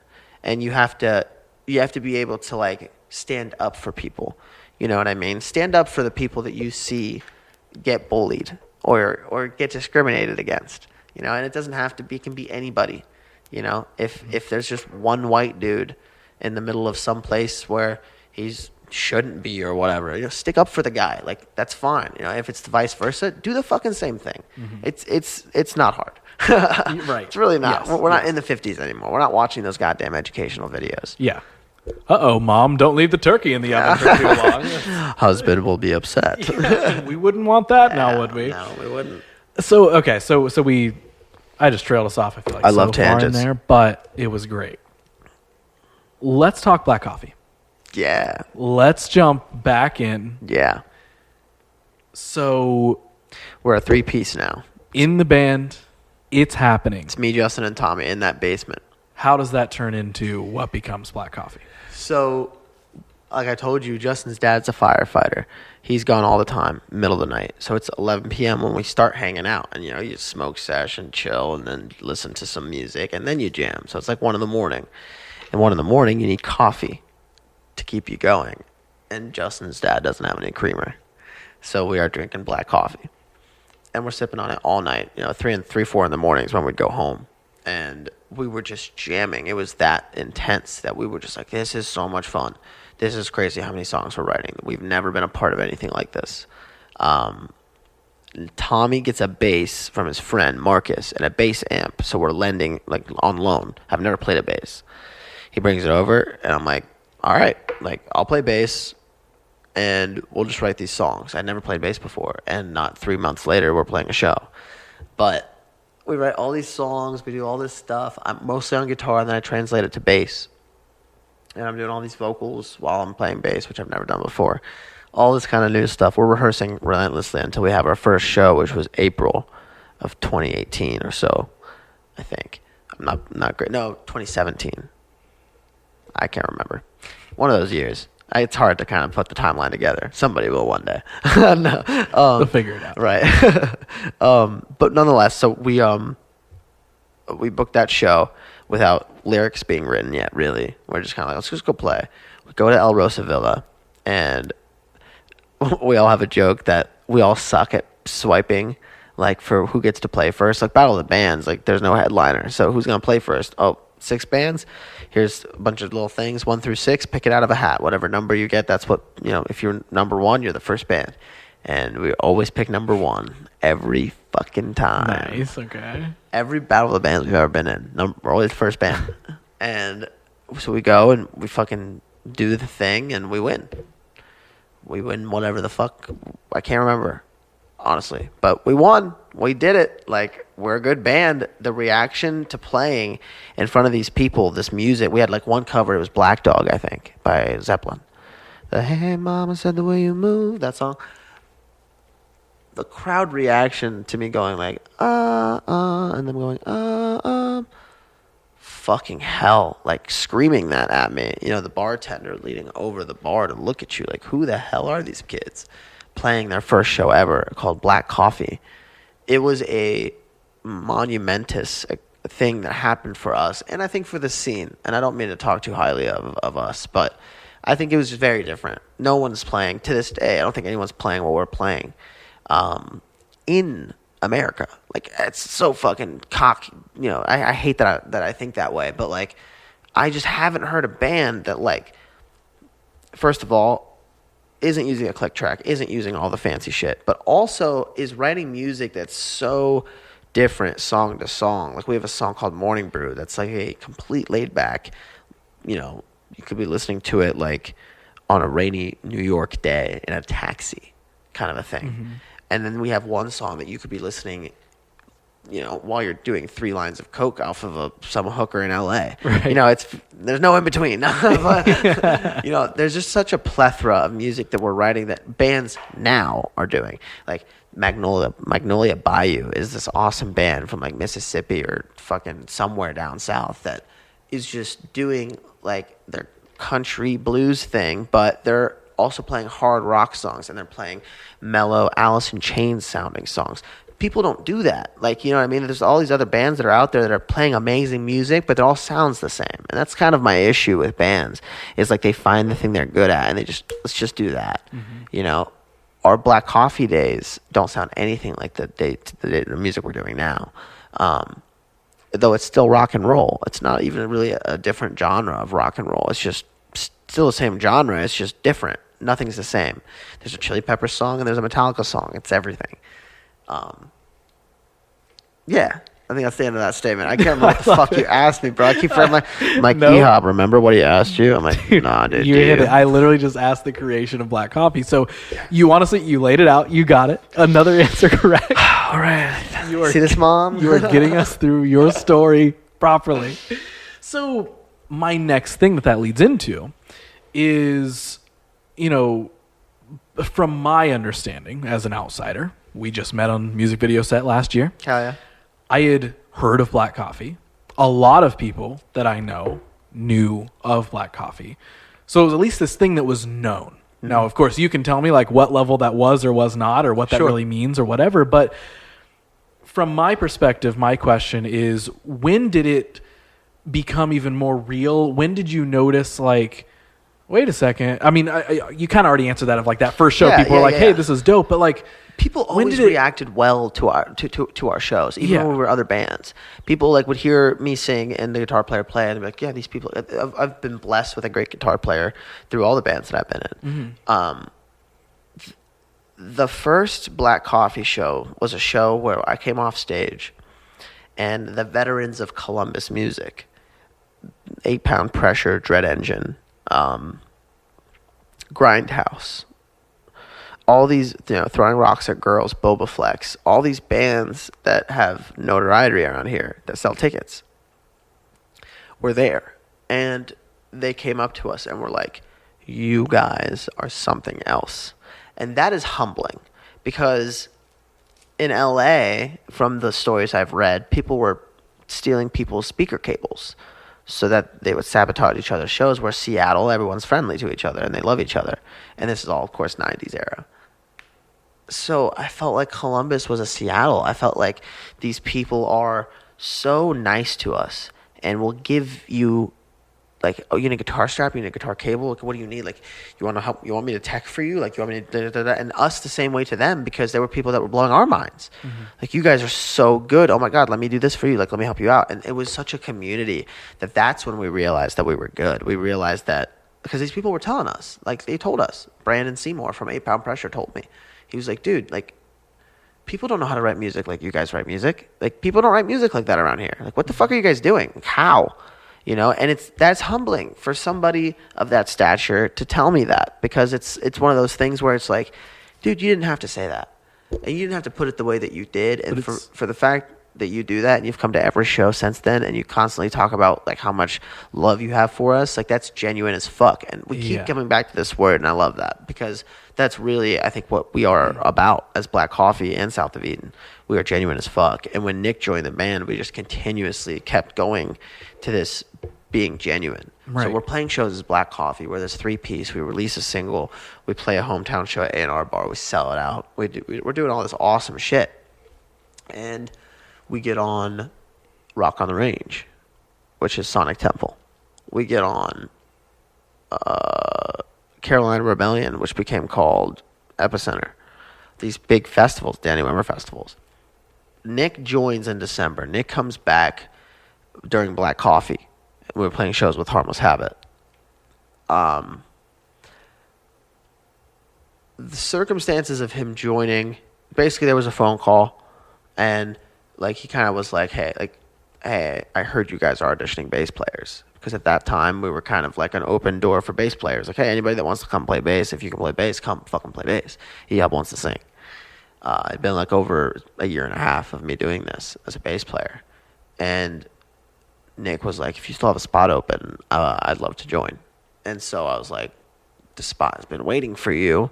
and you have to be able to like stand up for people. You know what I mean? Stand up for the people that you see get bullied or get discriminated against. And it doesn't have to be. It can be anybody. If there's just one white dude in the middle of some place where he shouldn't be or whatever, stick up for the guy. Like, that's fine. If it's the vice versa, do the fucking same thing. It's not hard. Right. It's really not. Yes. We're not in the 50s anymore. We're not watching those goddamn educational videos. Yeah. Mom, don't leave the turkey in the oven for too long. Husband will be upset. We wouldn't want that now, would we? No, we wouldn't. So I just trailed us off, I feel like, I love tangents in there, but it was great. Let's talk Black Coffee. Yeah. Let's jump back in. Yeah. So we're a 3-piece now. In the band, it's happening. It's me, Justin, and Tommy in that basement. How does that turn into what becomes Black Coffee? So, like I told you, Justin's dad's a firefighter. He's gone all the time, middle of the night. So it's 11 p.m. when we start hanging out. And, you smoke sesh and chill and then listen to some music and then you jam. So it's like 1 a.m. And 1 a.m, you need coffee to keep you going. And Justin's dad doesn't have any creamer. So we are drinking black coffee. And we're sipping on it all night. 3, 4 in the mornings when we'd go home. And we were just jamming. It was that intense that we were just like, this is so much fun. This is crazy how many songs we're writing. We've never been a part of anything like this. Tommy gets a bass from his friend Marcus and a bass amp. So we're lending, like, on loan. I've never played a bass. He brings it over, and I'm like, all right, like, I'll play bass, and we'll just write these songs. I'd never played bass before, and not 3 months later, we're playing a show. But we write all these songs. We do all this stuff. I'm mostly on guitar, and then I translate it to bass. And I'm doing all these vocals while I'm playing bass, which I've never done before. All this kind of new stuff. We're rehearsing relentlessly until we have our first show, which was April of 2018 or so, I think. I'm not great. No, 2017. I can't remember. One of those years. It's hard to kind of put the timeline together. Somebody will one day. No, they'll figure it out. Right. But nonetheless, so we booked that show without lyrics being written yet, really. We're just kind of like, let's just go play. We go to El Rosa Villa, and we all have a joke that we all suck at swiping, like, for who gets to play first. Like, Battle of the Bands, like, there's no headliner. So who's going to play first? Oh, 6 bands? Here's a bunch of little things, 1 through 6. Pick it out of a hat. Whatever number you get, that's what, if you're number 1, you're the first band. And we always pick number 1 every fucking time. Nice, okay. Every Battle of the Bands we've ever been in, we're always the first band. And so we go and we fucking do the thing and we win. We win whatever the fuck. I can't remember, honestly. But we won. We did it. Like, we're a good band. The reaction to playing in front of these people, this music, we had like one cover. It was Black Dog, I think, by Zeppelin. The Hey Mama Said the Way You Move, that song. The crowd reaction to me going like, and them going, fucking hell, like screaming that at me. The bartender leaning over the bar to look at you like, who the hell are these kids playing their first show ever called Black Coffee? It was a monumentous thing that happened for us, and I think for the scene. And I don't mean to talk too highly of us, but I think it was just very different. No one's playing to this day. I don't think anyone's playing what we're playing in America. Like, it's so fucking cocky. I hate that I think that way, but like, I just haven't heard a band that, like, first of all, isn't using a click track, isn't using all the fancy shit, but also is writing music that's so different song to song. Like, we have a song called Morning Brew that's like a complete laid back, you could be listening to it like on a rainy New York day in a taxi kind of a thing. Mm-hmm. And then we have one song that you could be listening, while you're doing 3 lines of coke off of some hooker in LA. Right. There's no in between. But, there's just such a plethora of music that we're writing that bands now are doing. Like Magnolia Bayou is this awesome band from like Mississippi or fucking somewhere down south that is just doing like their country blues thing, but they're also playing hard rock songs and they're playing mellow Alice in Chains sounding songs. People don't do that. Like, you know what I mean? There's all these other bands that are out there that are playing amazing music, but it all sounds the same. And that's kind of my issue with bands. Is like they find the thing they're good at and let's just do that. Mm-hmm. Our Black Coffee days don't sound anything like the music we're doing now. Though it's still rock and roll. It's not even really a different genre of rock and roll. It's just still the same genre. It's just different. Nothing's the same. There's a Chili Peppers song and there's a Metallica song. It's everything. Yeah, I think that's the end of that statement. I can't remember what the fuck you asked me, bro. I keep forgetting no. Ehab, remember what he asked you? I'm like, nah, dude. You hit it. I literally just asked the creation of Black Coffee. So you laid it out. You got it. Another answer correct. All right. See this, Mom? You are getting us through your story properly. So my next thing that leads into is, from my understanding as an outsider, we just met on Music Video Set last year. Hell yeah. I had heard of Black Coffee. A lot of people that I know knew of Black Coffee. So it was at least this thing that was known. Mm-hmm. Now, of course, you can tell me like what level that was or was not or what that really means or whatever. But from my perspective, my question is, when did it become even more real? When did you notice like, wait a second. I mean, you kind of already answered that of like that first show. People were like, hey, this is dope. But like, people always reacted well to our shows, even when we were other bands. People like would hear me sing and the guitar player play, and they'd be like, yeah, these people. I've been blessed with a great guitar player through all the bands that I've been in. Mm-hmm. The first Black Coffee show was a show where I came off stage, and the veterans of Columbus music, 8 Pound Pressure, Dread Engine, Grindhouse, all these, Throwing Rocks at Girls, Boba Flex, all these bands that have notoriety around here that sell tickets were there. And they came up to us and were like, you guys are something else. And that is humbling because in LA, from the stories I've read, people were stealing people's speaker cables so that they would sabotage each other's shows. Where Seattle, everyone's friendly to each other and they love each other. And this is all, of course, 90s era. So I felt like Columbus was a Seattle. I felt like these people are so nice to us and will give you, like, oh, you need a guitar strap, you need a guitar cable, like, what do you need? Like, you want to help, you want me to tech for you? Like, you want me to da-da-da-da? And us the same way to them, because there were people that were blowing our minds. Mm-hmm. Like, you guys are so good. Oh my God, let me do this for you. Like, let me help you out. And it was such a community that's when we realized that we were good. We realized that because these people were telling us, like, they told us. Brandon Seymour from 8 Pound Pressure told me. He was like, dude, like, people don't know how to write music like you guys write music. Like, people don't write music like that around here. Like, what the fuck are you guys doing? Like, how? You know, and that's humbling for somebody of that stature to tell me that, because it's one of those things where it's like, dude, you didn't have to say that. And you didn't have to put it the way that you did. And for the fact that you do that and you've come to every show since then and you constantly talk about like how much love you have for us, like that's genuine as fuck. And we keep coming back to this word, and I love that, because that's really, I think, what we are about as Black Coffee and South of Eden. We are genuine as fuck. And when Nick joined the band, we just continuously kept going to this being genuine. Right. So we're playing shows as Black Coffee, where there's 3-piece. We release a single. We play a hometown show at A&R Bar. We sell it out. We're doing all this awesome shit. And we get on Rock on the Range, which is Sonic Temple. We get on Carolina Rebellion, which became called Epicenter. These big festivals, Danny Wimmer festivals. Nick joins in December. Nick comes back during Black Coffee. We were playing shows with Harmless Habit. The circumstances of him joining, basically there was a phone call, and like he kind of was like, hey, I heard you guys are auditioning bass players. Because at that time, we were kind of like an open door for bass players. Like, hey, anybody that wants to come play bass, if you can play bass, come fucking play bass. Ehab wants to sing. It'd been like over a year and a half of me doing this as a bass player. And Nick was like, if you still have a spot open, I'd love to join. And so I was like, the spot has been waiting for you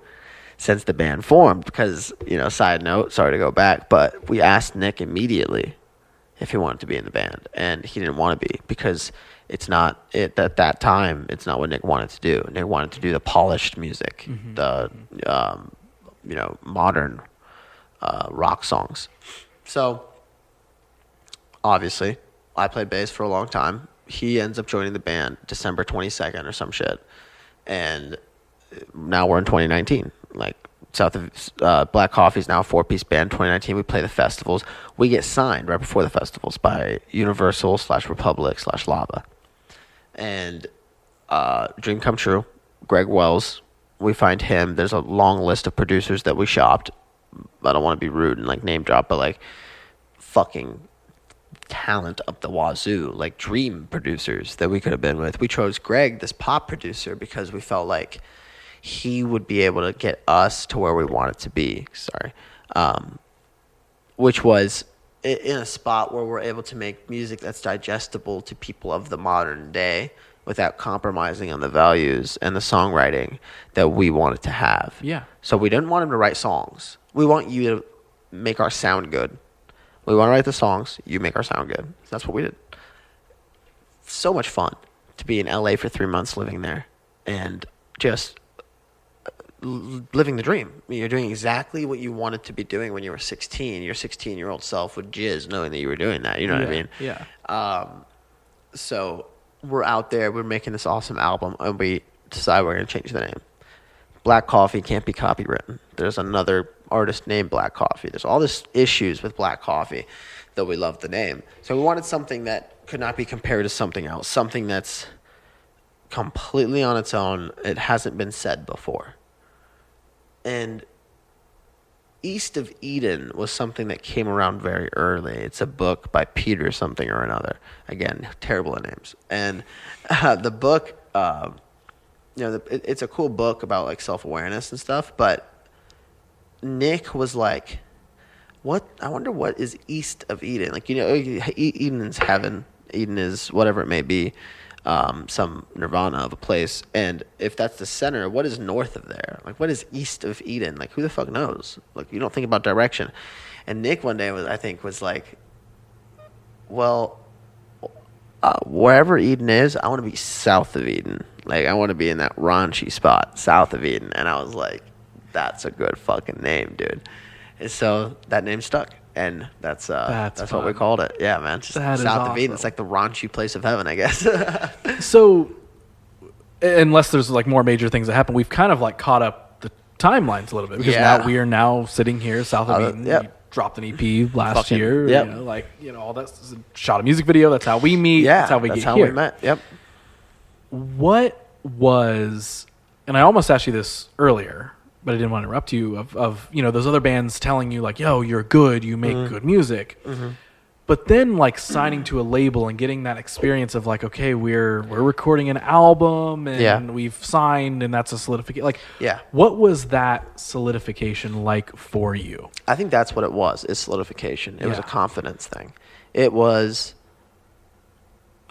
since the band formed. Because, you know, side note, sorry to go back, but we asked Nick immediately if he wanted to be in the band. And he didn't want to be, because it's not it at that time. It's not what Nick wanted to do. Nick wanted to do the polished music, the modern rock songs. So obviously, I played bass for a long time. He ends up joining the band December 22nd or some shit, and now we're in 2019. Like, South of Black Coffee is now a 4-piece band. 2019, we play the festivals. We get signed right before the festivals by Universal / Republic / Lava. And dream come true. Greg Wells, we find him. There's a long list of producers that we shopped. I don't want to be rude and like name drop, but like fucking talent up the wazoo, like dream producers that we could have been with. We chose Greg, this pop producer, because we felt like he would be able to get us to where we wanted to be. Which was in a spot where we're able to make music that's digestible to people of the modern day without compromising on the values and the songwriting that we wanted to have. Yeah. So we didn't want him to write songs. We want you to make our sound good. We want to write the songs. You make our sound good. That's what we did. So much fun to be in LA for 3 months living there and just living the dream. You're doing exactly what you wanted to be doing when you were 16. Your 16-year-old self would jizz knowing that you were doing that. You know what I mean? Yeah. So we're out there. We're making this awesome album, and we decide we're going to change the name. Black Coffee can't be copywritten. There's another artist named Black Coffee. There's all this issues with Black Coffee, though we love the name. So we wanted something that could not be compared to something else, something that's completely on its own. It hasn't been said before. And East of Eden was something that came around very early. It's a book by Peter something or another. Again, terrible at names. And the book, it's a cool book about like self-awareness and stuff. But Nick was like, "What? I wonder what is East of Eden? Like, Eden is heaven. Eden is whatever it may be." Some nirvana of a place, and if that's the center, what is north of there? Like, what is east of Eden? Like, who the fuck knows? Like, you don't think about direction. And Nick one day was like, well, Wherever Eden is, I want to be south of Eden. Like, I want to be in that raunchy spot south of Eden. And I was like, that's a good fucking name, dude. And so that name stuck. And that's what we called it. Yeah, man. Just south of Eden. It's like the raunchy place of heaven, I guess. So, unless there's like more major things that happen, we've kind of like caught up the timelines a little bit, because now we are now sitting here south of Eden. Yep. You dropped an EP last year. Yep. All that. Shot a music video. That's how we meet. Yeah, that's how we that's get how here. we met. Yep. What was, and I almost asked you this earlier, but I didn't want to interrupt you, of those other bands telling you like, yo, you're good, you make good music. Mm-hmm. But then like signing to a label and getting that experience of like, okay, we're recording an album and we've signed, and that's a solidification. Like, what was that solidification like for you? I think that's what it was, is solidification. It was a confidence thing. It was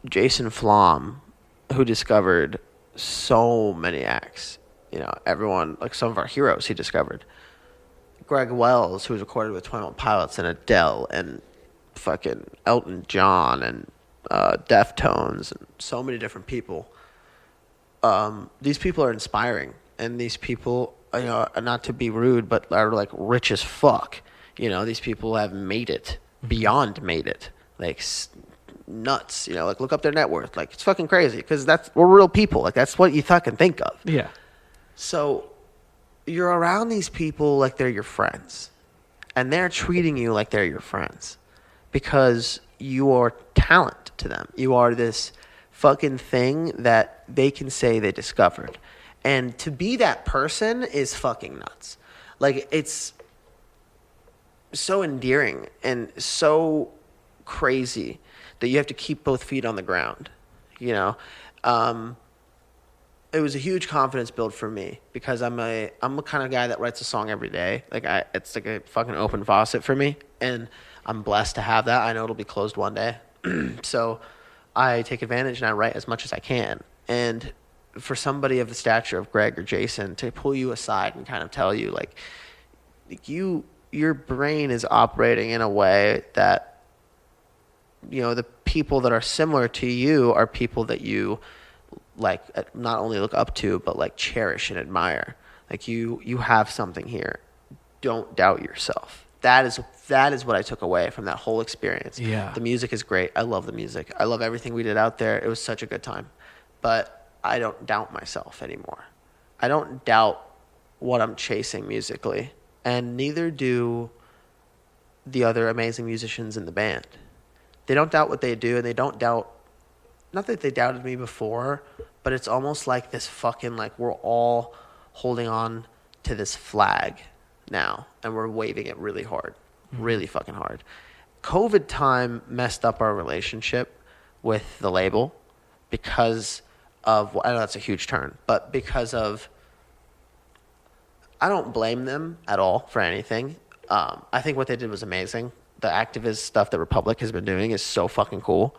Jason Flom, who discovered so many acts. Everyone, like some of our heroes he discovered. Greg Wells, who was recorded with 21 Pilots and Adele and fucking Elton John and Deftones and so many different people. These people are inspiring, and these people, not to be rude, but are like rich as fuck. These people have made it, beyond made it, like nuts. Like look up their net worth. Like it's fucking crazy, because we're real people. Like that's what you fucking think of. Yeah. So you're around these people like they're your friends, and they're treating you like they're your friends because you are talent to them. You are this fucking thing that they can say they discovered. And to be that person is fucking nuts. Like, it's so endearing and so crazy that you have to keep both feet on the ground, It was a huge confidence build for me, because I'm the kind of guy that writes a song every day. Like it's like a fucking open faucet for me, and I'm blessed to have that. I know it'll be closed one day. So I take advantage and I write as much as I can. And for somebody of the stature of Greg or Jason to pull you aside and kind of tell you like your brain is operating in a way that, the people that are similar to you are people that you like not only look up to, but like cherish and admire. Like you have something here. Don't doubt yourself. That is what I took away from that whole experience. Yeah. The music is great. I love the music. I love everything we did out there. It was such a good time. But I don't doubt myself anymore. I don't doubt what I'm chasing musically. And neither do the other amazing musicians in the band. They don't doubt what they do, and they don't doubt, not that they doubted me before, but it's almost like this fucking, like we're all holding on to this flag now, and we're waving it really hard, really fucking hard. COVID time messed up our relationship with the label because of, I know that's a huge turn, but because of, I don't blame them at all for anything. I think what they did was amazing. The activist stuff that Republic has been doing is so fucking cool.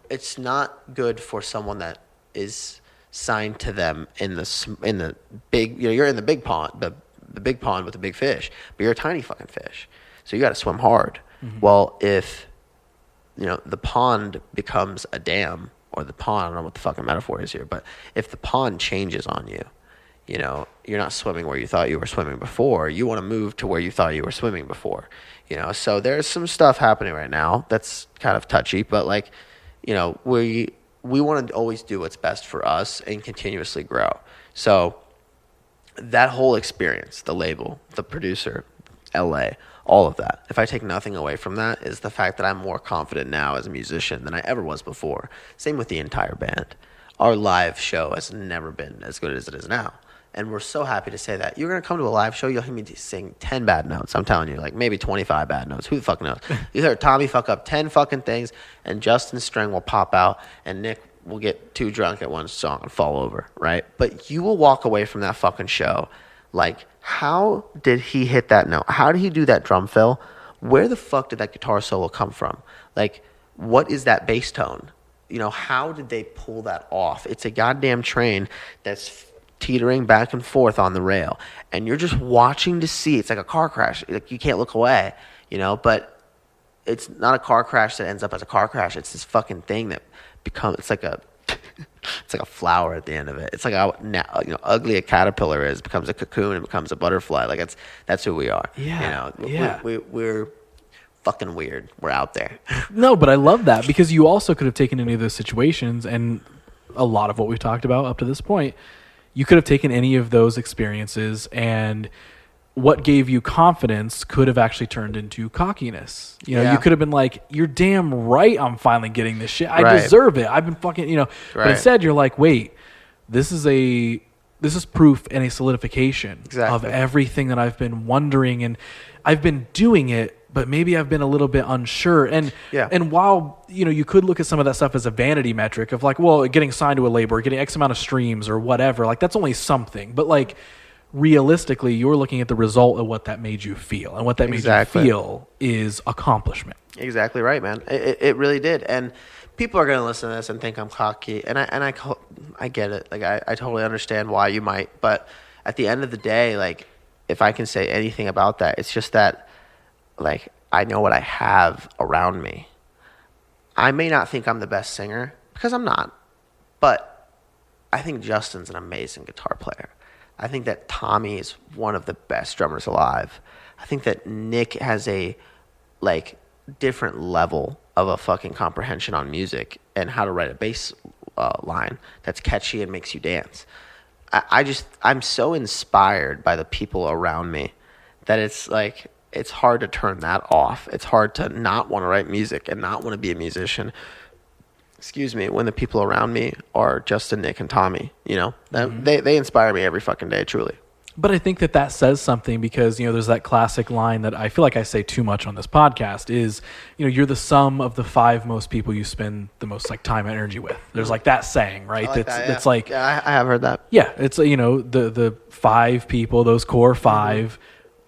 It's not good for someone that is signed to them in the big, you're in the big pond, the big pond with the big fish, but you're a tiny fucking fish. So you got to swim hard. Mm-hmm. Well, if, the pond becomes a dam, or the pond, I don't know what the fucking metaphor is here, but if the pond changes on you, you're not swimming where you thought you were swimming before. You want to move to where you thought you were swimming before. So there's some stuff happening right now that's kind of touchy, but like, we want to always do what's best for us and continuously grow. So that whole experience, the label, the producer, LA, all of that, if I take nothing away from that, is the fact that I'm more confident now as a musician than I ever was before. Same with the entire band. Our live show has never been as good as it is now. And we're so happy to say that. You're going to come to a live show, you'll hear me sing 10 bad notes. I'm telling you, like maybe 25 bad notes. Who the fuck knows? You hear Tommy fuck up 10 fucking things, and Justin's string will pop out, and Nick will get too drunk at one song and fall over, right? But you will walk away from that fucking show like, how did he hit that note? How did he do that drum fill? Where the fuck did that guitar solo come from? Like, what is that bass tone? How did they pull that off? It's a goddamn train that's teetering back and forth on the rail, and you're just watching to see. It's like a car crash. Like, you can't look away, but it's not a car crash that ends up as a car crash. It's this fucking thing that becomes, it's like a flower at the end of it. It's like how ugly a caterpillar is, becomes a cocoon and becomes a butterfly. Like that's who we are. Yeah. We're fucking weird. We're out there. No, but I love that, because you also could have taken any of those situations, and a lot of what we've talked about up to this point, you could have taken any of those experiences, and what gave you confidence could have actually turned into cockiness. You could have been like, you're damn right, I'm finally getting this shit. I deserve it. I've been fucking, But instead you're like, wait, this is proof and a solidification of everything that I've been wondering, and I've been doing it, but maybe I've been a little bit unsure. And while, you could look at some of that stuff as a vanity metric of like, well, getting signed to a label or getting X amount of streams or whatever, like that's only something. But like realistically, you're looking at the result of what that made you feel. And what that made you feel is accomplishment. Exactly right, man. It really did. And people are going to listen to this and think I'm cocky. And I get it. Like I totally understand why you might. But at the end of the day, like if I can say anything about that, it's just that, like, I know what I have around me. I may not think I'm the best singer, because I'm not, but I think Justin's an amazing guitar player. I think that Tommy is one of the best drummers alive. I think that Nick has a, like, different level of a fucking comprehension on music and how to write a bass line that's catchy and makes you dance. I'm so inspired by the people around me that it's like, it's hard to turn that off. It's hard to not want to write music and not want to be a musician. Excuse me, when the people around me are Justin, Nick, and Tommy, they inspire me every fucking day, truly. But I think that says something, because, there's that classic line that I feel like I say too much on this podcast is, you're the sum of the 5 most people you spend the most like time and energy with. There's like that saying, right? That's like, I have heard that. Yeah. It's, the 5 people, those core 5,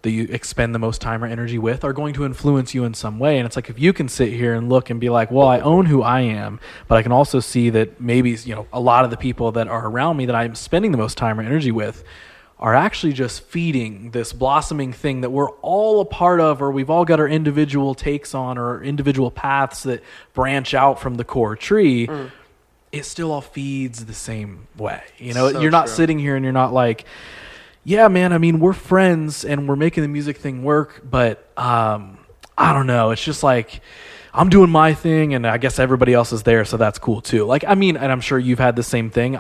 that you expend the most time or energy with are going to influence you in some way. And it's like, if you can sit here and look and be like, well, I own who I am, but I can also see that maybe, a lot of the people that are around me that I'm spending the most time or energy with are actually just feeding this blossoming thing that we're all a part of, or we've all got our individual takes on, or individual paths that branch out from the core tree. It still all feeds the same way. You're not sitting here and you're not like, yeah, man, I mean, we're friends and we're making the music thing work, but I don't know. It's just like, I'm doing my thing and I guess everybody else is there, so that's cool too. Like, I mean, and I'm sure you've had the same thing.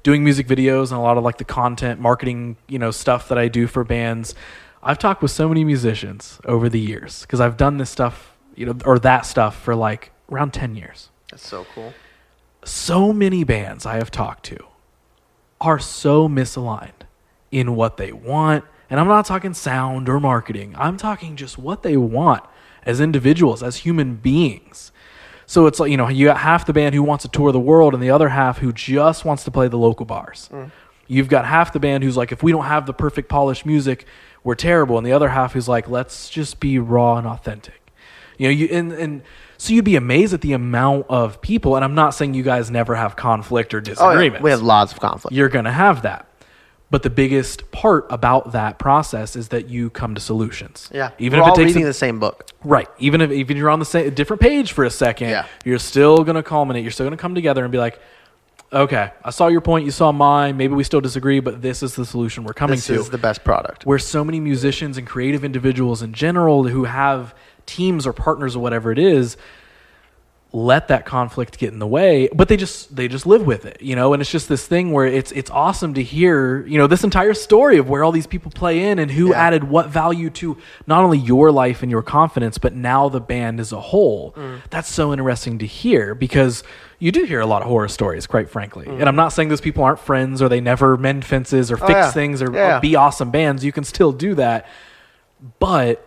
Doing music videos and a lot of like the content marketing, stuff that I do for bands. I've talked with so many musicians over the years, because I've done this stuff, or that stuff for like around 10 years. That's so cool. So many bands I have talked to are so misaligned in what they want. And I'm not talking sound or marketing. I'm talking just what they want as individuals, as human beings. So it's like, you got half the band who wants to tour the world and the other half who just wants to play the local bars. You've got half the band who's like, if we don't have the perfect polished music, we're terrible. And the other half who's like, let's just be raw and authentic. So you'd be amazed at the amount of people. And I'm not saying you guys never have conflict or disagreements. Oh, yeah. We have lots of conflict. You're going to have that. But the biggest part about that process is that you come to solutions. Yeah, we're all reading the same book. Right. Even if you're on the same different page for a second, you're still going to culminate. You're still going to come together and be like, okay, I saw your point, you saw mine. Maybe we still disagree, but this is the solution we're coming to. This is the best product. Where so many musicians and creative individuals in general who have teams or partners or whatever it is, let that conflict get in the way, but they just live with it, and it's just this thing where it's awesome to hear, this entire story of where all these people play in and who added what value to not only your life and your confidence, but now the band as a whole. That's so interesting to hear, because you do hear a lot of horror stories, quite frankly. And I'm not saying those people aren't friends or they never mend fences or fix things or be awesome bands. You can still do that, but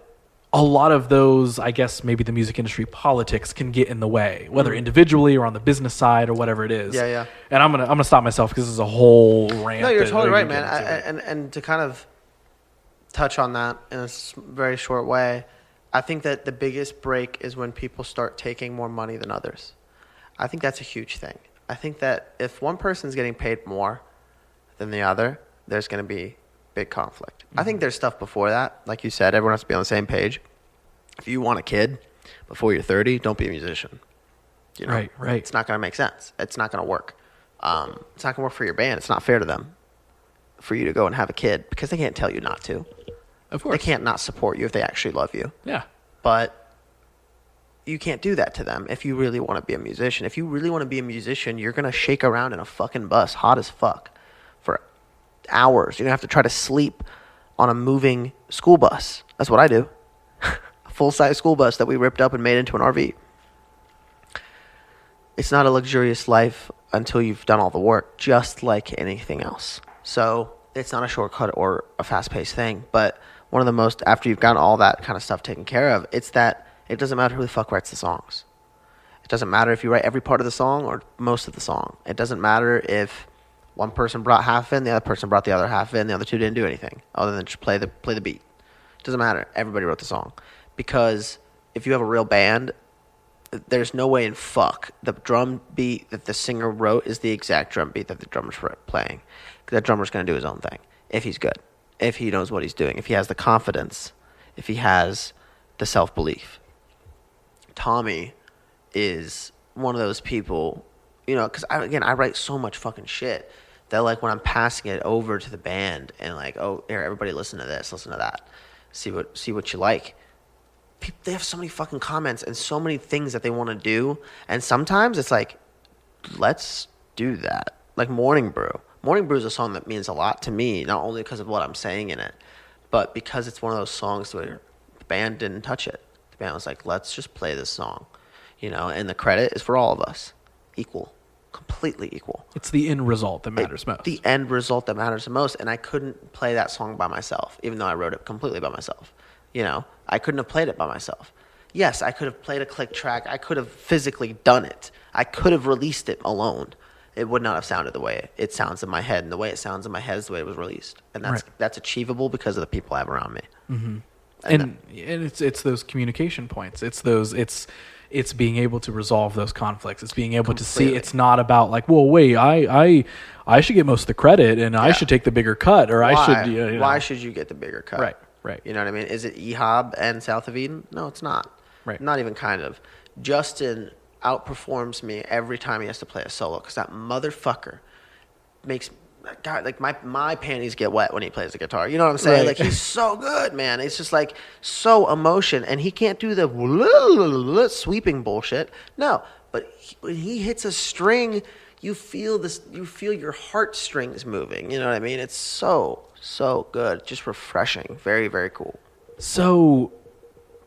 a lot of those, I guess, maybe the music industry politics can get in the way, whether individually or on the business side or whatever it is. Yeah. And I'm gonna stop myself, because this is a whole rant. No, you're totally right, man. And to kind of touch on that in a very short way, I think that the biggest break is when people start taking more money than others. I think that's a huge thing. I think that if one person's getting paid more than the other, there's going to be big conflict. I think there's stuff before that. Like you said, everyone has to be on the same page. If you want a kid before you're 30, don't be a musician. You know? Right. It's not going to make sense. It's not going to work. It's not going to work for your band. It's not fair to them for you to go and have a kid because they can't tell you not to. Of course. They can't not support you if they actually love you. Yeah. But you can't do that to them if you really want to be a musician. If you really want to be a musician, you're going to shake around in a fucking bus, hot as fuck, for hours. You're going to have to try to sleep on a moving school bus. That's what I do. A full-size school bus that we ripped up and made into an RV. It's not a luxurious life until you've done all the work, just like anything else. So it's not a shortcut or a fast-paced thing, but one of the most, after you've gotten all that kind of stuff taken care of, it's that it doesn't matter who the fuck writes the songs. It doesn't matter if you write every part of the song or most of the song. It doesn't matter if one person brought half in, the other person brought the other half in, the other two didn't do anything other than just play the beat. It doesn't matter. Everybody wrote the song. Because if you have a real band, there's no way in fuck the drum beat that the singer wrote is the exact drum beat that the drummer's playing. That drummer's going to do his own thing if he's good, if he knows what he's doing, if he has the confidence, if he has the self-belief. Tommy is one of those people, you know, because I write so much fucking shit that, like, when I'm passing it over to the band and, like, oh, here, everybody listen to this, listen to that, see what you like. They have so many fucking comments and so many things that they want to do, and sometimes it's like, let's do that. Like Morning Brew. Morning Brew is a song that means a lot to me, not only because of what I'm saying in it, but because it's one of those songs where the band didn't touch it. The band was like, let's just play this song, you know, and the credit is for all of us, equal, completely equal. It's the end result that matters most. The end result that matters the most, and I couldn't play that song by myself, even though I wrote it completely by myself. You know, I couldn't have played it by myself. Yes, I could have played a click track. I could have physically done it. I could have released it alone. It would not have sounded the way it sounds in my head, and the way it sounds in my head is the way it was released, and that's achievable because of the people I have around me. Mm-hmm. And it's those communication points. It's being able to resolve those conflicts. It's being able to see. It's not about like, well, wait, I should get most of the credit, and I should take the bigger cut, or I should. You know. Why should you get the bigger cut? Right. You know what I mean? Is it Ehab and South of Eden? No, it's not. Right. Not even kind of. Justin outperforms me every time he has to play a solo because that motherfucker makes God, like my panties get wet when he plays the guitar. You know what I'm saying? Like, he's so good, man. It's just like so emotion, and he can't do the sweeping bullshit. No, but when he hits a string, you feel this. You feel your heartstrings moving. You know what I mean? It's so good, just refreshing. Very, very cool. So,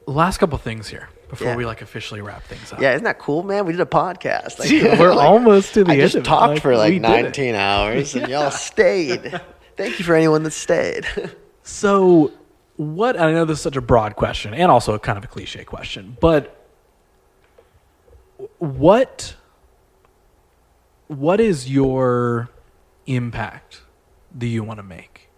last couple things here before we officially wrap things up. Yeah, isn't that cool, man? We did a podcast. Like, we're almost to the end. I just talked for 19 hours, and y'all stayed. Thank you for anyone that stayed. So, what? I know this is such a broad question, and also kind of a cliche question, but what is your impact that you want to make?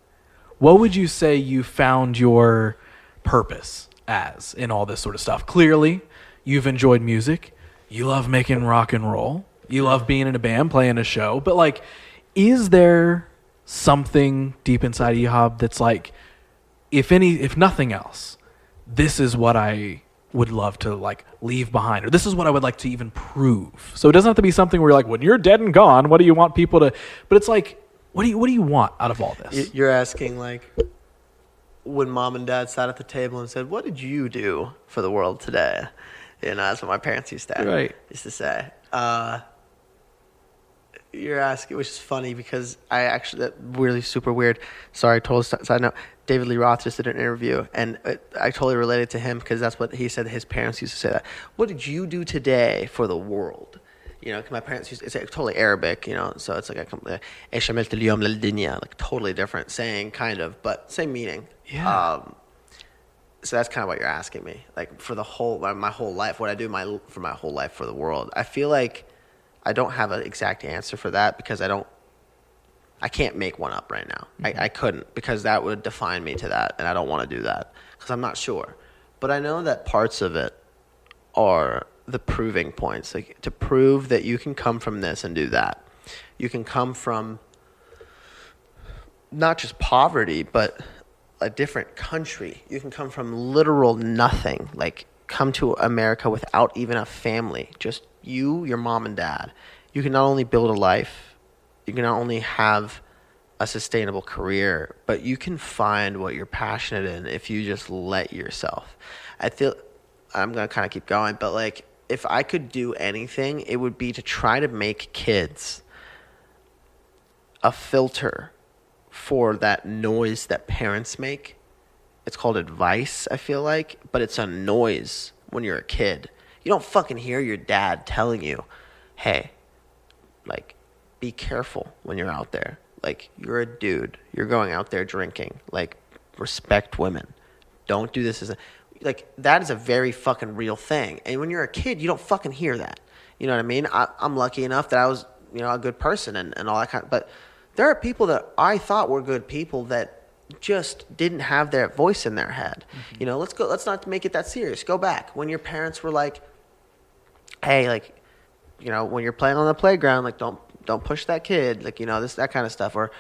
What would you say you found your purpose as in all this sort of stuff? Clearly, you've enjoyed music. You love making rock and roll. You love being in a band, playing a show. But, like, is there something deep inside Ehab that's like, if nothing else, this is what I would love to, like, leave behind, or this is what I would like to even prove? So it doesn't have to be something where you're like, when you're dead and gone, what do you want people to? But it's like, what do you want out of all this? You're asking, like, when mom and dad sat at the table and said, what did you do for the world today? You know, that's what my parents used to say. You're asking, which is funny because I actually, that really super weird. Sorry, total side note. David Lee Roth just did an interview, and I totally related to him because that's what he said. His parents used to say that. What did you do today for the world? You know, 'cause my parents it's totally Arabic, you know, so it's like like totally different saying, kind of, but same meaning. Yeah. So that's kind of what you're asking me, like, for my whole life, what I do for my whole life for the world. I feel like I don't have an exact answer for that because I can't make one up right now. Mm-hmm. I couldn't, because that would define me to that, and I don't want to do that because I'm not sure. But I know that parts of it are the proving points, like to prove that you can come from this and do that. You can come from not just poverty, but a different country. You can come from literal nothing, like come to America without even a family, just you, your mom and dad, you can not only build a life, you can not only have a sustainable career, but you can find what you're passionate in if you just let yourself. I feel I'm going to kind of keep going, but like if I could do anything, it would be to try to make kids a filter for that noise that parents make. It's called advice, I feel like, but it's a noise when you're a kid. You don't fucking hear your dad telling you, hey, like, be careful when you're out there. Like, you're a dude. You're going out there drinking. Like, respect women. Don't do this as a... Like, that is a very fucking real thing. And when you're a kid, you don't fucking hear that. You know what I mean? I'm lucky enough that I was, you know, a good person and all that kind of... But there are people that I thought were good people that just didn't have their voice in their head. Mm-hmm. You know, let's not make it that serious. Go back. When your parents were like, hey, like, you know, when you're playing on the playground, like, don't push that kid. Like, you know, that kind of stuff. Or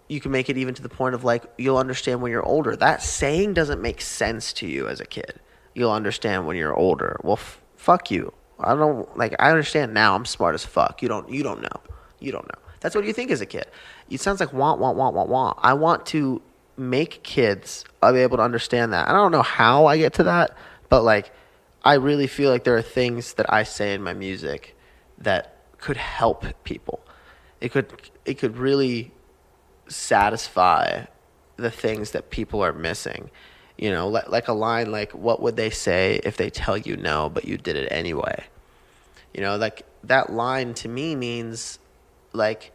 you can make it even to the point of like, you'll understand when you're older. That saying doesn't make sense to you as a kid. You'll understand when you're older. Well, fuck you. I understand now. I'm smart as fuck. You don't know. You don't know. That's what you think as a kid. It sounds like want. I want to make kids be able to understand that. I don't know how I get to that, but like, I really feel like there are things that I say in my music that could help people. It could really satisfy the things that people are missing. You know, like a line like, what would they say if they tell you no, but you did it anyway? You know, like that line to me means like,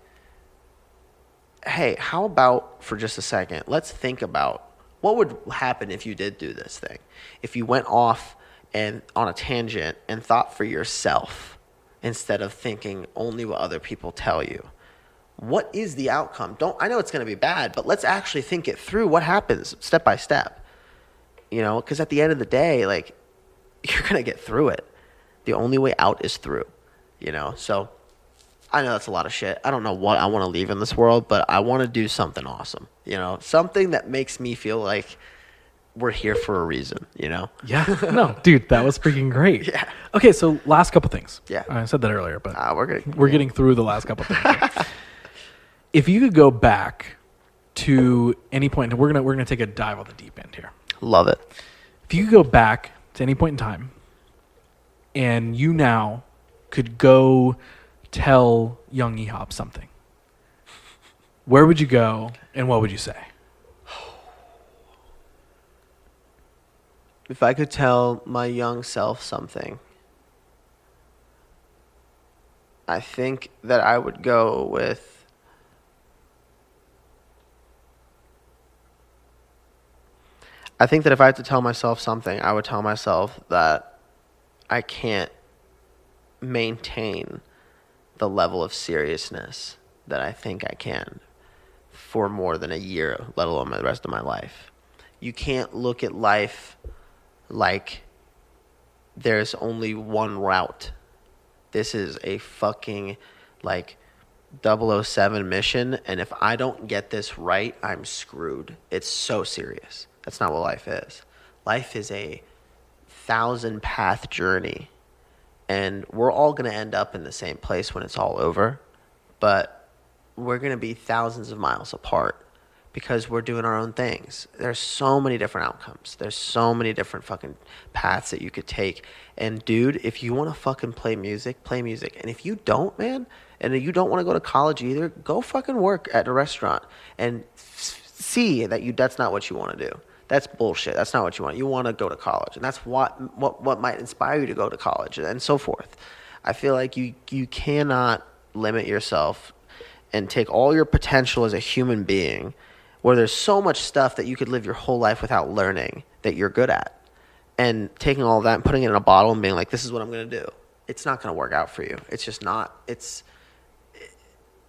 hey, how about for just a second, let's think about what would happen if you did do this thing. If you went off and on a tangent and thought for yourself instead of thinking only what other people tell you. What is the outcome? I know it's going to be bad, but let's actually think it through. What happens step by step? You know, because at the end of the day, like, you're going to get through it. The only way out is through, you know? So I know that's a lot of shit. I don't know what I want to leave in this world, but I want to do something awesome, you know? Something that makes me feel like we're here for a reason, you know? Yeah. No, dude, that was freaking great. Yeah. Okay, so last couple things. Yeah. I said that earlier, but we're getting through the last couple things. If you could go back to any point, and we're gonna take a dive on the deep end here. Love it. If you could go back to any point in time, and you now could go tell young Ehab something, where would you go, and what would you say? If I could tell my young self something, I think that I would go with I think that if I had to tell myself something, I would tell myself that I can't maintain the level of seriousness that I think I can for more than a year, let alone the rest of my life. You can't look at life like there's only one route. This is a fucking like 007 mission, and if I don't get this right, I'm screwed. It's so serious. That's not what life is. Life is a 1,000-path journey, and we're all going to end up in the same place when it's all over, but we're going to be thousands of miles apart because we're doing our own things. There's so many different outcomes. There's so many different fucking paths that you could take. And dude, if you want to fucking play music, play music. And if you don't, man, and you don't want to go to college either, go fucking work at a restaurant and see that that's not what you want to do. That's bullshit. That's not what you want. You want to go to college, and that's what might inspire you to go to college, and so forth. I feel like you cannot limit yourself and take all your potential as a human being, where there's so much stuff that you could live your whole life without learning that you're good at, and taking all of that and putting it in a bottle and being like, this is what I'm going to do. It's not going to work out for you. It's just not.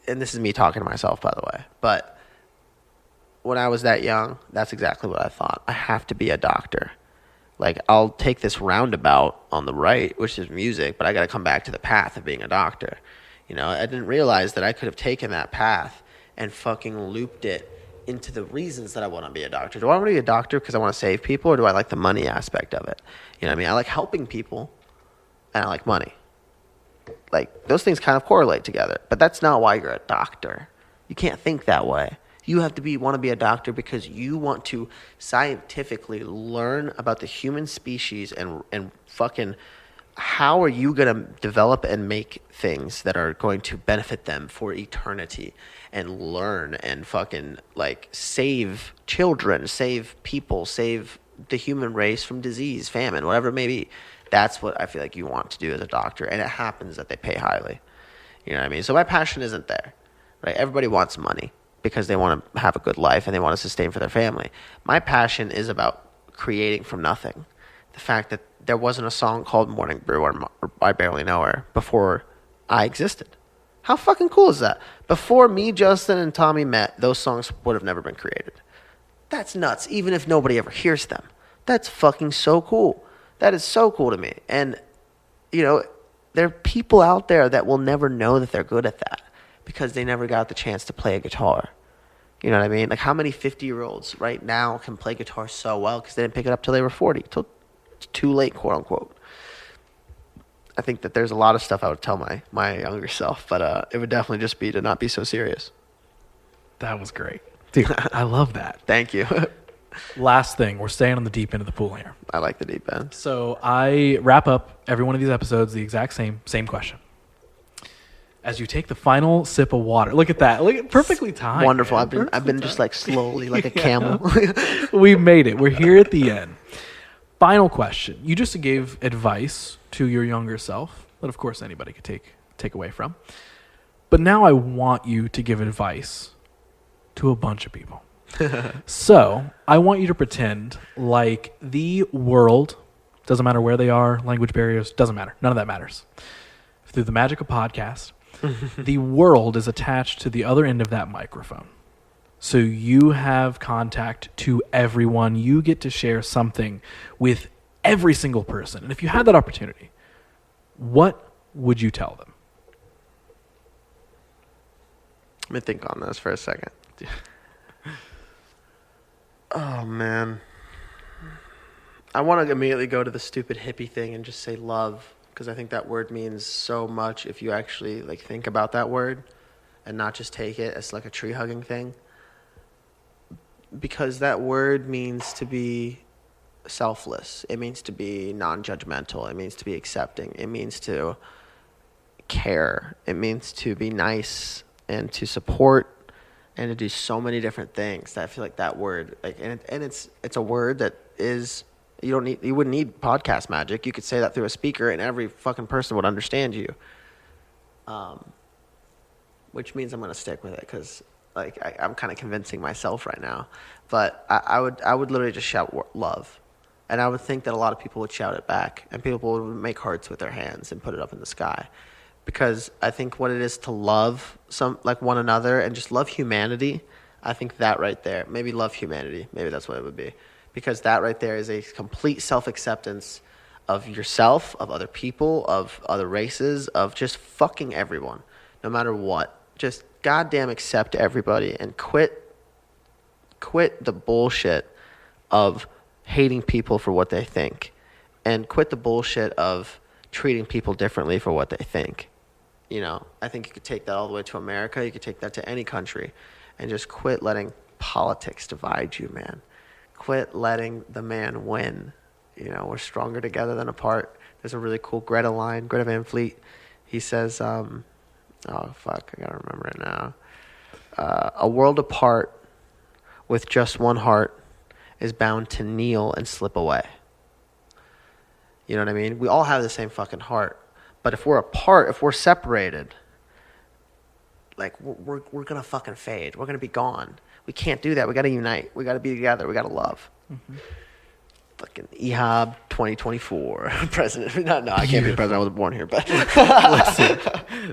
And this is me talking to myself, by the way, but when I was that young, that's exactly what I thought. I have to be a doctor. Like, I'll take this roundabout on the right, which is music, but I got to come back to the path of being a doctor. You know, I didn't realize that I could have taken that path and fucking looped it into the reasons that I want to be a doctor. Do I want to be a doctor because I want to save people, or do I like the money aspect of it? You know what I mean? I like helping people, and I like money. Like, those things kind of correlate together. But that's not why you're a doctor. You can't think that way. You have to want to be a doctor because you want to scientifically learn about the human species and fucking how are you going to develop and make things that are going to benefit them for eternity, and learn and fucking like save children, save people, save the human race from disease, famine, whatever it may be. That's what I feel like you want to do as a doctor, and it happens that they pay highly. You know what I mean? So my passion isn't there, right? Everybody wants money because they want to have a good life and they want to sustain for their family. My passion is about creating from nothing. The fact that there wasn't a song called Morning Brew or I Barely Know Her before I existed. How fucking cool is that? Before me, Justin, and Tommy met, those songs would have never been created. That's nuts, even if nobody ever hears them. That's fucking so cool. That is so cool to me. And, you know, there are people out there that will never know that they're good at that because they never got the chance to play a guitar. You know what I mean? Like, how many 50-year-olds right now can play guitar so well because they didn't pick it up till they were 40, till too late, quote unquote. I think that there's a lot of stuff I would tell my younger self, but it would definitely just be to not be so serious. That was great. Dude, I love that. Thank you. Last thing, we're staying on the deep end of the pool here. I like the deep end. So I wrap up every one of these episodes the exact same question. As you take the final sip of water, look at that. Look at perfectly timed. Wonderful. Man. I've been just like slowly like a camel. We made it. We're here at the end. Final question. You just gave advice to your younger self that, of course, anybody could take away from. But now I want you to give advice to a bunch of people. So I want you to pretend like the world, doesn't matter where they are, language barriers, doesn't matter. None of that matters. Through the magic of podcast, the world is attached to the other end of that microphone. So you have contact to everyone. You get to share something with every single person. And if you had that opportunity, what would you tell them? Let me think on this for a second. Oh, man. I want to immediately go to the stupid hippie thing and just say love, because I think that word means so much if you actually like think about that word and not just take it as like a tree hugging thing. Because that word means to be selfless. It means to be non-judgmental. It means to be accepting. It means to care. It means to be nice and to support and to do so many different things. That I feel like that word, like, and it's a word that is, you wouldn't need podcast magic. You could say that through a speaker and every fucking person would understand you. Which means I'm going to stick with it because like I'm kind of convincing myself right now. But I would literally just shout love. And I would think that a lot of people would shout it back, and people would make hearts with their hands and put it up in the sky. Because I think what it is to love one another and just love humanity, I think that right there, maybe love humanity, maybe that's what it would be. Because that right there is a complete self-acceptance of yourself, of other people, of other races, of just fucking everyone, no matter what. Just goddamn accept everybody and quit the bullshit of hating people for what they think, and quit the bullshit of treating people differently for what they think. You know, I think you could take that all the way to America. You could take that to any country and just quit letting politics divide you, man. Quit letting the man win. You know, we're stronger together than apart. There's a really cool Greta Van Fleet. He says, oh, fuck, I gotta remember it now. A world apart with just one heart is bound to kneel and slip away. You know what I mean? We all have the same fucking heart. But if we're apart, if we're separated, like we're gonna fucking fade. We're gonna be gone. We can't do that. We gotta unite. We gotta be together. We gotta love. Mm-hmm. Fucking Ehab 2024 president. No, I can't be president. I wasn't born here. But listen,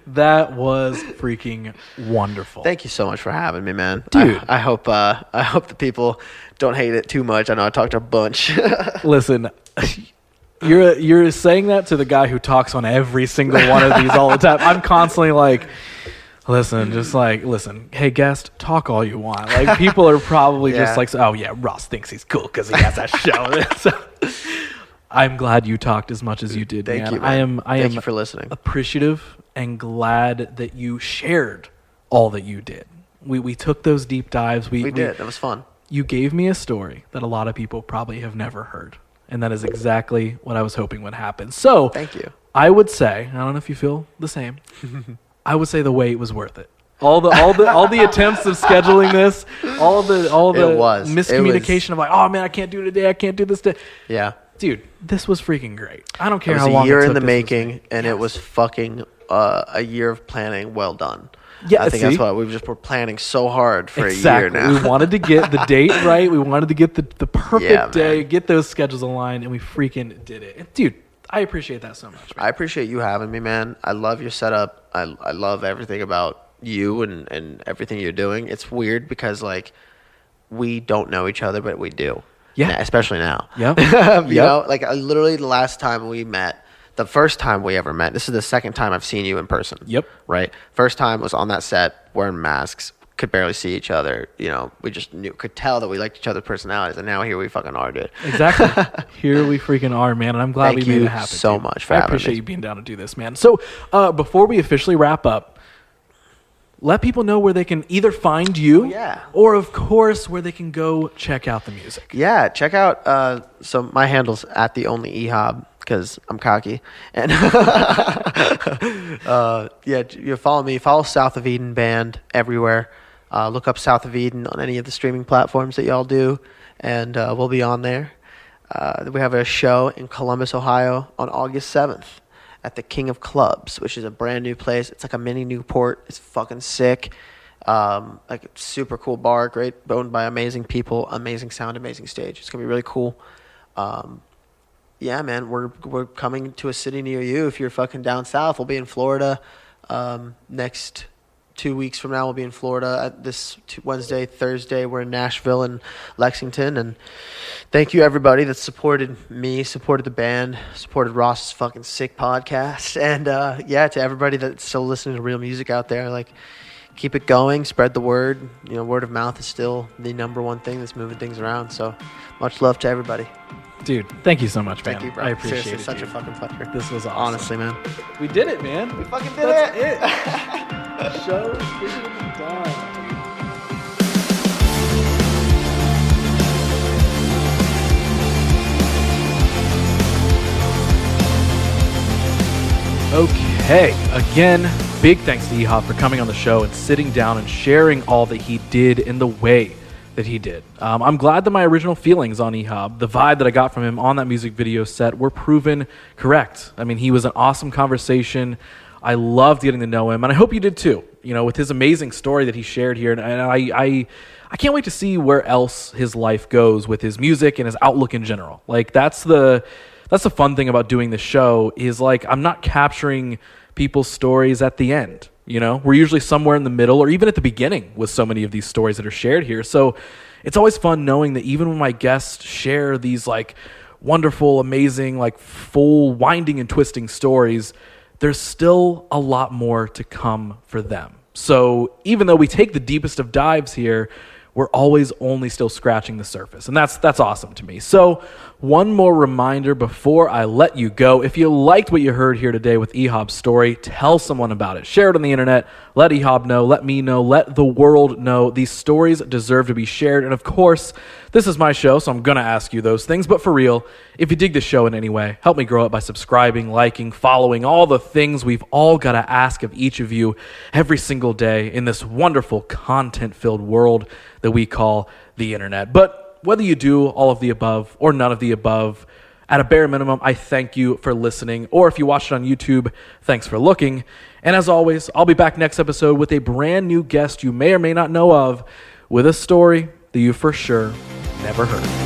that was freaking wonderful. Thank you so much for having me, man. Dude, I hope the people don't hate it too much. I know I talked a bunch. Listen. You're saying that to the guy who talks on every single one of these all the time. I'm constantly like, Listen, hey guest, talk all you want. Like people are probably just like, oh yeah, Ross thinks he's cool because he has that show. So, I'm glad you talked as much as you did. Thank you, man. Thank you for listening. Appreciative and glad that you shared all that you did. We took those deep dives. We did. It was fun. You gave me a story that a lot of people probably have never heard, and that is exactly what I was hoping would happen. So, thank you. I would say, I don't know if you feel the same. I would say the wait was worth it. All the attempts of scheduling this, all the miscommunication of like, oh man, I can't do it today. I can't do this today. Yeah, dude, this was freaking great. I don't care how long it took. It was a year in the making, and it was fucking a year of planning. Well done. Yeah, I think that's why we're planning so hard for a year now. We wanted to get the date right. We wanted to get the perfect day, get those schedules aligned, and we freaking did it. And dude, I appreciate that so much, man. I appreciate you having me, man. I love your setup. I love everything about you and everything you're doing. It's weird because, like, we don't know each other, but we do. Yeah. Especially now. Yeah. You know, like, literally the last time we met, the first time we ever met, this is the second time I've seen you in person. Yep. Right? First time was on that set, wearing masks, could barely see each other. You know, we just could tell that we liked each other's personalities, and now here we fucking are, dude. Exactly. Here we freaking are, man, and I'm glad we made it happen. Thank you so much for having me. I appreciate you being down to do this, man. So before we officially wrap up, let people know where they can either find you or, of course, where they can go check out the music. Yeah, check out, so my handle's @theonlyehab, because I'm cocky. And you follow me. Follow South of Eden Band everywhere. Look up South of Eden on any of the streaming platforms that y'all do, and we'll be on there. We have a show in Columbus, Ohio on August 7th at the King of Clubs, which is a brand new place. It's like a mini Newport. It's fucking sick. Like a super cool bar, great, owned by amazing people, amazing sound, amazing stage. It's gonna be really cool. Yeah, man, we're coming to a city near you. If you're fucking down south, we'll be in Florida. Next 2 weeks from now, we'll be in Florida. This Wednesday, Thursday, we're in Nashville and Lexington. And thank you, everybody that supported me, supported the band, supported Ross's fucking sick podcast. And to everybody that's still listening to real music out there, like, keep it going, spread the word. You know, word of mouth is still the number one thing that's moving things around. So much love to everybody. Dude, thank you so much, man. Thank you, bro. I appreciate Seriously, it. Such a fucking pleasure. This was awesome. Honestly, man. We did it, man. We fucking did it. Show freaking done. Okay, again, big thanks to Ehab for coming on the show and sitting down and sharing all that he did in the way that he did. I'm glad that my original feelings on Ehab, the vibe that I got from him on that music video set, were proven correct. I mean, he was an awesome conversation. I loved getting to know him, and I hope you did too. You know, with his amazing story that he shared here, and I can't wait to see where else his life goes with his music and his outlook in general. Like, that's the fun thing about doing this show, is like, I'm not capturing people's stories at the end. You know, we're usually somewhere in the middle or even at the beginning with so many of these stories that are shared here. So it's always fun knowing that even when my guests share these like wonderful, amazing, like full winding and twisting stories, there's still a lot more to come for them. So even though we take the deepest of dives here, we're always only still scratching the surface. And that's awesome to me. So one more reminder before I let you go. If you liked what you heard here today with Ehab's story, tell someone about it. Share it on the internet. Let Ehab know. Let me know. Let the world know. These stories deserve to be shared. And of course, this is my show, so I'm going to ask you those things. But for real, if you dig the show in any way, help me grow it by subscribing, liking, following, all the things we've all got to ask of each of you every single day in this wonderful content-filled world that we call the internet. But whether you do all of the above or none of the above, at a bare minimum, I thank you for listening. Or if you watch it on YouTube, thanks for looking. And as always, I'll be back next episode with a brand new guest you may or may not know of, with a story that you for sure never heard.